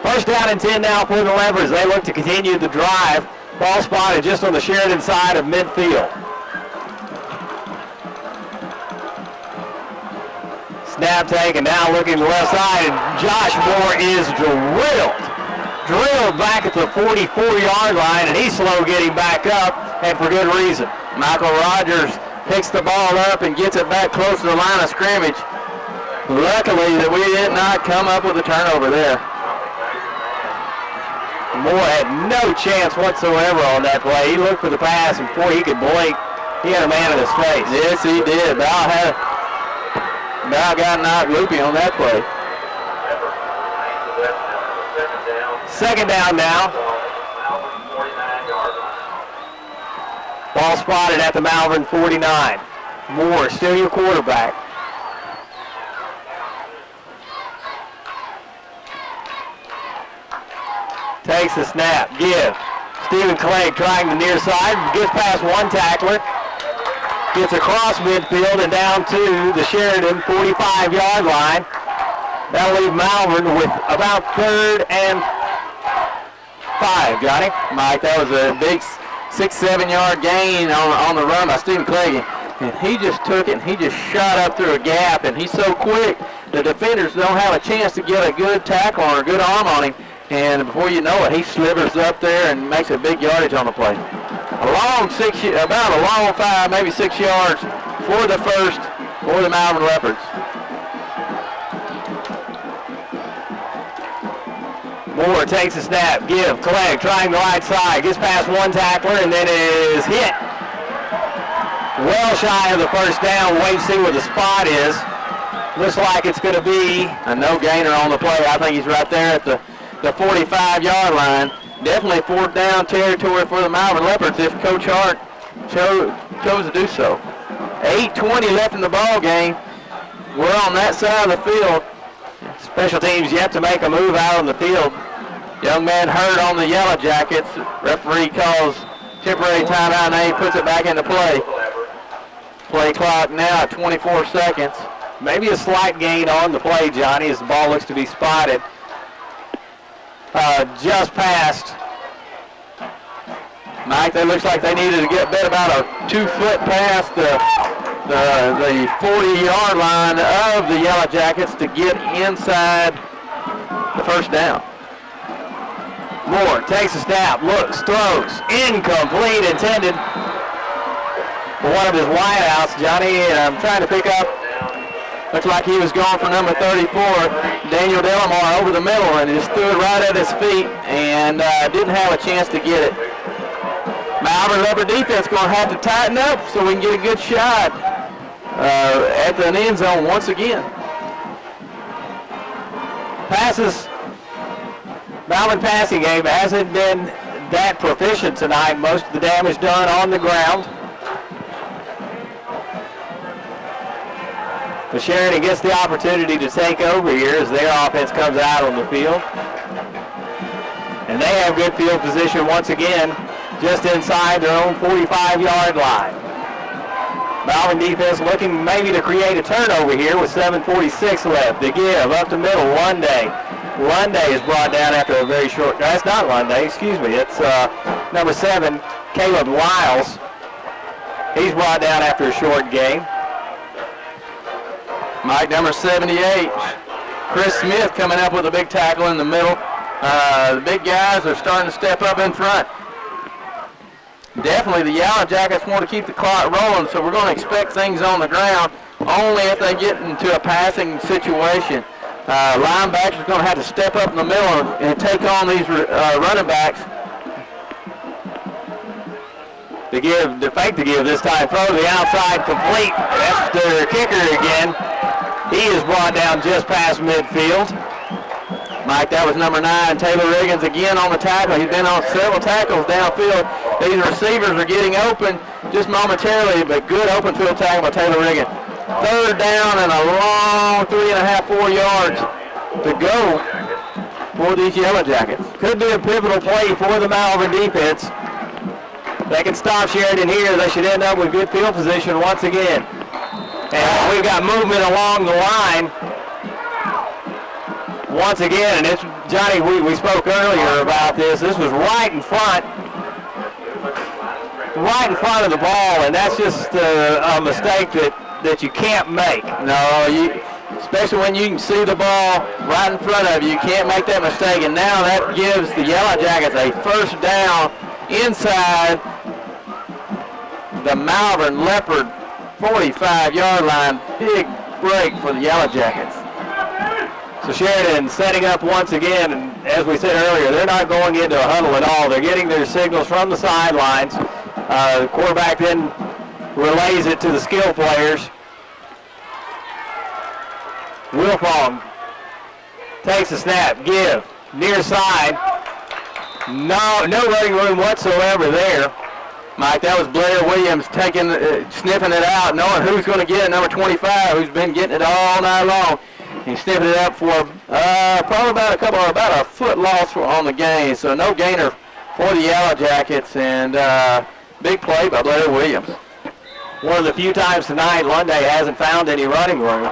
First down and 10 now for the Leopards. They look to continue the drive. Ball spotted just on the Sheridan side of midfield. Snap taken, now looking to the left side, and Josh Moore is drilled back at the 44-yard line, and he's slow getting back up, and for good reason. Michael Rogers picks the ball up and gets it back close to the line of scrimmage. Luckily that we did not come up with a turnover there. Moore had no chance whatsoever on that play. He looked for the pass, and before he could blink, he had a man in his face. Yes, he did. Now got knocked loopy on that play. Second down now. Ball spotted at the Malvern 49. Moore, still your quarterback. Takes the snap, give. Stephen Clegg trying the near side, gets past one tackler, gets across midfield and down to the Sheridan 45-yard line. That'll leave Malvern with about 3rd and 5, Johnny. Mike, that was a big 6-7 yard gain on the run by Stephen Clegg. And he just took it and he just shot up through a gap, and he's so quick, the defenders don't have a chance to get a good tackle or a good arm on him. And before you know it, he slivers up there and makes a big yardage on the play. About a long 5, maybe 6 yards for the first for the Malvern Leopards. Moore takes a snap, give, Clegg trying the right side, gets past one tackler and then is hit. Well shy of the first down. Wait to see where the spot is. Looks like it's going to be a no gainer on the play. I think he's right there at the 45-yard line. Definitely 4th down territory for the Malvern Leopards if Coach Hart chose to do so. 8:20 left in the ball game. We're on that side of the field. Special teams yet to make a move out on the field. Young man hurt on the Yellowjackets. Referee calls temporary timeout and he puts it back into play. Play clock now at 24 seconds. Maybe a slight gain on the play, Johnny, as the ball looks to be spotted. Just past. Mike, that looks like they needed to get about a 2-foot past the 40-yard line of the Yellowjackets to get inside the first down. Moore takes a snap, looks, throws, incomplete, intended for one of his wideouts, Johnny, and I'm trying to pick up. Looks like he was going for number 34, Daniel Delamar, over the middle, and just threw it right at his feet and didn't have a chance to get it. Malvern Leopard defense going to have to tighten up so we can get a good shot at the end zone once again. Passes. Malvern passing game hasn't been that proficient tonight. Most of the damage done on the ground. But Sheridan gets the opportunity to take over here as their offense comes out on the field. And they have good field position once again, just inside their own 45-yard line. Malvern defense looking maybe to create a turnover here with 7:46 left. To give up the middle, Lunday. Lunday is brought down after a very short, that's not Lunday, excuse me. It's number 7, Caleb Wiles. He's brought down after a short game. Mike, number 78, Chris Smith coming up with a big tackle in the middle. The big guys are starting to step up in front. Definitely the Yellowjackets want to keep the clock rolling, so we're going to expect things on the ground only if they get into a passing situation. Linebackers are going to have to step up in the middle and take on these running backs. The fake to give this time. Throw to the outside, complete. That's their kicker again. He is brought down just past midfield. Mike, that was number 9, Taylor Riggins again on the tackle. He's been on several tackles downfield. These receivers are getting open just momentarily, but good open field tackle by Taylor Riggins. 3rd down and a long 3.5, 4 yards to go for these Yellowjackets. Could be a pivotal play for the Malvern defense. They can stop Sheridan here. They should end up with good field position once again. And we've got movement along the line. once again, and it's, Johnny, we spoke earlier about this. This was right in front of the ball, and that's just a mistake that you can't make. No, especially when you can see the ball right in front of you, you can't make that mistake. And now that gives the Yellowjackets a first down inside the Malvern Leopard 45-yard line. Big break for the Yellowjackets. So Sheridan setting up once again, and as we said earlier, they're not going into a huddle at all. They're getting their signals from the sidelines. The quarterback then relays it to the skill players. Wilfong takes a snap, give, near side. No running room whatsoever there. Mike, that was Blair Williams sniffing it out, knowing who's going to get it, number 25, who's been getting it all night long. He sniffed it up for probably about a foot loss on the gain, so no gainer for the Yellowjackets, and big play by Blair Williams. One of the few times tonight Lundy hasn't found any running room.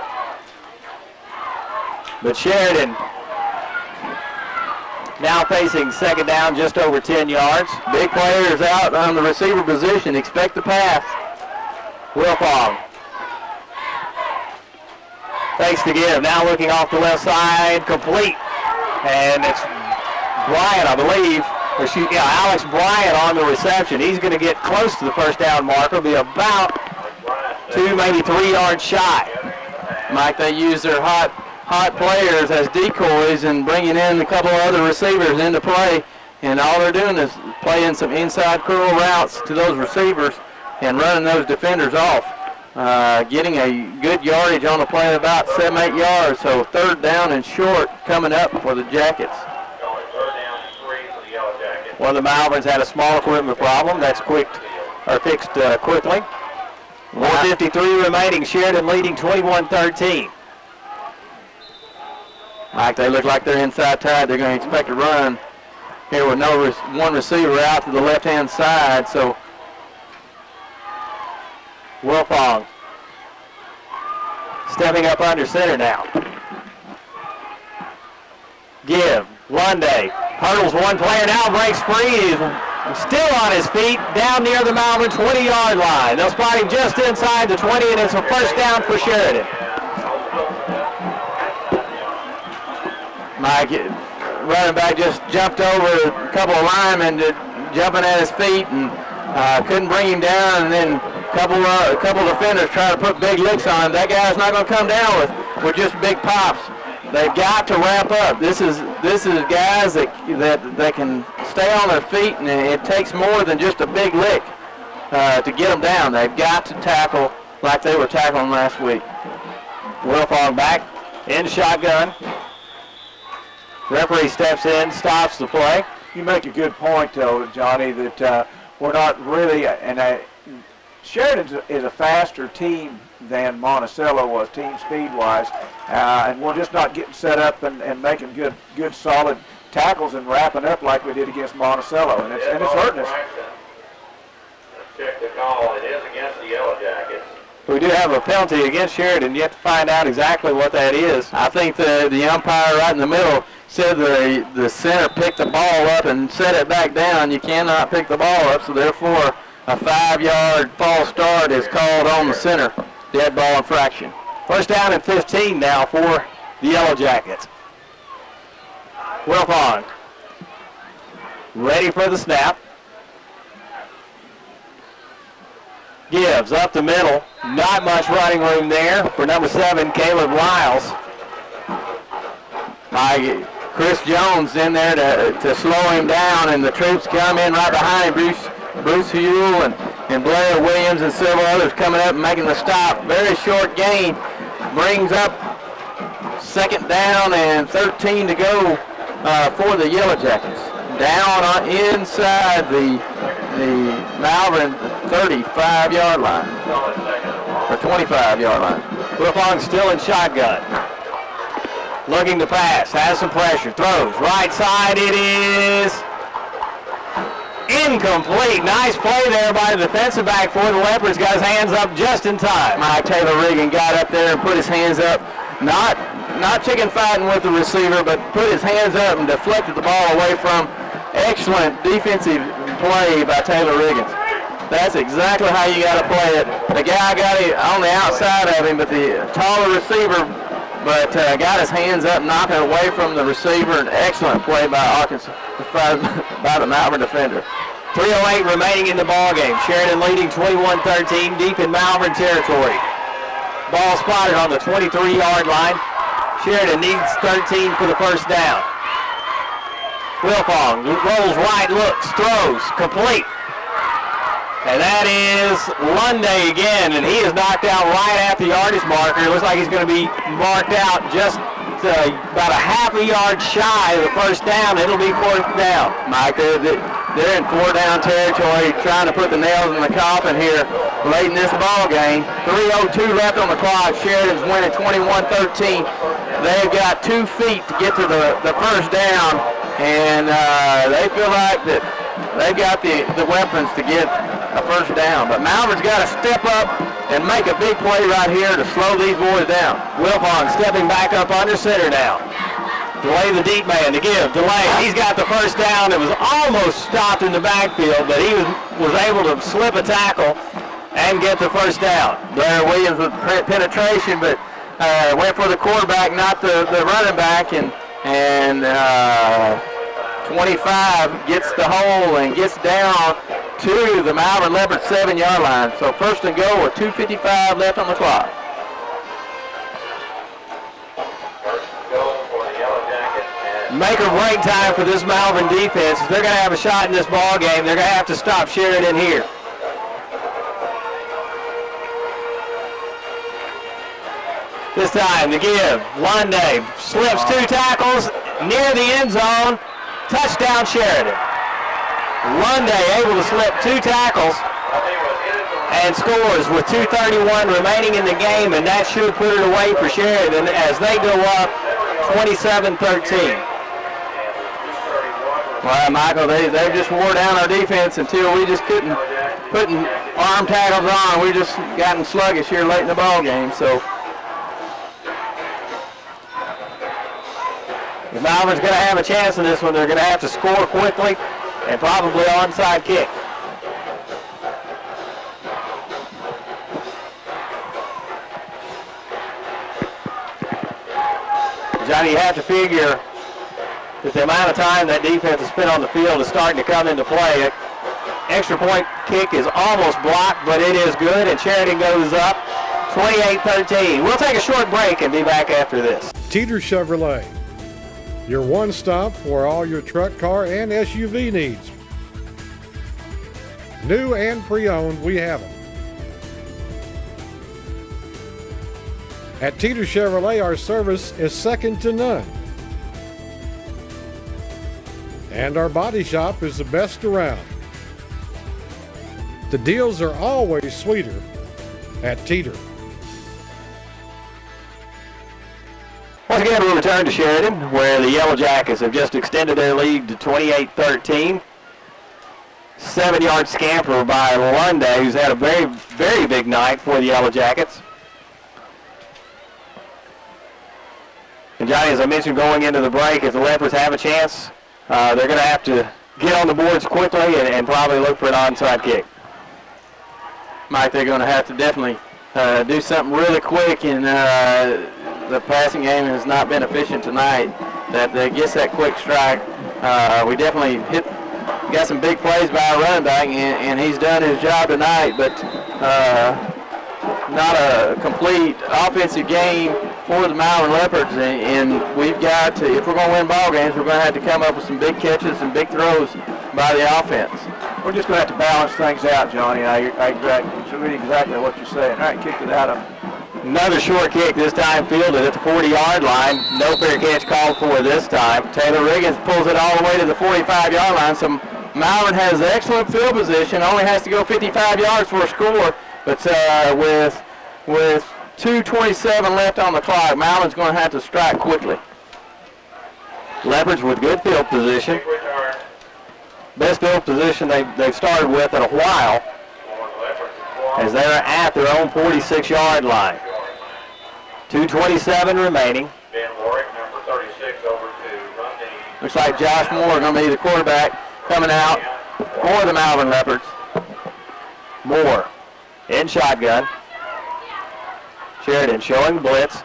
But Sheridan now facing second down, just over 10 yards. Big players out on the receiver position. Expect the pass. Wilfong fakes to give. Now looking off the left side, complete. And it's Bryant, I believe. Alex Bryant on the reception. He's going to get close to the first down marker. Be about 2, maybe 3 yards shy. Mike, they use their hot players as decoys and bringing in a couple of other receivers into play, and all they're doing is playing some inside curl routes to those receivers and running those defenders off, getting a good yardage on the play, about 7-8 yards. So third down and short coming up for the Jackets. One of the Malverns had a small equipment problem. That's fixed quickly. 1:53 remaining. Sheridan leading 21-13. Mike, they look like they're inside tight. They're going to expect a run here with one receiver out to the left-hand side. So Wilfong stepping up under center now. Give. Lundy hurdles one player, now breaks free. He's still on his feet down near the Malvern 20-yard line. They'll spot him just inside the 20, and it's a first down for Sheridan. Mike, running back just jumped over a couple of linemen jumping at his feet and couldn't bring him down, and then a couple of defenders trying to put big licks on him. That guy's not going to come down with just big pops. They've got to wrap up. This is guys that can stay on their feet, and it takes more than just a big lick to get them down. They've got to tackle like they were tackling last week. Wilfong back in shotgun. Referee steps in, stops the play. You make a good point, though, Johnny, that we're not really, Sheridan is a faster team than Monticello was, team speed-wise, and we're just not getting set up and making good, solid tackles and wrapping up like we did against Monticello, and it's hurting us. Check the call. It is against the Yellowjackets. We do have a penalty against Sheridan. Yet to find out exactly what that is. I think the umpire right in the middle said the center picked the ball up and set it back down. You cannot pick the ball up, so therefore a 5-yard false start is called on the center. Dead ball infraction. First down and 15 now for the Yellowjackets. Wilfong ready for the snap. Gives up the middle. Not much running room there for number 7, Caleb Lyles. Chris Jones in there to slow him down, and the troops come in right behind Bruce Huell and Blair Williams and several others coming up and making the stop. Very short gain. Brings up second down and 13 to go for the Yellowjackets. Down inside the Malvern 35-yard line, or 25-yard line. Wilfong still in shotgun. Looking to pass, has some pressure, throws, right side, it is incomplete. Nice play there by the defensive back for the Leopards. Got his hands up just in time. Mike Taylor Regan got up there and put his hands up. Not not chicken fighting with the receiver, but put his hands up and deflected the ball away from. Excellent defensive play by Taylor Riggins. That's exactly how you got to play it. The guy got it on the outside of him, but the taller receiver, got his hands up, knocked it away from the receiver. An excellent play by Arkansas, by the Malvern defender. 3:08 remaining in the ball game. Sheridan leading 21-13 deep in Malvern territory. Ball spotted on the 23-yard line. Sheridan needs 13 for the first down. Wilfong rolls right, looks, throws, complete. And that is Lunday again, and he is knocked out right at the yardage marker. It looks like he's going to be marked out just about a half a yard shy of the first down. It'll be fourth down. Mike, they're in 4-down territory, trying to put the nails in the coffin here late in this ball game. 3:02 left on the clock. Sheridan's winning 21-13. They've got 2 feet to get to the first down, and they feel like that they've got the weapons to get a first down. But Malvern's got to step up and make a big play right here to slow these boys down. Wilfong stepping back up under center now. Delay the deep man to give. Delay. He's got the first down. It was almost stopped in the backfield, but he was able to slip a tackle and get the first down. Blair Williams with penetration, but went for the quarterback, not the running back, and 25 gets the hole and gets down to the Malvern Leopard 7-yard line. So first and goal with 2:55 left on the clock. Make or break time for this Malvern defense. If they're going to have a shot in this ball game, they're going to have to stop Sheridan here. This time to give. Lunday slips 2 tackles near the end zone. Touchdown Sheridan. Lunday able to slip 2 tackles and scores with 2:31 remaining in the game, and that should put it away for Sheridan as they go up 27-13. Well, Michael, they just wore down our defense until we just couldn't put arm tackles on. We just gotten sluggish here late in the ball game. So if Malvern's going to have a chance in this one, they're going to have to score quickly and probably onside kick. Johnny, you have to figure that the amount of time that defense has spent on the field is starting to come into play. Extra point kick is almost blocked, but it is good, and Sheridan goes up 28-13. We'll take a short break and be back after this. Teeter Chevrolet, your one stop for all your truck, car, and SUV needs. New and pre-owned, we have them. At Teeter Chevrolet, our service is second to none. And our body shop is the best around. The deals are always sweeter at Teeter. Once again, we'll return to Sheridan, where the Yellowjackets have just extended their lead to 28-13. 7-yard scamper by Lunday, who's had a very, very big night for the Yellowjackets. And Johnny, as I mentioned going into the break, if the Leopards have a chance, they're going to have to get on the boards quickly and probably look for an onside kick. Mike, they're going to have to definitely do something really quick, and the passing game has not been efficient tonight. That gets that quick strike. We definitely got some big plays by our running back, and he's done his job tonight, but not a complete offensive game for the Malvern Leopards, and we've got to, if we're going to win ball games, we're going to have to come up with some big catches and big throws by the offense. We're just going to have to balance things out, Johnny. I agree exactly what you're saying. All right, kicked it out of him. Another short kick, this time fielded at the 40-yard line. No fair catch called for this time. Taylor Riggins pulls it all the way to the 45-yard line. So Malvern has excellent field position, only has to go 55 yards for a score, but with 2:27 left on the clock, Malvern's going to have to strike quickly. Leopards with good field position. Best field position they've started with in a while, as they're at their own 46-yard line. 2:27 remaining. Looks like Josh Moore going to be the quarterback coming out for the Malvern Leopards. Moore in shotgun. Sheridan showing blitz.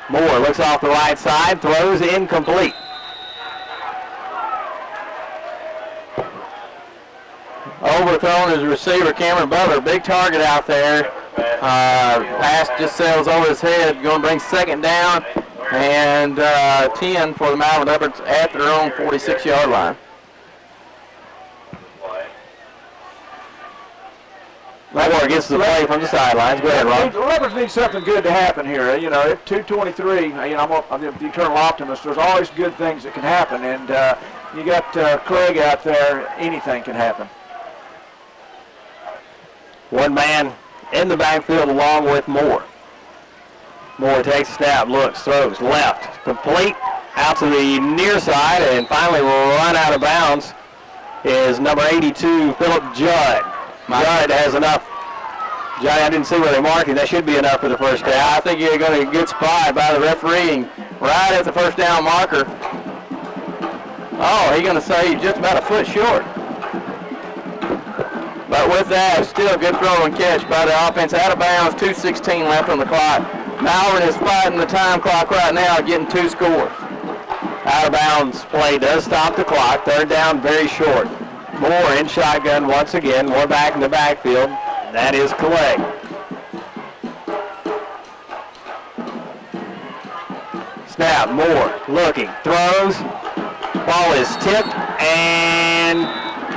Moore looks off the right side, throws incomplete. Overthrown his receiver, Cameron Butler. Big target out there. Pass just sails over his head. Going to bring second down and 10 for the Malvern Leopards at their own 46-yard line. Moore gets the play from the sidelines. Go ahead, Ron. The Leopards need something good to happen here. You know, at 2:23, I'm the eternal optimist. There's always good things that can happen, and you got Craig out there. Anything can happen. One man in the backfield along with Moore. Moore takes a snap, looks, throws, left, complete, out to the near side, and finally will run out of bounds is number 82, Philip Judd. Judd has enough. Judd, I didn't see where they're marking. That should be enough for the first down. I think you're going to get spotted by the referee right at the first down marker. Oh, he's going to say he's just about a foot short. But with that, still a good throw and catch by the offense. Out of bounds, 2:16 left on the clock. Malvern is fighting the time clock right now, getting 2 scores. Out of bounds play does stop the clock. Third down, very short. Moore in shotgun once again. Moore back in the backfield. That is Calais. Snap, Moore looking, throws. Ball is tipped and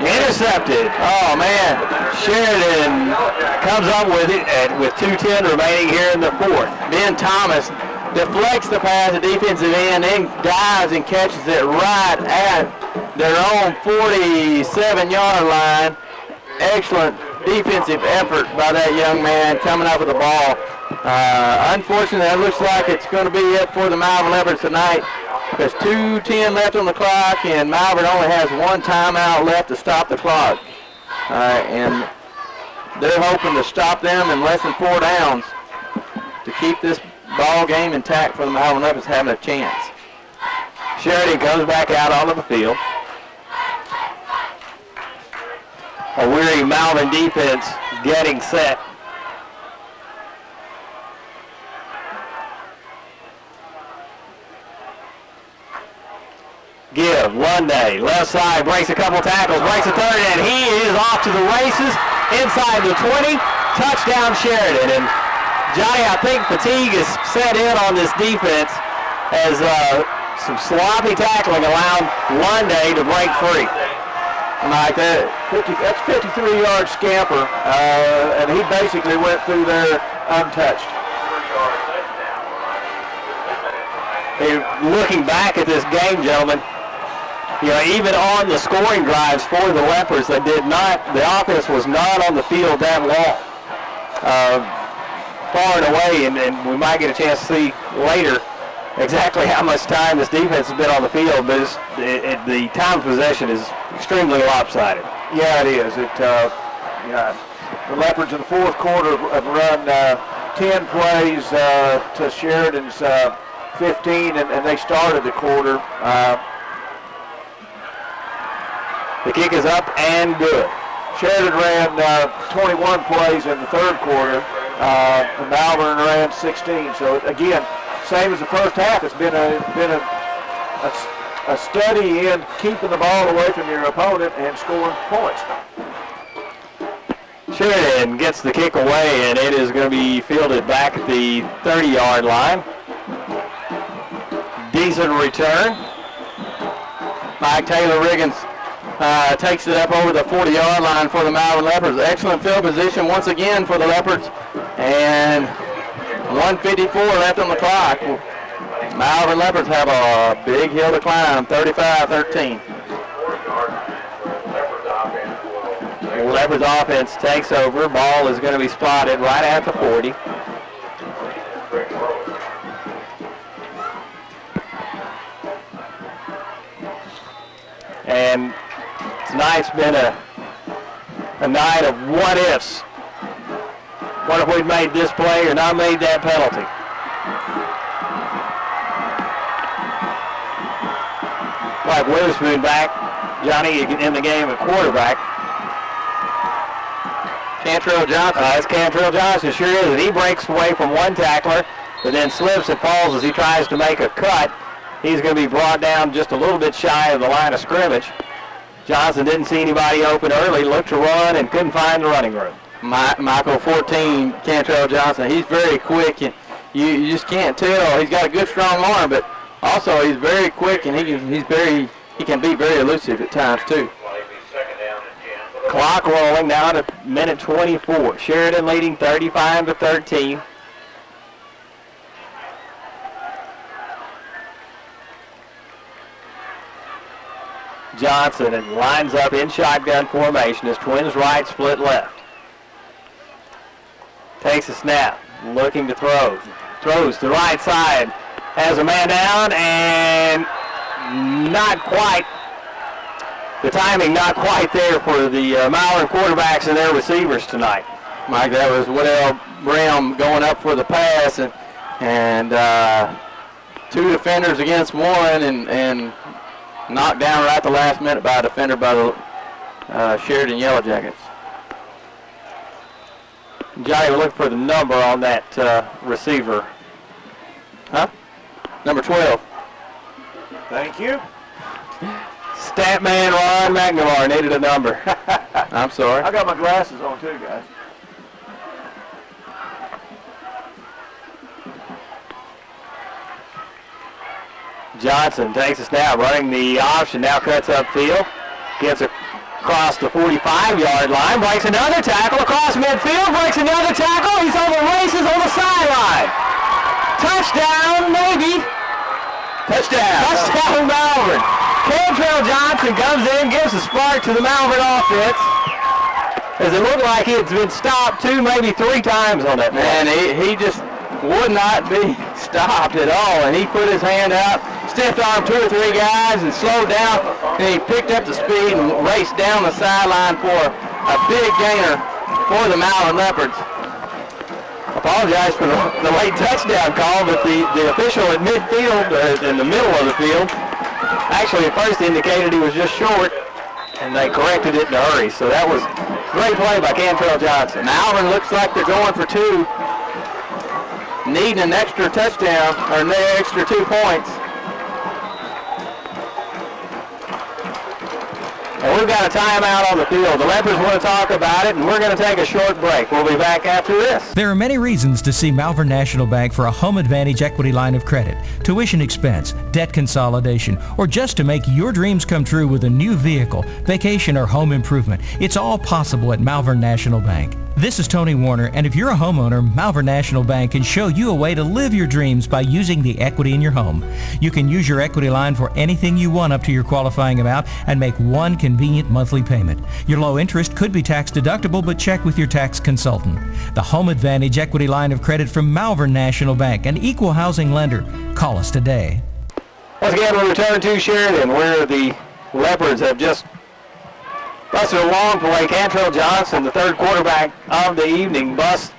intercepted. Oh, man. Sheridan comes up with it with 2:10 remaining here in the fourth. Ben Thomas deflects the pass to defensive end, then dives and catches it right at their own 47-yard line. Excellent defensive effort by that young man coming up with the ball. Unfortunately, it looks like it's going to be it for the Malvern Leopards tonight. There's 2:10 left on the clock, and Malvern only has 1 timeout left to stop the clock. And they're hoping to stop them in less than 4 downs to keep this ball game intact for the Malvern Leopards having a chance. Sheridan comes back out onto the field. A weary Malvern defense getting set. Give, Lunday, left side, breaks a couple tackles, breaks a third, and he is off to the races inside the 20. Touchdown Sheridan. And Johnny, I think fatigue is set in on this defense as some sloppy tackling allowed Lunday to break free. Like that, that's 53-yard scamper, and he basically went through there untouched. Hey, looking back at this game, gentlemen, you know, even on the scoring drives for the Leopards, the offense was not on the field that long. Far and away, and we might get a chance to see later exactly how much time this defense has been on the field, but the time of possession is extremely lopsided. Yeah, it is. The Leopards in the fourth quarter have run 10 plays to Sheridan's 15, and they started the quarter. The kick is up and good. Sheridan ran 21 plays in the third quarter. And Malvern ran 16. So again, same as the first half. It's been a study in keeping the ball away from your opponent and scoring points. Sheridan gets the kick away, and it is going to be fielded back at the 30-yard line. Decent return. Mike Taylor Riggins takes it up over the 40-yard line for the Malvern Leopards. Excellent field position once again for the Leopards. And 1:54 left on the clock. Malvern Leopards have a big hill to climb, 35-13. Leopards offense takes over. Ball is going to be spotted right at the 40. And tonight's been a night of what-ifs. What if we'd made this play or not made that penalty? like Witherspoon back. Johnny in the game at quarterback. Cantrell Johnson. That's Cantrell Johnson, sure is. And he breaks away from one tackler, but then slips and falls as he tries to make a cut. He's going to be brought down just a little bit shy of the line of scrimmage. Johnson didn't see anybody open early, looked to run, and couldn't find the running room. Michael 14, Cantrell Johnson. He's very quick, and you just can't tell. He's got a good, strong arm, but also he's very quick, and he can be very elusive at times too. Clock rolling now to minute 24. Sheridan leading 35-13. Johnson and lines up in shotgun formation as twins right, split left. Takes a snap, looking to throw. Throws to the right side. Has a man down and not quite. The timing not quite there for the Malvern quarterbacks and their receivers tonight. Mike, that was Waddell Brim going up for the pass, and two defenders against one, and knocked down right at the last minute by a defender by the Sheridan Yellowjackets. Johnny, we're looking for the number on that receiver. Huh? Number 12. Thank you. Stat man Ron McNamara needed a number. I'm sorry. I got my glasses on too, guys. Johnson takes a snap, running the option, now cuts upfield. Gets across the 45-yard line, breaks another tackle across midfield, breaks another tackle. He's on the races on the sideline. Touchdown, maybe. Touchdown, Malvern. Cantrell Johnson comes in, gives a spark to the Malvern offense. As it looked like he had been stopped 2, maybe 3 times on that. Man, he just would not be stopped at all, and he put his hand out, stiff armed 2 or 3 guys, and slowed down, and he picked up the speed and raced down the sideline for a big gainer for the Malvern Leopards. Apologize for the late touchdown call, but the official at midfield, in the middle of the field, actually at first indicated he was just short, and they corrected it in a hurry. So that was great play by Cantrell Johnson. Malvern looks like they're going for 2, needing an extra touchdown, or an extra 2 points. And we've got a timeout on the field. The Leopards want to talk about it, and we're going to take a short break. We'll be back after this. There are many reasons to see Malvern National Bank for a Home Advantage equity line of credit, tuition expense, debt consolidation, or just to make your dreams come true with a new vehicle, vacation, or home improvement. It's all possible at Malvern National Bank. This is Tony Warner, and if you're a homeowner, Malvern National Bank can show you a way to live your dreams by using the equity in your home. You can use your equity line for anything you want up to your qualifying amount and make one convenient monthly payment. Your low interest could be tax deductible, but check with your tax consultant. The Home Advantage equity line of credit from Malvern National Bank, an equal housing lender. Call us today. Once again, we return to Sheridan, where the Leopards have just busted a long play. Cantrell Johnson, the third quarterback of the evening, busts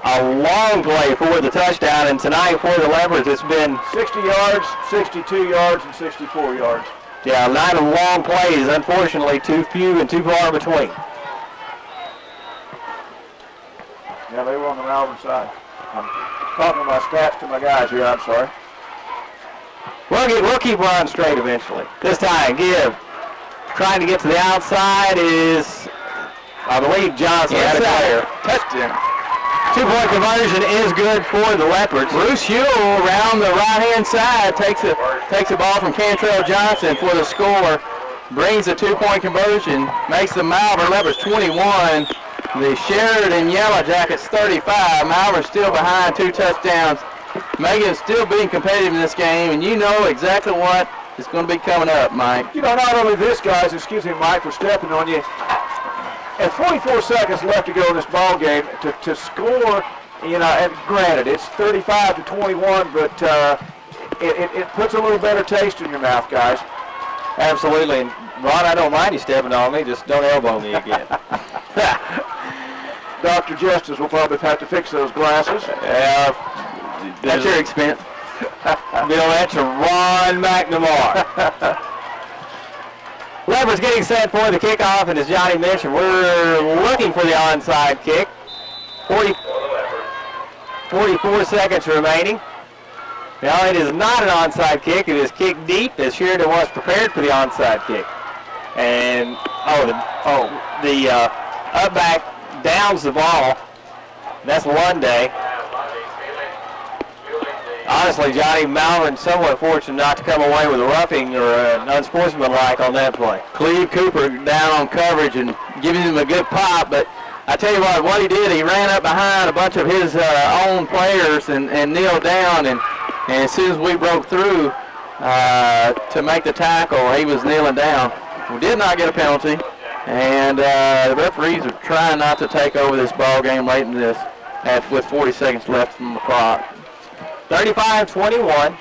a long play for the touchdown. And tonight for the Leopards, it's been 60 yards, 62 yards, and 64 yards. Yeah, 9 of long plays. Unfortunately, too few and too far between. Yeah, they were on the Malvern side. I'm talking my stats to my guys here. I'm sorry. We'll keep Ron straight eventually. This time, trying to get to the outside is, I believe, Johnson. Yes, had a touchdown. 2-point conversion is good for the Leopards. Bruce Huell around the right-hand side takes a ball from Cantrell Johnson for the score, brings a 2-point conversion, makes the Malvern Leopards 21, the Sheridan Yellowjackets 35. Malvern still behind 2 touchdowns. Megan still being competitive in this game, and you know exactly what is going to be coming up, Mike. You know, not only this, guys, excuse me, Mike, for stepping on you. At 44 seconds left to go in this ball game, to score, you know, and granted, it's 35-21, but it puts a little better taste in your mouth, guys. Absolutely. And Ron, I don't mind you stepping on me, just don't elbow me again. Dr. Justice will probably have to fix those glasses. That's your expense. Bill Etch to Ron McNamara. Leopard's getting set for the kickoff, and as Johnny mentioned, we're looking for the onside kick. 44 seconds remaining. Now it is not an onside kick. It is kicked deep as Sheridan was prepared for the onside kick. And, the up back downs the ball. That's Lunday. Honestly, Johnny, Malvern somewhat fortunate not to come away with a roughing or an unsportsmanlike on that play. Cleve Cooper down on coverage and giving him a good pop, but I tell you what he did, he ran up behind a bunch of his own players and kneeled down, and as soon as we broke through to make the tackle, he was kneeling down. We did not get a penalty, and the referees are trying not to take over this ball game late in this with 40 seconds left from the clock. 35-21.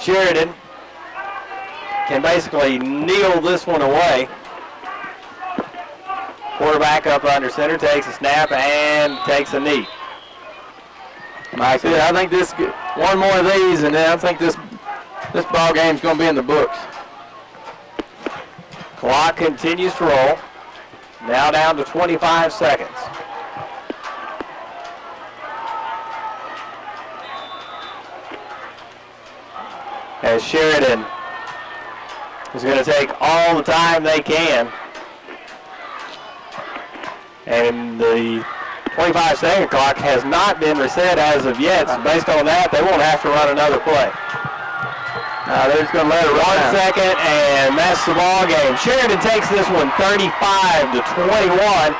Sheridan can basically kneel this one away. Quarterback up under center, takes a snap and takes a knee. Mike, I think this one more of these, and then I think this ball game's going to be in the books. Clock continues to roll. Now down to 25 seconds. As Sheridan is going to take all the time they can. And the 25-second clock has not been reset as of yet. So based on that, they won't have to run another play. They're just going to let it run. 1 second, and that's the ball game. Sheridan takes this one 35-21.